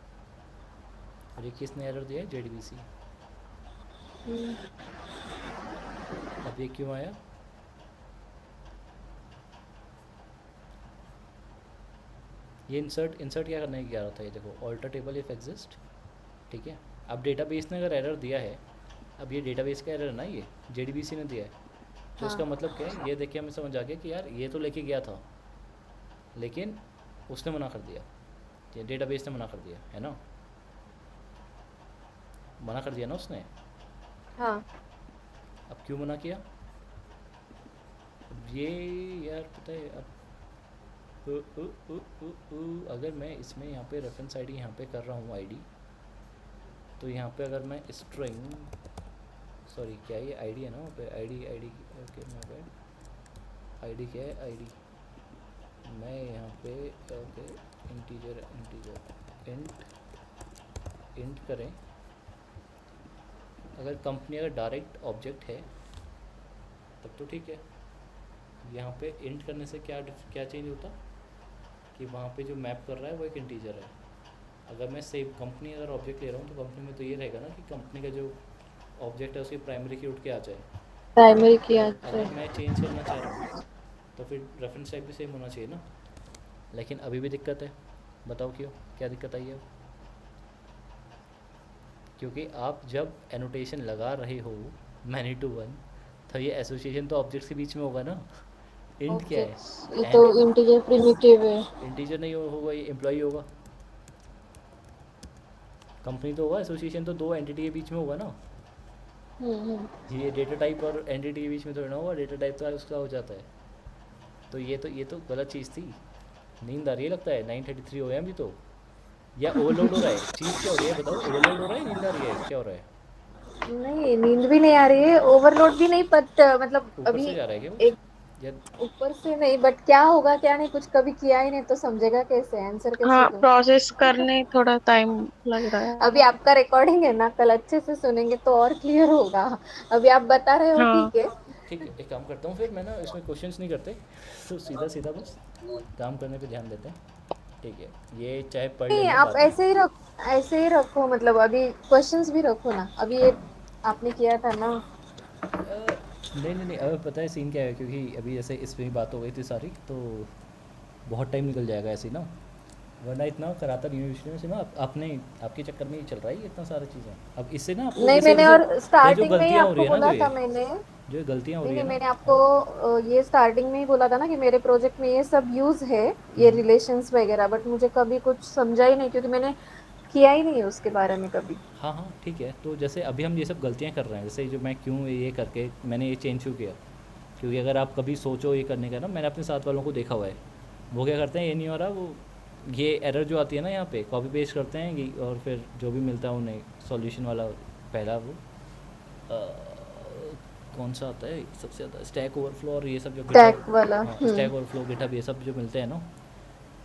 और ये किसने एरर दिया है? जेडीबीसी। अब ये क्यों आया? ये इंसर्ट क्या करने की आ रहा था? ये देखो, ऑल्टर टेबल इफ एग्जिस्ट, ठीक है। अब डेटाबेस ने अगर एरर दिया है, अब ये डेटाबेस का एरर है ना, ये जेडीबीसी ने दिया है, तो इसका हाँ। मतलब क्या है? ये देखिए हमें समझ आ गया कि यार ये तो लेके गया था, लेकिन उसने मना कर दिया, ये डेटाबेस ने मना कर दिया है ना, मना कर दिया ना उसने। हाँ। अब क्यों मना किया? अब ये यार पता है, अब अगर मैं इसमें यहाँ पे रेफरेंस आईडी यहाँ पे कर रहा हूँ आईडी, तो यहाँ पे अगर मैं स्ट्रिंग, सॉरी क्या ये आईडी है ना, वहाँ पे ID ID, okay my bad. ID क्या है? आईडी मैं यहाँ पे ओके इंटीजर इंटीजर इंट करें। अगर कंपनी अगर डायरेक्ट ऑब्जेक्ट है तब तो ठीक है। यहाँ पे इंट करने से क्या क्या चेंज होता कि वहाँ पे जो मैप कर रहा है वो एक इंटीजर है। अगर मैं सेम कंपनी अगर ऑब्जेक्ट ले रहा हूँ तो कंपनी में तो ये रहेगा ना कि कंपनी का जो ऑब्जेक्ट है उसकी प्राइमरी की उठ के आ जाए। प्राइमरी किया अगर मैं चेंज करना चाह रहा हूँ तो फिर रेफरेंस टाइप भी सेम होना चाहिए ना, लेकिन अभी भी दिक्कत है। बताओ क्यों, क्या दिक्कत आई है? क्योंकि आप जब एनोटेशन लगा रहे हो मैनी टू वन, तो ये एसोसिएशन तो ऑब्जेक्ट्स के बीच में होगा ना। इंट क्या है? ऑब्जेक्ट्स, ये तो इंटीजर प्रिमिटिव है। इंटीजर नहीं होगा, ये एम्प्लॉई होगा। कंपनी तो होगा, एसोसिएशन तो दो एंटिटी के बीच में होगा ना। ये डेटा टाइप और एंटिटी के बीच में तो ना होगा, डेटा टाइप तो उसका हो जाता है। तो ये तो गलत चीज़ थी। नींद आ रही है लगता है, 9:33 हो गए अभी तो, या ओवरलोड हो रहा है? चीज़ क्या हो रही है बताओ, ओवरलोड हो रहा है, नींद आ रही है, क्या हो रहा है? नहीं, नींद भी नहीं आ रही है, ओवरलोड भी नहीं, बट मतलब ऊपर अभी से जा रहा है क्या कुछ? एक या ऊपर से नहीं, बट क्या होगा क्या नहीं, कुछ कभी किया ही नहीं तो समझेगा कैसे, आंसर कैसे हाँ, दूं। प्रोसेस करने थोड़ा टाइम लग रहा है। अभी आपका रिकॉर्डिंग है ना, कल अच्छे से सुनेंगे तो और क्लियर होगा। अभी आप बता रहे हो हाँ। ठीक है। ठीक है, एक काम करता हूँ फिर मैं ना, इसमें क्वेश्चंस नहीं करते, तो सीधा सीधा बस काम करने पे ध्यान देते हैं। ठीक है, ये चाहे पढ़ नहीं, लेना आप बाद में। ऐसे ही रखो, मतलब अभी क्वेश्चंस भी रखो ना, अभी ये आपने किया था ना। नहीं नहीं नहीं, अब पता है सीन क्या है, क्योंकि अभी जैसे इस पर ही बात हो गई थी सारी, तो बहुत टाइम निकल जाएगा ऐसे ही ना, वरना इतना कराता यूनिवर्सिटी में से ना, आपने आपके चक्कर में ही चल रहा है ये इतना सारी चीज़ें। अब इससे ना आपको नहीं, जैसे मैंने जैसे और ये जो स्टार्टिंग में ही गलतियाँ हो रही आपको है ना, बोला था मैंने। जो ये गलतियाँ हो नहीं रही है नहीं, ना। मैंने आपको हाँ। ये स्टार्टिंग में ही बोला था ना कि मेरे प्रोजेक्ट में ये सब यूज है, ये हम्म, रिलेशंस वगैरह, बट मुझे कभी कुछ समझा ही नहीं, क्योंकि मैंने किया ही नहीं है उसके बारे में कभी। हाँ हाँ ठीक है, तो जैसे अभी हम ये सब गलतियाँ कर रहे हैं, जैसे जो मैं क्यों ये करके मैंने ये चेंज क्यों किया, क्योंकि अगर आप कभी सोचो ये करने का ना, मैंने अपने साथ वालों को देखा हुआ है, वो क्या करते हैं, ये नहीं हो रहा, वो ये एरर जो आती है ना यहाँ पे, कॉपी पेस्ट करते हैं और फिर जो भी मिलता है उन्हें सॉल्यूशन वाला, पहला वो कौन सा आता है सबसे ज़्यादा, स्टैक ओवरफ्लो और ये सब जो गिटहब, टैग वाला। हाँ स्टैक ओवरफ्लो गिटहब ये सब जो मिलते हैं ना,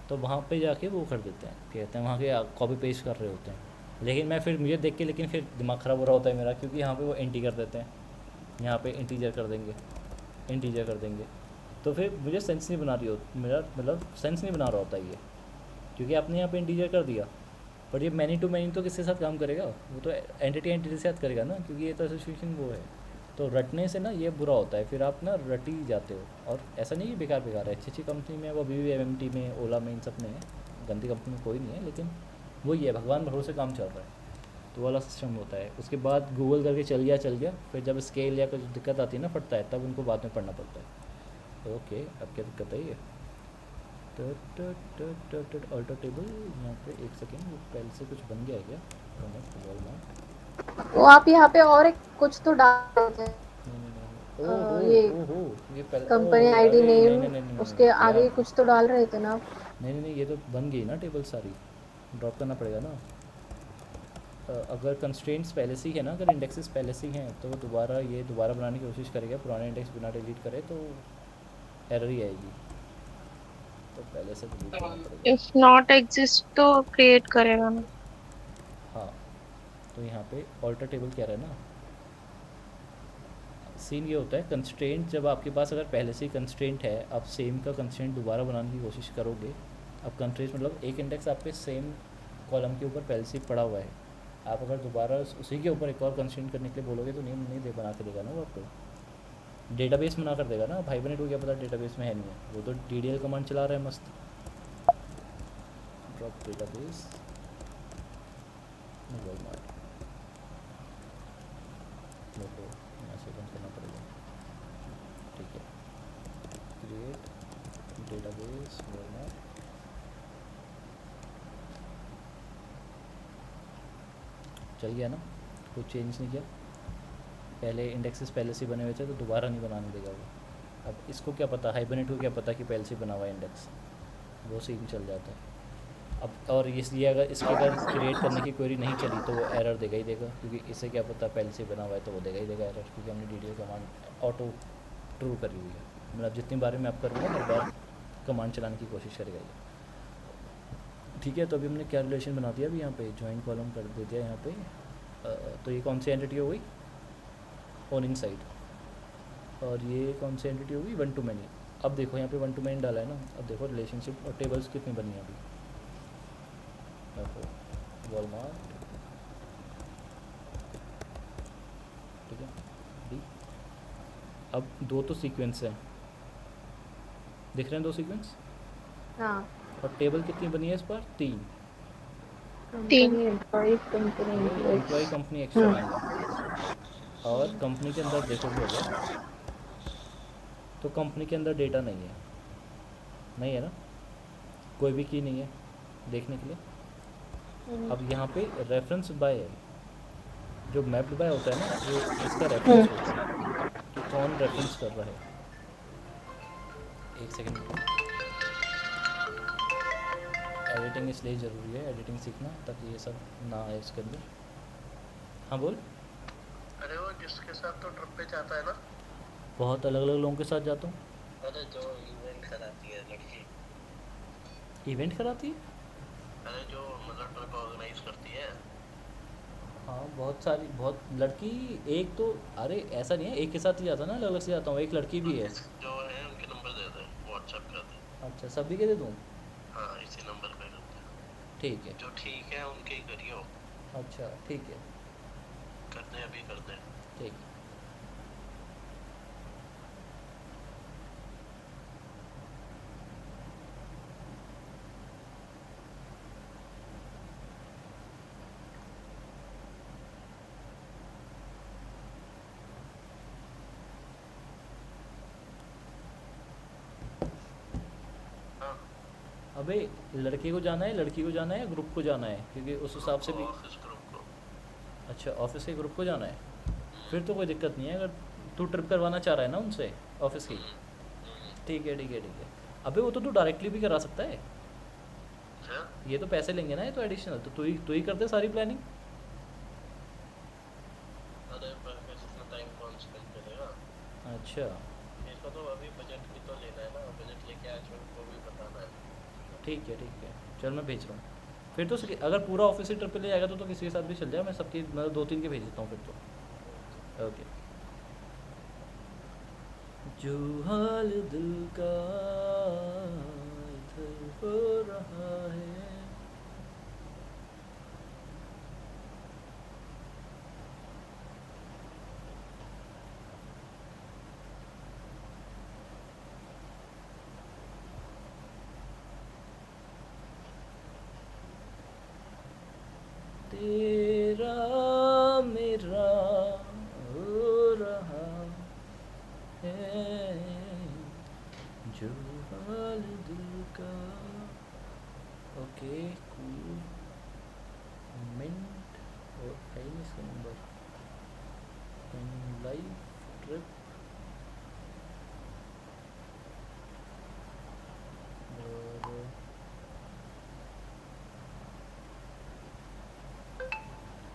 तो वहाँ पे जाके वो कर देते हैं, कहते हैं वहाँ के कॉपी पेस्ट कर रहे होते हैं। लेकिन मैं फिर मुझे देख के, लेकिन फिर दिमाग ख़राब हो रहा होता है मेरा, क्योंकि यहाँ पे वो एंटी कर देते हैं, यहाँ पे इंटीजर कर देंगे, इंटीजर कर देंगे, तो फिर मुझे सेंस नहीं बना रही हो, मेरा मतलब सेंस नहीं बना रहा होता ये, क्योंकि आपने यहाँ पे इंटीजर कर दिया, पर ये मैनी टू मैनी तो किसके साथ काम करेगा, वो तो एंटिटी एंटिटी के साथ करेगा ना, क्योंकि ये तो एसोसिएशन वो है। तो रटने से ना ये बुरा होता है, फिर आप ना रट ही जाते हो, और ऐसा नहीं कि बेकार बेकार है, अच्छी अच्छी कंपनी में, वो अभी भी एमएमटी में, ओला में, इन सब में है, गंदी कंपनी में कोई नहीं है, लेकिन वही है, भगवान भरोसे काम चल रहा है, तो वाला सिस्टम होता है। उसके बाद गूगल करके चल गया, फिर जब स्केल या कुछ दिक्कत आती है ना, फटता है, तब उनको बाद में पढ़ना पड़ता है। ओके, अब क्या दिक्कत है ये, अल्टर टेबल यहाँ पे, एक सेकेंड, वो पहले से कुछ बन गया है क्या, वो आप यहाँ पे और एक कुछ तो डाल रहे थे, ओहो, ये ओहो, ये पहले, कंपनी ओह आईडी अरे नहीं नेम, नहीं नहीं नहीं नहीं उसके नहीं, आगे यार कुछ तो डाल रहे थे ना आप। नहीं नहीं नहीं, ये तो बन गई ना टेबल सारी, ड्रॉप करना पड़ेगा ना। अगर कंस्ट्रेंट्स पहले से ही है ना, अगर इंडेक्सेस पहले से ही हैं, तो वो दोबारा बनाने की कोशिश करेगा, पुराने इंडेक्स बिना डिलीट करे तो एरर ही आएगी, तो पहले से डिलीट करना पड़ेगा। इफ नॉट एग्जिस्ट तो क्रिएट करेगा ना। हाँ, तो यहाँ पे ऑल्टर टेबल क्या रहा है ना, सीन ये होता है, कंस्ट्रेंट जब आपके पास अगर पहले से ही कंस्ट्रेंट है, आप सेम का कंस्ट्रेंट दोबारा बनाने की कोशिश करोगे, अब कंस्ट्रेंट मतलब एक इंडेक्स आपके सेम कॉलम के ऊपर पहले से ही पड़ा हुआ है, आप अगर दोबारा उसी के ऊपर एक और कंस्ट्रेंट करने के लिए बोलोगे तो नहीं दे बना के देगा ना वो आपको, डेटाबेस बना कर देगा ना। भाई बने को क्या पता डेटाबेस में है नहीं है, वो तो DDL कमांड चला रहा है मस्त, ड्रॉप डेटाबेस वॉलमार्ट, देखो यहाँ से बंद करना पड़ेगा, ठीक है, क्रिएट डेटाबेस वॉलमार्ट, चल गया ना, कुछ चेंज नहीं किया, पहले इंडेक्सेस पहले से बने हुए थे तो दोबारा नहीं बनाने देगा वो। अब इसको क्या पता, हाइबरनेट को क्या पता कि पहले से बना हुआ है इंडेक्स, वो सीन चल जाता है। अब और इसलिए अगर इसके अगर क्रिएट करने की क्वेरी नहीं चली तो वो एरर देगा ही देगा, क्योंकि इसे क्या पता पहले से बना हुआ है, तो वो देगा ही देगा एरर, क्योंकि हमने DDL कमांड ऑटो ट्रू करी हुई है, मतलब जितनी बार मैं आप करूँगा हर बार कमांड चलाने की कोशिश करेगा ये। ठीक है, तो अभी हमने क्या रिलेशन बना दिया, अभी यहाँ पे ज्वाइन कॉलम कर दे दिया यहाँ पे, तो ये कौन सी एंटिटी हो गई, ओनिंग साइड, और ये कौन सी एंटिटी होगी, वन टू मैनी। अब देखो यहाँ पे वन टू मैनी डाला है ना, अब देखो रिलेशनशिप और टेबल्स कितनी बनी है अभी, देखो वॉलमार्ट, ठीक है डी, अब दो तो सीक्वेंस हैं, दिख रहे हैं दो सीक्वेंस, हाँ, और टेबल कितनी बनी है इस बार, 3, तीन। Company employee, company employee employee. Company extra man, और कंपनी के अंदर देखोगे अगर, तो कंपनी के अंदर डेटा नहीं है, नहीं है ना, कोई भी की नहीं है देखने के लिए। अब यहाँ पे रेफरेंस बाय है, जो मैप्ड बाय होता है ना, वो इसका रेफरेंस होता है कि कौन रेफरेंस कर रहा है। एक सेकंड रुको, एडिटिंग इसलिए ज़रूरी है, एडिटिंग सीखना, ताकि ये सब ना आए इसके अंदर। हाँ बोल। अरे वो जिसके साथ तो ट्रिप पे जाता है ना, बहुत अलग अलग लोगों के साथ जाता हूँ। अरे जो इवेंट कराती है लड़की, इवेंट कराती है, अरे जो मतलब ट्रिप ऑर्गेनाइज करती है। हाँ बहुत सारी, बहुत लड़की, एक तो अरे ऐसा नहीं है एक के साथ ही जाता ना, अलग अलग से जाता हूँ, एक लड़की भी है। जो है उनके नंबर दे दे, व्हाट्सएप कर दे। अच्छा, सभी के दे दूँ, हाँ इसी नंबर पे कर दे, ठीक है। जो ठीक है उनके ही करियो, अच्छा ठीक है, कर दे अभी कर दे। ठीक। हाँ अबे लड़के को जाना है, लड़की को जाना है या ग्रुप को जाना है, क्योंकि उस हिसाब से भी। ऑफिस ग्रुप को। अच्छा ऑफिस के ग्रुप को जाना है, फिर तो कोई दिक्कत नहीं है अगर तू ट्रिप करवाना चाह रहा है ना उनसे ऑफिस की। ठीक है ठीक है ठीक है। अबे वो तो तू डायरेक्टली भी करा सकता है, क्या? ये तो पैसे लेंगे ना, ये तो एडिशनल, तो तू ही कर दे सारी प्लानिंग। अरे पर फिर इतना टाइम कौन स्पेंड करेगा? अच्छा इसको तो अभी बजट भी तो लेना है ना, बजट लेके आज को भी बताना है। ठीक है चल मैं भेज रहा हूँ। फिर तो अगर पूरा ऑफिस ही ट्रिप पे ले जाएगा तो किसी के साथ भी चल जाए, मैं सबकी मतलब 2-3 के भेज देता हूँ फिर तो। ओके। जो हाल दिल का इधर हो रहा है। तेरा मेरा हो रहा है जो हाल दिल का। ओके कूल मिंट और है नहीं इसका नंबर। लाइव ट्रिप और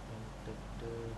contacted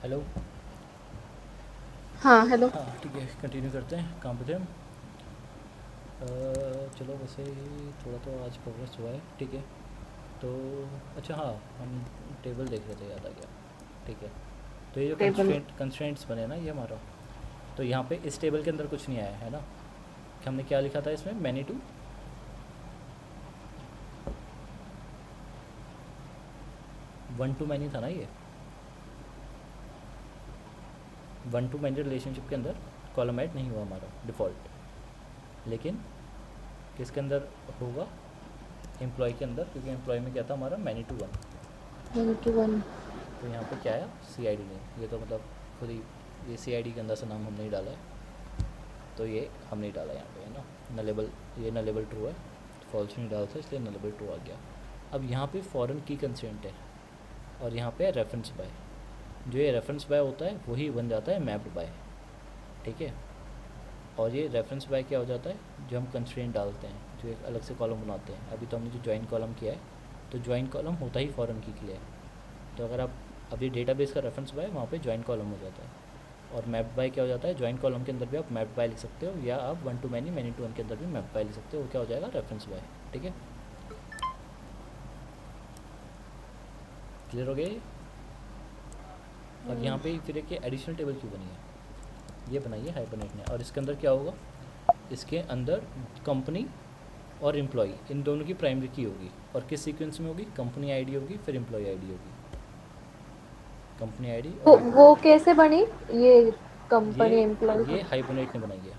हेलो। हाँ हेलो। हाँ ठीक है कंटिन्यू करते हैं, कहाँ पे थे हम? चलो वैसे ही थोड़ा तो आज प्रोग्रेस हुआ है, ठीक है। तो अच्छा हाँ हम टेबल देख रहे थे, याद आ गया। ठीक है तो ये जो टेबल। कंस्ट्रेंट्स बने ना ये हमारा, तो यहाँ पे इस टेबल के अंदर कुछ नहीं आया है ना, कि हमने क्या लिखा था इसमें, मैनी टू 1-to-many था ना, ये 1-to-many रिलेशनशिप के अंदर कॉलम ऐड नहीं हुआ हमारा डिफ़ॉल्ट, लेकिन किसके अंदर होगा, एम्प्लॉय के अंदर, क्योंकि एम्प्लॉय में क्या था हमारा many-to-1। 1 तो यहाँ पे क्या आया, CID नहीं, ये तो मतलब खुद ही ये CID के अंदर से नाम हमने ही डाला है, तो ये हमने ही डाला यहाँ पे, है ना। नलेबल, ये नलेबल ट्रू है, फॉल्स नहीं डालता इसलिए नलेबल ट्रू आ गया। अब यहाँ पे फॉरेन की कंस्ट्रेंट है और यहाँ पे रेफरेंस बाय, जो ये रेफरेंस बाय होता है वही बन जाता है मैप्ड बाय, ठीक है। और ये रेफरेंस बाय क्या हो जाता है, जो हम कंस्ट्रेंट डालते हैं, जो एक अलग से कॉलम बनाते हैं। अभी तो हमने जो ज्वाइन कॉलम किया है, तो ज्वाइन कॉलम होता ही फॉरेन की के लिए है, तो अगर आप अभी डेटाबेस का रेफरेंस बाय वहाँ पे ज्वाइन कॉलम हो जाता है। और मैप बाय क्या हो जाता है, ज्वाइन कॉलम के अंदर भी आप मैप बाय लिख सकते हो, या आप 1-to-many many-to-one के अंदर भी मैप बाय लिख सकते हो, वो क्या हो जाएगा, रेफरेंस बाय, ठीक है। क्लियर हो गया ये? और यहाँ पे फिर एक एडिशनल टेबल क्यों बनी है, ये बनाई है हाइबरनेट ने, और इसके अंदर क्या होगा, इसके अंदर कंपनी और एम्प्लॉय इन दोनों की प्राइमरी की होगी, और किस सीक्वेंस में होगी, कंपनी आईडी होगी फिर एम्प्लॉय आईडी होगी, कंपनी आईडी और वो कैसे बनी ये कंपनी एम्प्लॉय? ये हाइबरनेट ने बनाई है।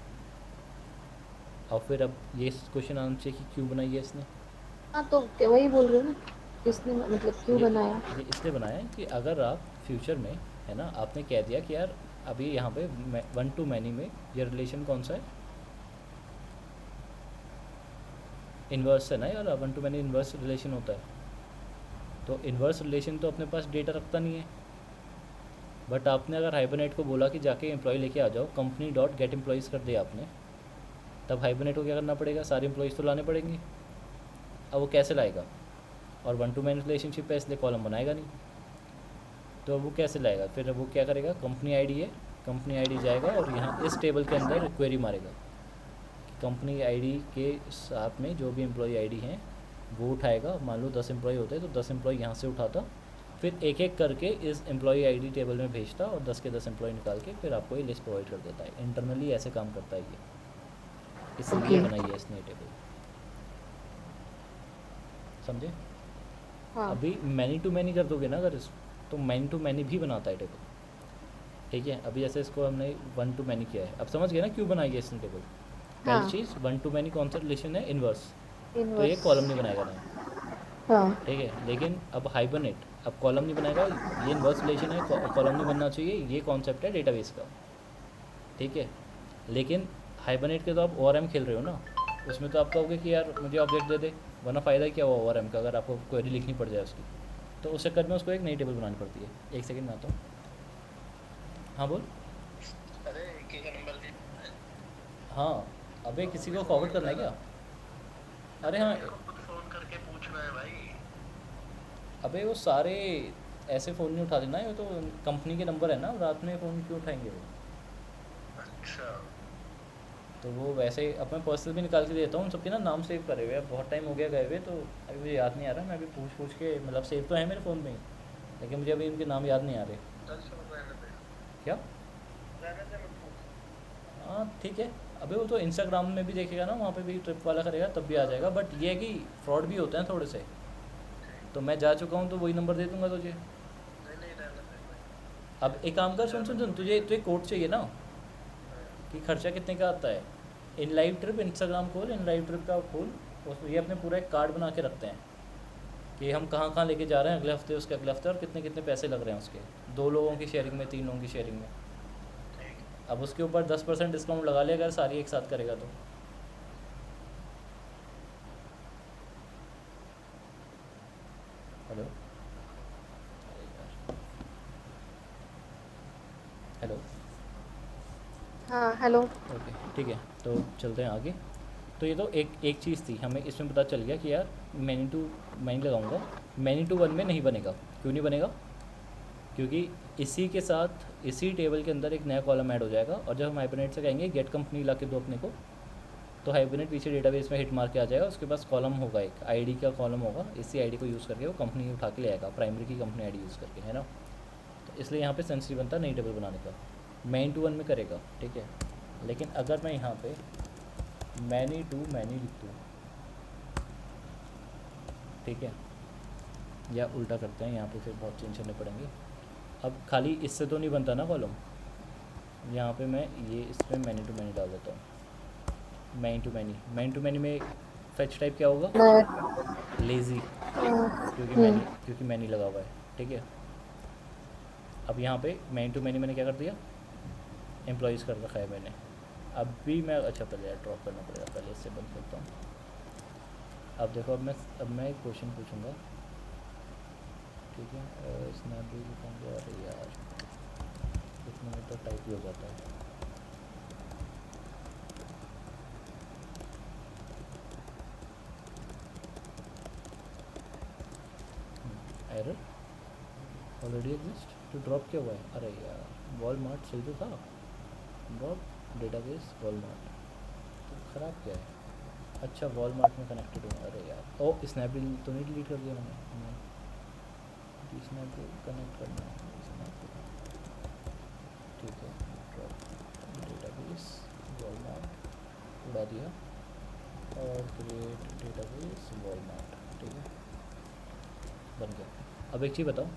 और फिर अब ये क्वेश्चन आना चाहिए कि क्यों बनाई है इसने। हाँ तो वही बोल रहे हो ना, किसने मतलब क्यों ये बनाया? ये इसलिए बनाया है कि अगर आप फ्यूचर में, है ना, आपने कह दिया कि यार अभी यहाँ पे 1-to-many में ये रिलेशन कौन सा है, इन्वर्स है ना यार, one two many inverse relation होता है। तो इन्वर्स रिलेशन तो अपने पास डेटा रखता नहीं है। बट आपने अगर हाइबरनेट को बोला कि जाके एम्प्लॉय लेके आ जाओ, कंपनी डॉट गेट एम्प्लॉयज़ कर दिया आपने, तब हाइबरनेट को क्या करना पड़ेगा, सारे एम्प्लॉयज़ तो लाने पड़ेंगे। अब वो कैसे लाएगा, और वन टू मैनी रिलेशनशिप है इसलिए कॉलम बनाएगा नहीं, तो वो कैसे लाएगा, फिर वो क्या करेगा, कंपनी आईडी है, कंपनी आईडी जाएगा और यहाँ इस टेबल के अंदर क्वेरी मारेगा कि कंपनी आईडी के साथ में जो भी एम्प्लॉय आईडी हैं वो उठाएगा। मान लो 10 एम्प्लॉय होते हैं तो 10 एम्प्लॉय यहाँ से उठाता, फिर एक एक करके इस एम्प्लॉय आईडी टेबल में भेजता और 10 के 10 एम्प्लॉय निकाल के फिर आपको ये लिस्ट प्रोवाइड कर देता है। इंटरनली ऐसे काम करता है ये, इसलिए Okay. बनाई है इसने टेबल, समझे। हाँ अभी मैनी टू मैनी कर दोगे ना अगर इस, तो मैनी टू मैनी भी बनाता है टेबल, ठीक है। अभी जैसे इसको हमने वन टू मैनी किया है, अब समझ गए ना क्यों बनाई है इसने टेबल। हाँ पहली चीज़, वन टू मैनी कौन सा रिलेशन है, इन्वर्स, तो ये इनवर्स कॉलम नहीं बनाएगा ना, हाँ ठीक है। लेकिन अब हाइबरनेट अब कॉलम नहीं बनाएगा, ये इन्वर्स रिलेशन है, कॉलम नहीं बनना चाहिए, ये कॉन्सेप्ट है डेटाबेस का, ठीक है। लेकिन हाइबरनेट के तो आप ORM खेल रहे हो ना, उसमें तो आप कहोगे कि यार मुझे ऑब्जेक्ट दे दे, वरना फ़ायदा क्या हुआ ORM का अगर आपको क्वेरी लिखनी पड़ जाए उसकी, तो उस चक्कर में उसको एक नई टेबल बनानी पड़ती है। एक सेकंड में आता हूँ, हाँ बोल। अरे एक ही का नंबर दे। हाँ, अबे किसी को फॉरवर्ड करना है क्या? अरे हाँ, मेरे को खुद फोन करके पूछना है भाई। अबे वो सारे ऐसे फ़ोन नहीं उठाते ना, ये तो कंपनी के नंबर है ना, रात में फ़ोन क्यों उठाएंगे वो। अच्छा तो वो वैसे अब मैं पर्सनल भी निकाल के देता हूँ, उन सबके ना नाम सेव करे हुए, अब बहुत टाइम हो गया गए हुए, तो अभी मुझे याद नहीं आ रहा। मैं अभी पूछ पूछ के, मतलब सेव तो है मेरे फ़ोन में ही, लेकिन मुझे अभी उनके नाम याद नहीं आ रहे। चल चलो रहने दे, क्या? रहने दे मत पूछ। हाँ ठीक है। अबे वो तो इंस्टाग्राम में भी देखेगा ना, वहाँ पे भी ट्रिप वाला करेगा तब भी आ जाएगा। बट ये है कि फ्रॉड भी होते हैं थोड़े से, तो मैं जा चुका हूँ तो वही नंबर दे दूँगा तुझे। नहीं नहीं रहने दे भाई। अब एक काम कर, सुन सुन सुन, तुझे कोड चाहिए ना कि खर्चा कितने का आता है। इन लाइव ट्रिप इंस्टाग्राम खोल, इन लाइव ट्रिप का खोल, उसमें ये अपने पूरा एक कार्ड बना के रखते हैं कि हम कहाँ कहाँ लेके जा रहे हैं अगले हफ्ते, उसके अगले हफ्ते, और कितने कितने पैसे लग रहे हैं उसके, 2 लोगों की शेयरिंग में, 3 लोगों की शेयरिंग में। ठीक अब उसके ऊपर 10% डिस्काउंट लगा लिया अगर सारी एक साथ करेगा तो। हेलो, हेलो, हाँ हेलो ओके ठीक है, तो चलते हैं आगे। तो ये तो एक चीज़ थी, हमें इसमें पता चल गया कि यार मैनी टू मैनी लगाऊंगा, मैनी टू वन में नहीं बनेगा। क्यों नहीं बनेगा? क्योंकि इसी के साथ इसी टेबल के अंदर एक नया कॉलम ऐड हो जाएगा, और जब हम हाइबरनेट से कहेंगे गेट कंपनी ला के दो अपने को, तो हाइबरनेट पीछे डेटाबेस में हिट मार के आ जाएगा, उसके पास कॉलम होगा, एक आईडी का कॉलम होगा, इसी आईडी को यूज़ करके वो कंपनी उठा के ले आएगा, प्राइमरी की कंपनी आईडी यूज़ करके, है ना। तो इसलिए यहाँ पे सेंसिटिव बनता है नई टेबल बनाने का, मैन टू वन में करेगा, ठीक है। लेकिन अगर मैं यहाँ पे मैनी टू मैनी लिख दूँ, ठीक है, या उल्टा करते हैं यहाँ पे, फिर बहुत चेंज करने पड़ेंगे। अब खाली इससे तो नहीं बनता ना कॉलम, यहाँ पे मैं ये इस पर मैनी टू मैनी डाल देता हूँ। मैनी टू मैनी में फेच टाइप क्या होगा, मैं लेज़ी, हम्म, क्योंकि मैनी लगा हुआ है, ठीक है। अब यहाँ पे मैनी टू मैनी मैंने क्या कर दिया, एम्प्लॉयज़ कर रखा है मैंने। अब भी मैं, अच्छा पहले यार ड्रॉप करना पड़ेगा, पहले इससे बंद करता हूँ। अब देखो, अब मैं एक क्वेश्चन पूछूंगा, ठीक है। स्नैप भी लिखूँगा, अरे यार इतने में तो टाइप ही हो जाता है। एरर ऑलरेडी एग्जिस्ट, तो ड्रॉप क्या हुआ है, अरे यार वॉलमार्ट सही तो था, ड्रॉप डेटाबेस वॉलमार्ट, तो ख़राब क्या है। अच्छा वॉलमार्ट में कनेक्टेड हूँ, अरे यार ओ स्नैपडील तो नहीं डिलीट कर दिया मैंने, स्नैपडील कनेक्ट करना है स्नैपडील, ठीक है। ड्रॉप डेटाबेस वॉलमार्ट उड़ा दिया, और क्रिएट डेटाबेस वॉलमार्ट, ठीक है, बन गया। अब एक चीज़ बताओ,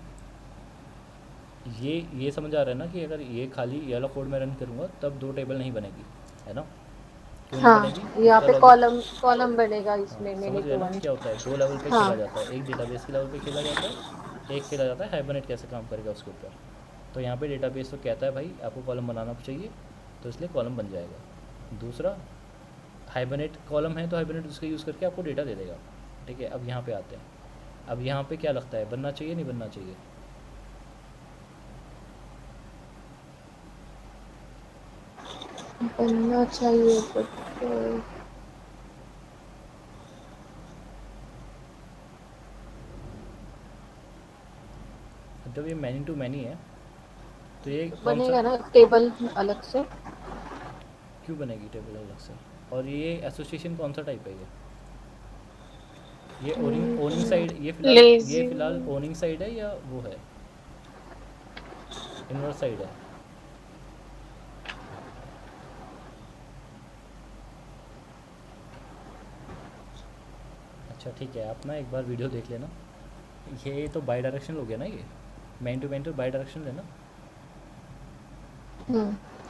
ये समझ आ रहा है ना कि अगर ये खाली ये वाला कोड मैं रन करूँगा तब 2 टेबल नहीं बनेगी, है ना। क्यों नहीं हाँ बनेगी, यहाँ इसका पे लॉजिक, कॉलम कॉलम बनेगा हाँ इसमें समझ मैनी गए टू ना वन। क्या होता है, 2 लेवल पे हाँ खेला जाता है, एक डेटाबेस के लेवल पे खेला जाता है, एक खेला जाता है हाइबरनेट कैसे काम करेगा उसके ऊपर। तो यहाँ पे डेटाबेस तो कहता है भाई आपको कॉलम बनाना चाहिए, तो इसलिए कॉलम बन जाएगा। दूसरा, हाइबरनेट कॉलम है तो हाइबरनेट उसका यूज़ करके आपको डेटा दे देगा। ठीक है, अब यहाँ पे आते हैं। अब यहाँ पे क्या लगता है, बनना चाहिए नहीं बनना चाहिए? बनना चाहिए बट मतलब ये मैनी टू मैनी है, तो ये कौन बनेगा सा, ना टेबल अलग से। क्यों बनेगी टेबल अलग से? और ये एसोसिएशन कौन सा टाइप है ये ओनिंग साइड, ये Lazy। फिलहाल ओनिंग साइड है या वो है इनवर्स साइड है? अच्छा ठीक है, आप ना एक बार वीडियो देख लेना। ये तो बाई डायरेक्शनल हो गया ना, ये मैन टू मैन तो बाई डायरेक्शनल है ना।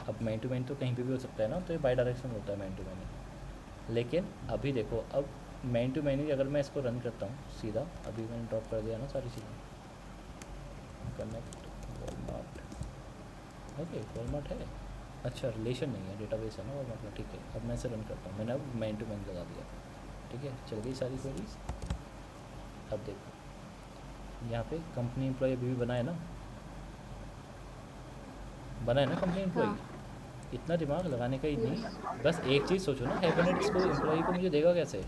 अब मैन टू मैन तो कहीं पे भी हो सकता है ना, तो ये बाई डायरेक्शनल होता है मैन टू मैन। लेकिन अभी देखो, अब मैन टू मैन अगर मैं इसको रन करता हूँ सीधा, अभी मैंने ड्रॉप कर दिया ना सारी चीज़ें, कनेक्ट वॉलमार्ट, ओके वॉलमार्ट है, अच्छा रिलेशन नहीं है, डेटाबेस है ना वॉलमार्ट में। ठीक है, अब मैं इसे रन करता हूँ, मैंने अब मैन टू मैन लगा दिया। ठीक है, चल गई सारी क्वेरीज। अब देखो यहाँ पे कंपनी एम्प्लॉय अभी भी बना है ना, बना है ना कंपनी एम्प्लॉय। इतना दिमाग लगाने का ही नहीं, बस एक चीज़ सोचो ना, हाइबरनेट इसको एम्प्लॉय को मुझे देगा कैसे?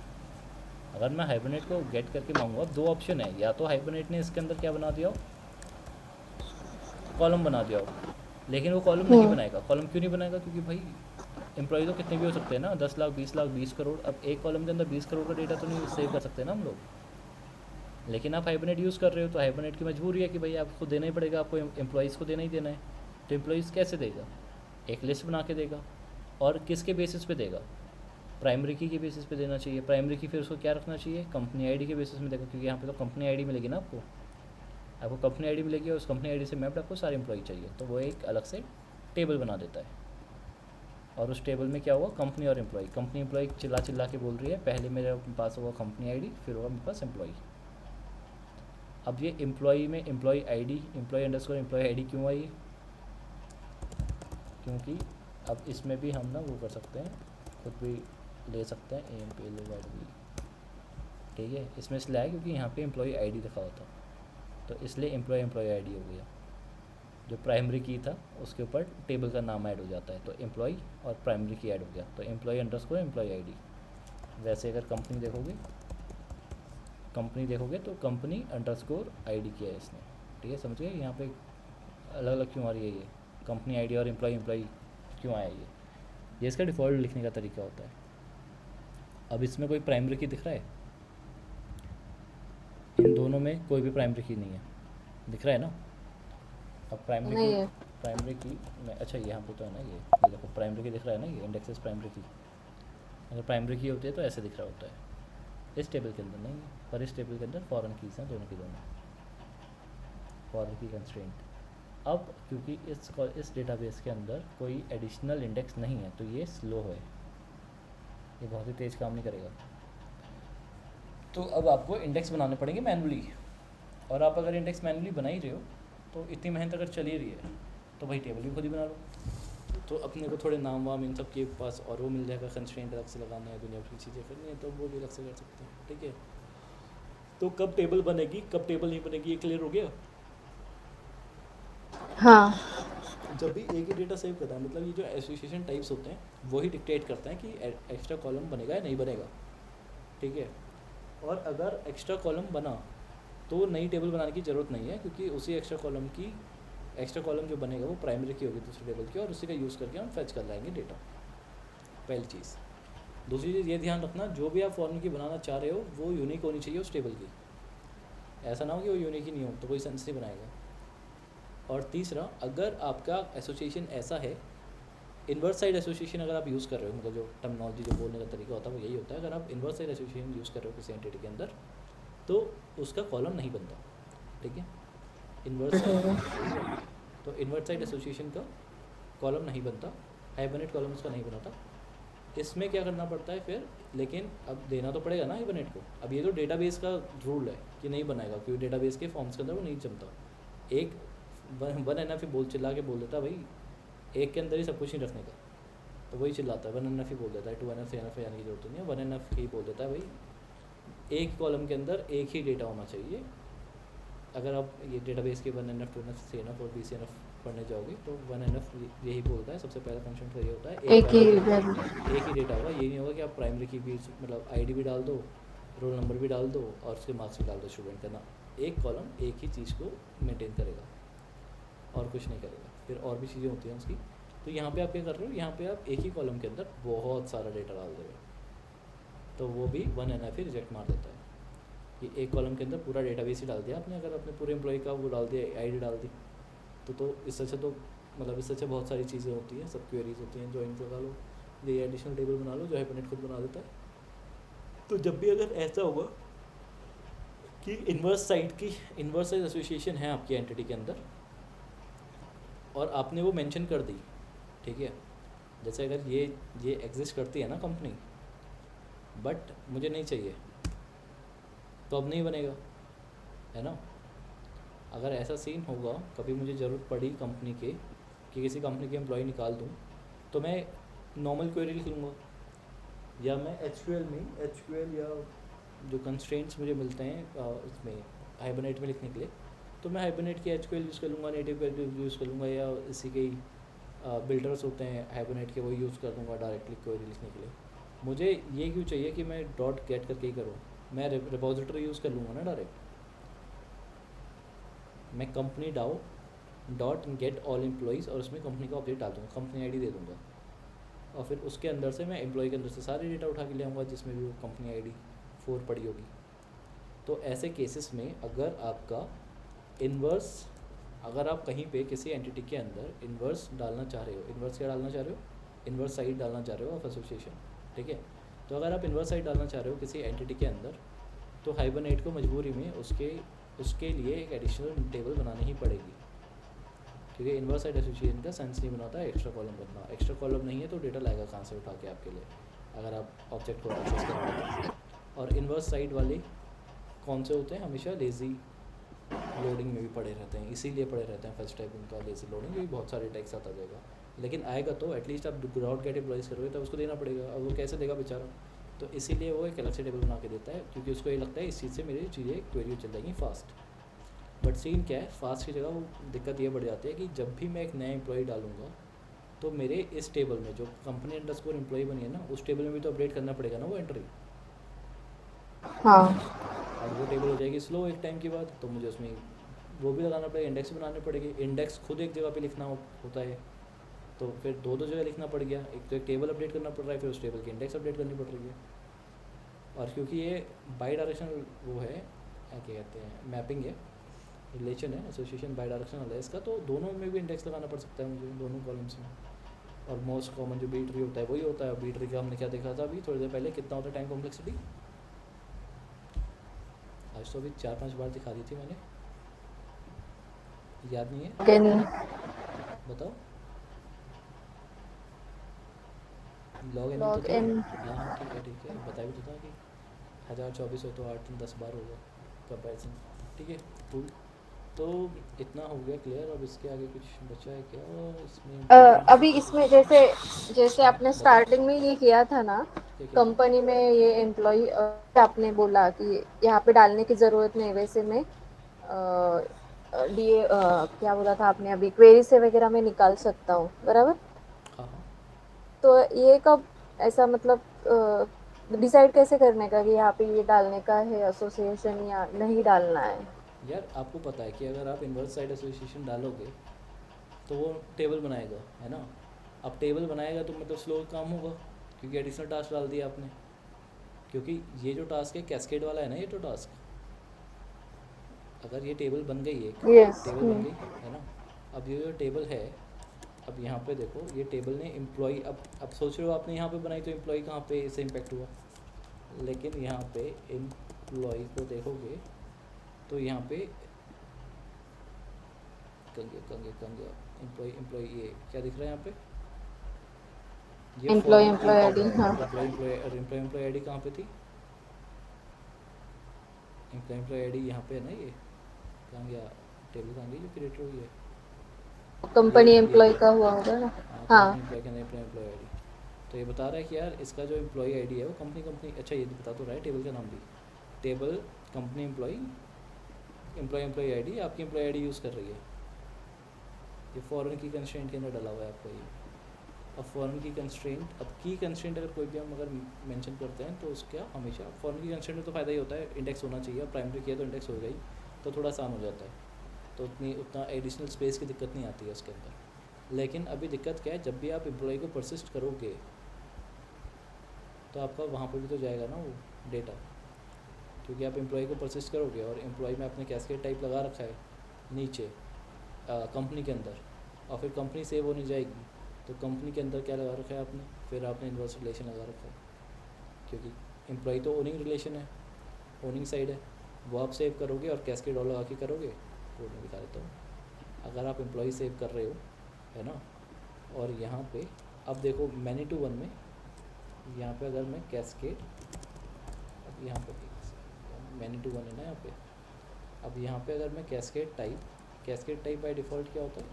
अगर मैं हाइबरनेट को गेट करके मांगूंगा, दो ऑप्शन है, या तो हाइबरनेट ने इसके अंदर क्या बना दिया हो, कॉलम बना दिया हो, लेकिन वो कॉलम नहीं बनाएगा। कॉलम क्यों नहीं बनाएगा? क्योंकि भाई एम्प्लॉय तो कितने भी हो सकते हैं ना, 10 लाख 20 लाख 20 करोड़। अब एक कॉलम के अंदर 20 करोड़ का डेटा तो नहीं सेव कर सकते ना हम लोग। लेकिन आप हाइबरनेट यूज़ कर रहे हो तो हाइबरनेट की मजबूरी है कि भाई आपको देना ही पड़ेगा, आपको एम्प्लॉयज़ को देना ही देना है। तो एम्प्लॉयज़ कैसे देगा? एक लिस्ट बना के देगा, और किसके बेसिस पे देगा? प्राइमरी की के बेसिस पे देना चाहिए। प्राइमरी की फिर उसको क्या रखना चाहिए? कंपनी आईडी के बेसिस में देगा, क्योंकि यहाँ पे तो कंपनी आईडी मिलेगी ना आपको कंपनी आईडी मिलेगी, और उस कंपनी आईडी से मैप्ड आपको सारे एम्प्लॉय चाहिए, तो वो एक अलग से टेबल बना देता है। और उस टेबल में क्या होगा? कंपनी और एम्प्लॉय। कंपनी एम्प्लॉय चिल्ला चिल्ला के बोल रही है, पहले मेरे पास होगा कंपनी आईडी, फिर होगा मेरे पास एम्प्लॉय। अब ये एम्प्लॉय में employee ID, employee underscore employee ID क्यों आई? क्योंकि अब इसमें भी हम ना वो कर सकते हैं, खुद भी ले सकते हैं AMPLOYD। ठीक है, इसमें इसलिए आया क्योंकि यहाँ पे एम्प्लॉय आईडी लिखा होता, तो इसलिए एम्प्लॉय आईडी हो गया। जो प्राइमरी की था उसके ऊपर टेबल का नाम ऐड हो जाता है, तो एम्प्लॉय और प्राइमरी की ऐड हो गया, तो एम्प्लॉय अंडरस्कोर एम्प्लॉय आईडी। वैसे अगर कंपनी देखोगे तो कंपनी अंडरस्कोर आईडी किया है इसने। ठीक है, समझ गए? यहाँ पे अलग अलग क्यों आ रही है ये कंपनी आईडी और एम्प्लॉय क्यों आया ये इसका डिफ़ॉल्ट लिखने का तरीका होता है। अब इसमें कोई प्राइमरी की दिख रहा है? इन दोनों में कोई भी प्राइमरी की नहीं है, दिख रहा है ना? अब प्राइमरी की में, अच्छा यहाँ पे तो है ना, ये देखो प्राइमरी की दिख रहा है ना, ये इंडेक्सेस प्राइमरी की। अगर प्राइमरी की होती है तो ऐसे दिख रहा होता है, इस टेबल के अंदर नहीं है, पर इस टेबल के अंदर फॉरेन कीज़ हैं, दोनों की दोनों फॉरेन की कंस्ट्रेंट। अब क्योंकि इस डेटाबेस के अंदर कोई एडिशनल इंडेक्स नहीं है, तो ये स्लो है, ये बहुत ही तेज़ काम नहीं करेगा। तो अब आपको इंडेक्स बनाने पड़ेंगे मैनुअली, और आप अगर इंडेक्स मैनुअली बना ही रहे हो तो इतनी मेहनत अगर चली रही है तो भाई टेबल भी खुद ही बना लो। तो अपने को थोड़े नाम वाम इन सब के पास और वो मिल जाएगा, कंस्ट्रेंट अलग से लगाना है, दुनिया की चीज़ें करनी है तो वो भी अलग से कर सकते हैं। ठीक है, तो कब टेबल बनेगी कब टेबल नहीं बनेगी ये क्लियर हो गया। हाँ। जब भी एक ही डेटा सेव करता है, मतलब ये जो एसोसिएशन टाइप्स होते हैं वही डिक्टेट करते हैं कि एक्स्ट्रा कॉलम बनेगा या नहीं बनेगा। ठीक है, और अगर एक्स्ट्रा कॉलम बना तो नई टेबल बनाने की ज़रूरत नहीं है, क्योंकि उसी एक्स्ट्रा कॉलम जो बनेगा वो प्राइमरी की होगी दूसरी टेबल की, और उसी का यूज़ करके हम फैच कर लाएंगे डेटा। पहली चीज़। दूसरी चीज़ ये ध्यान रखना, जो भी आप फॉर्मूले की बनाना चाह रहे हो वो यूनिक होनी चाहिए उस टेबल की। ऐसा ना हो कि वो यूनिक ही नहीं हो तो कोई सेंस नहीं बनाएगा। और तीसरा, अगर आपका एसोसिएशन ऐसा है, इन्वर्स साइड एसोसिएशन अगर आप यूज़ कर रहे हो, मतलब जो टर्मिनोलॉजी जो बोलने का तरीका होता है वो यही होता है, अगर आप इन्वर्स साइड एसोसिएशन यूज़ कर रहे हो किसी एंटिटी के अंदर तो उसका कॉलम नहीं बनता। ठीक है, इन्वर्स साइड एसोसिएशन का कॉलम नहीं बनता, हाइबरनेट कॉलम उसका नहीं बनाता। इसमें क्या करना पड़ता है फिर, लेकिन अब देना तो पड़ेगा ना हाइबरनेट को। अब ये तो डेटाबेस का रूल है कि नहीं बनाएगा, क्योंकि डेटाबेस के फॉर्म्स के अंदर वो नहीं जमता। एक वन है ना, फिर चिल्ला के बोल देता भाई एक के अंदर ही सब कुछ नहीं रखने का, तो वही चिल्लाता है, 1NF ही बोल देता है, 2NF 3NF जाने की जरूरत नहीं है, 1NF ही बोल देता है भाई एक कॉलम के अंदर एक ही डेटा होना चाहिए। अगर आप ये डेटाबेस के 1NF 2NF 3NF और BCNF पढ़ने जाओगे तो 1NF यही बोलता है, सबसे पहला फंक्शन तो ये होता है एक ही primary value। एक ही डेटा होगा। ये नहीं होगा कि आप प्राइमरी की भी मतलब आईडी भी डाल दो, रोल नंबर भी डाल दो और उसके मार्क्स भी डाल दो स्टूडेंट का ना। एक कॉलम एक ही चीज़ को मेंटेन करेगा और कुछ नहीं करेगा। फिर और भी चीज़ें होती हैं उसकी। तो यहाँ पे आप क्या कर रहे हो, यहाँ पे आप एक ही कॉलम के अंदर बहुत सारा डेटा डाल दे रहे हो, तो वो भी 1NF ही रिजेक्ट मार देता है कि एक कॉलम के अंदर पूरा डेटाबेस ही डाल दिया आपने। अगर अपने पूरे एम्प्लॉय का वो डाल दिया, आईडी डाल दी, तो इससे अच्छा तो मतलब इससे अच्छा बहुत सारी चीज़ें होती हैं, सब क्वेरीज होती हैं, ज्वाइन लगा लो, ये एडिशनल टेबल बना लो जो हाइपरनेट खुद बना देता है। तो जब भी अगर ऐसा होगा कि इन्वर्स साइड एसोसिएशन है आपकी एंटिटी के अंदर और आपने वो मेंशन कर दी, ठीक है, जैसे अगर ये एग्जिस्ट करती है ना कंपनी, बट मुझे नहीं चाहिए, तो अब नहीं बनेगा, है ना। अगर ऐसा सीन होगा, कभी मुझे ज़रूरत पड़ी कंपनी के कि किसी कंपनी के एम्प्लॉय निकाल दूँ, तो मैं नॉर्मल क्वेरी लिख लूँगा, या मैं एचक्यूएल या जो कंस्ट्रेंट्स मुझे मिलते हैं इसमें हाइबरनेट में लिखने के लिए, तो मैं हाइबरनेट की एचक्यूएल यूज़ कर लूँगा, नेटिव क्वेरी यूज़ कर लूँगा, या इसी के बिल्डर्स होते हैं हाइबरनेट के, वो यूज़ कर दूँगा डायरेक्टली क्वेरी लिखने के लिए। मुझे ये क्यों चाहिए कि मैं डॉट गेट करके ही करूँ, मैं रिपोजिटरी यूज़ कर लूँगा ना डायरेक्ट। मैं कंपनी डाउ डॉट गेट ऑल एम्प्लॉयज़ और उसमें कंपनी का अपडेट डाल दूँगा, कंपनी आईडी दे दूँगा, और फिर उसके अंदर से मैं एम्प्लॉय के अंदर से सारे डेटा उठा के ले आऊँगा जिसमें भी वो कंपनी आईडी 4 पड़ी होगी। तो ऐसे केसेस में अगर आपका इन्वर्स, अगर आप कहीं पे किसी एंटिटी के अंदर इन्वर्स डालना चाह रहे हो, इन्वर्स क्या डालना चाह रहे हो, इन्वर्स साइड डालना चाह रहे हो ऑफ एसोसिएशन, ठीक है। तो अगर आप इन्वर्स साइड डालना चाह रहे हो किसी एंटिटी के अंदर, तो हाइबरनेट को मजबूरी में उसके लिए एक एडिशनल टेबल बनानी ही पड़ेगी, क्योंकि इन्वर्स साइड एसोसिएशन का सेंस नहीं बनाता है एक्स्ट्रा कॉलम बनना। एक्स्ट्रा कॉलम नहीं है तो डेटा लाएगा कहाँ से उठा के आपके लिए, अगर आप ऑब्जेक्ट को एक्सेस करोगे। और इन्वर्स साइड वाले कौन से होते हैं, हमेशा लेज़ी लोडिंग में भी पड़े रहते हैं, इसीलिए पड़े रहते हैं फर्स्ट टाइप उनका लेज़ी लोडिंग, क्योंकि बहुत सारे टैक्स आता जाएगा, लेकिन आएगा तो एटलीस्ट आप डॉट गेट एम्प्लॉयज़ करोगे तब उसको देना पड़ेगा। अब वो कैसे देगा बेचारा, तो इसीलिए वो एक अलग से टेबल बना के देता है, क्योंकि उसको ये लगता है इस चीज़ से मेरी चीज़ें क्वेरी चल जाएंगी फास्ट। बट सीन क्या है, फास्ट की जगह वो दिक्कत ये बढ़ जाती है कि जब भी मैं एक नया एम्प्लॉय डालूंगा तो मेरे इस टेबल में जो कंपनी अंडरस्कोर एम्प्लॉय बनी है ना, उस टेबल में भी तो अपडेट करना पड़ेगा ना वो एंट्री, हाँ और वो टेबल हो जाएगी स्लो एक टाइम के बाद, तो मुझे उसमें वो भी लगाना पड़ेगा, इंडेक्स बनाने पड़ेंगे। इंडेक्स खुद एक जगह पे लिखना होता है, तो फिर दो जगह लिखना पड़ गया, एक तो एक टेबल अपडेट करना पड़ रहा है, फिर उस टेबल की इंडेक्स अपडेट करनी पड़ रही है। और क्योंकि ये बाई डायरेक्शनल वो है, क्या कहते हैं, मैपिंग है, रिलेशन है, एसोसिएशन बाई डायरेक्शनल है इसका, तो दोनों में भी इंडेक्स लगाना पड़ सकता है मुझे, दोनों कॉलम्स में। और मोस्ट कॉमन जो बी ट्री होता है वही होता है। बी ट्री का हमने क्या देखा था अभी थोड़ी देर पहले, कितना होता है टाइम कॉम्प्लेक्सिटी, आज तो अभी 4-5 बार दिखा दी थी मैंने, याद नहीं है, क्या नहीं, बताओ। लॉग एन तो लॉग थी, एन हाँ ठीक है, बता भी तो था कि 1024 हो तो 8-10 बार होगा कंपैरिजन, ठीक है कूल। तो इतना हो गया क्लियर। अब इसके आगे कुछ बचा है क्या इसमें? अभी इसमें जैसे जैसे आपने बताओ स्टार्टिंग में ये किया था ना, क्या किया था? कंपनी में ये एम्प्लॉय आपने बोला कि यहाँ पे डालने की ज़रूरत नहीं, वैसे मैं डीए क्या बोला था आपने अभी, क्वेरी से वगैरह मैं निकाल सकता हूँ, बराबर। हाँ हाँ, तो ये कब ऐसा मतलब डिसाइड कैसे करने का कि यहाँ पे ये डालने का है एसोसिएशन या नहीं डालना है? यार आपको पता है कि अगर आप इन्वर्स साइड एसोसिएशन डालोगे तो वो टेबल बनाएगा, है ना। अब टेबल बनाएगा तो मतलब स्लो काम होगा, क्योंकि एडिशनल टास्क डाल दिया आपने। क्योंकि ये जो टास्क है कैस्केड वाला है ना, ये तो टास्क, अगर ये टेबल बन गई है, यस। टेबल बन गई है ना। अब ये जो टेबल है, अब यहाँ पे देखो ये टेबल ने एम्प्लॉय, अब सोच रहे हो आपने यहाँ पे बनाई तो एम्प्लॉय कहाँ पे इससे इम्पैक्ट हुआ, लेकिन यहाँ पे एम्प्लॉय को देखोगे तो यहाँ पे कंगे एम्प्लॉय ये क्या दिख रहा है यहाँ पे, ये एम्प्लॉय फॉर्म आईडी, हाँ। एम्प्लॉय आईडी कहाँ पे थी, एम्प्लॉय आईडी यहाँ पे है ना, ये कहाँ गया, टेबल कहाँ गई जो क्रिएट हुई है, कंपनी ये एम्प्लॉय ये का हुआ होगा ना। हाँ, हाँ कंपनी एम्प्लॉय के अंदर एम्प्लॉय आईडी, तो ये बता रहा है कि यार इसका जो एम्प्लॉई आईडी है वो कंपनी, अच्छा ये बता तो रहा है टेबल का नाम भी, टेबल कंपनी एम्प्लॉई आईडी आपकी एम्प्लॉई आईडी यूज़ कर रही है। ये फॉरेन की कंस्ट्रेंट के अंदर डला हुआ है आपका ये। अब फॉरेन की कंस्ट्रेंट, अब की कंस्ट्रेंट अगर कोई भी हम अगर मेंशन करते हैं तो उसका हमेशा फॉरेन की कंस्ट्रेंट में तो फ़ायदा ही होता है, इंडेक्स होना चाहिए, और प्राइमरी किया तो इंडेक्स होगा ही, तो थोड़ा आसान हो जाता है, तो उतना एडिशनल स्पेस की दिक्कत नहीं आती है उसके अंदर। लेकिन अभी दिक्कत क्या है, जब भी आप एम्प्लॉई को परसिस्ट करोगे तो आपका वहाँ पर भी तो जाएगा ना वो डेटा, क्योंकि आप एम्प्लॉई को परसिस्ट करोगे और एम्प्लॉई में आपने कैस्केड टाइप लगा रखा है नीचे कंपनी के अंदर, और फिर कंपनी सेव होने जाएगी तो कंपनी के अंदर क्या लगा रखा है आपने, फिर आपने इन्वर्स रिलेशन लगा रखा है, क्योंकि एम्प्लॉई तो ओनिंग रिलेशन है, ओनिंग साइड है, वो आप सेव करोगे और कैस्केड और लगा के करोगे। कोड में दिखा देता हूँ। अगर आप एम्प्लॉई सेव कर रहे हो है ना, और यहाँ पे अब देखो मैनी टू वन में यहाँ पे अगर मैं कैस्केड, अब यहाँ पे मैनी टू वन है ना यहाँ पे, अब यहाँ पे अगर मैं कैस्केड टाइप बाय डिफ़ॉल्ट क्या होता है,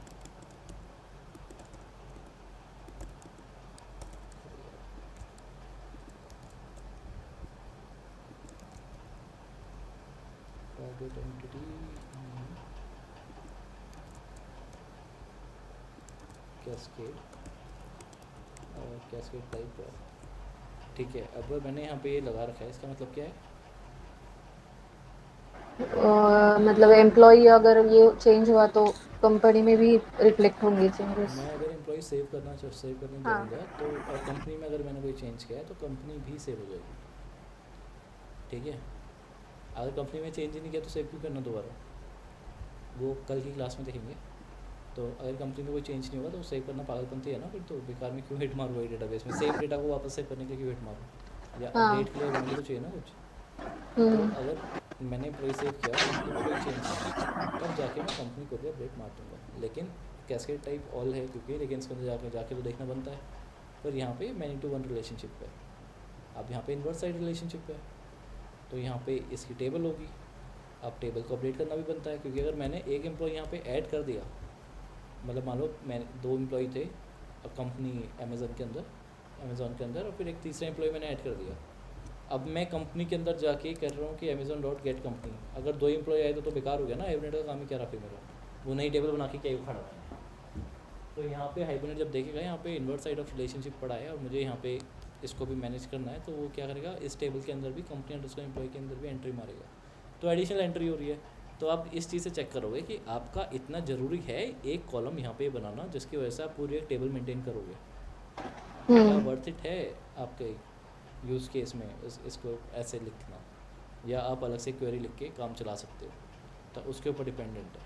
टारगेट एंटिटी कैस्केड टाइप है, ठीक है। अब मैंने यहाँ पे ये लगा रखा है, इसका मतलब क्या है, मतलब एम्प्लॉय अगर ये चेंज हुआ तो कंपनी में भी रिफ्लेक्ट होंगे चेंजेस। मैं अगर एम्प्लॉय सेव करने हाँ। जाऊँगा तो, और कंपनी में अगर मैंने कोई चेंज किया है तो कंपनी भी सेव हो जाएगी, ठीक है। अगर कंपनी में चेंज ही नहीं किया तो सेव क्यों करना दोबारा, वो कल की क्लास में देखेंगे। तो अगर कंपनी में कोई चेंज नहीं होगा तो सेव करना पागलपंती है ना, फिर तो बेकार में क्यों हिट मारूँ वही डेटाबेस में, सेम डेटा को वापस सेव करने के लिए क्यों हिट मारूँ, या हाँ। अपडेट के लिए होने भी तो चाहिए ना कुछ। तो अगर मैंने एम्प्लॉय सेव किया, कंपनी में कोई चेंज नहीं है, तब जाके मैं कंपनी को भी अपडेट मार दूँगा, लेकिन कैस्केड टाइप ऑल है क्योंकि, लेकिन इसके अंदर जाके तो देखना बनता है। पर यहाँ पे मैनी टू वन रिलेशनशिप है, अब यहाँ पे इन्वर्स साइड रिलेशनशिप है, तो यहाँ पे इसकी टेबल होगी, अब टेबल को अपडेट करना भी बनता है, क्योंकि अगर मैंने एक एम्प्लॉय यहाँ पे ऐड कर दिया, मतलब मान लो मैंने 2 एम्प्लॉय थे कंपनी अमेज़न के अंदर, और फिर एक तीसरा एम्प्लॉय मैंने ऐड कर दिया। अब मैं कंपनी के अंदर जाके कर रहा हूँ कि अमेज़न डॉट गेट कंपनी, अगर 2 एम्प्लॉय आए तो बेकार हो गया ना, हाइबरनेट का काम ही क्या रहा फिर मेरा, वो नई टेबल बना के क्या ही खड़ा है। तो यहाँ पे हाइबरनेट जब देखेगा यहाँ पे इन्वर्स साइड ऑफ रिलेशनशिप पड़ा है, और मुझे यहाँ पे इसको भी मैनेज करना है, तो वो क्या करेगा, इस टेबल के अंदर भी कंपनी अंडरस्कोर एम्प्लॉय के अंदर भी एंट्री मारेगा, तो एडिशनल एंट्री हो रही है। तो आप इस चीज़ से चेक करोगे कि आपका इतना ज़रूरी है एक कॉलम यहाँ पे बनाना, जिसकी वजह से आप पूरी एक टेबल मेंटेन करोगे, क्या वर्थ इट है आपके यूज़ केस में इसको ऐसे लिखना, या आप अलग से क्वेरी लिख के काम चला सकते हो, तो उसके ऊपर डिपेंडेंट है।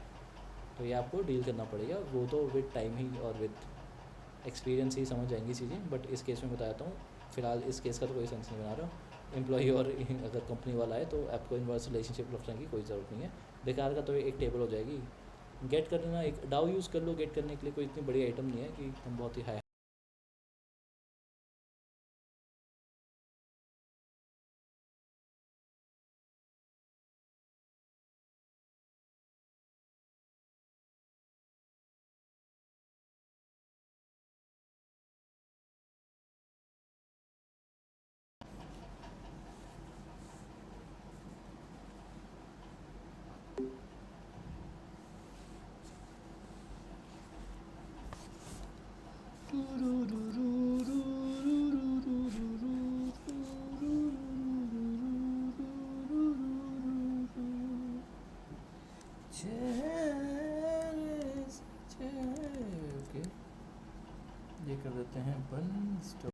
तो ये आपको डील करना पड़ेगा, वो तो विद टाइम ही और विद एक्सपीरियंस ही समझ जाएंगी चीज़ें, बट इस केस में बताता हूँ, फिलहाल इस केस का तो कोई सेंस नहीं बना रहा हूँ। एम्प्लॉई और अगर कंपनी वाला है तो आपको इन्वर्स रिलेशनशिप रखने की कोई ज़रूरत नहीं है, बेकार का तो एक टेबल हो जाएगी। गेट कर लेना, एक डाउ यूज़ कर लो गेट करने के लिए, कोई इतनी बड़ी आइटम नहीं है कि हम बहुत ही हाई ओके, ये कर देते हैं अपन।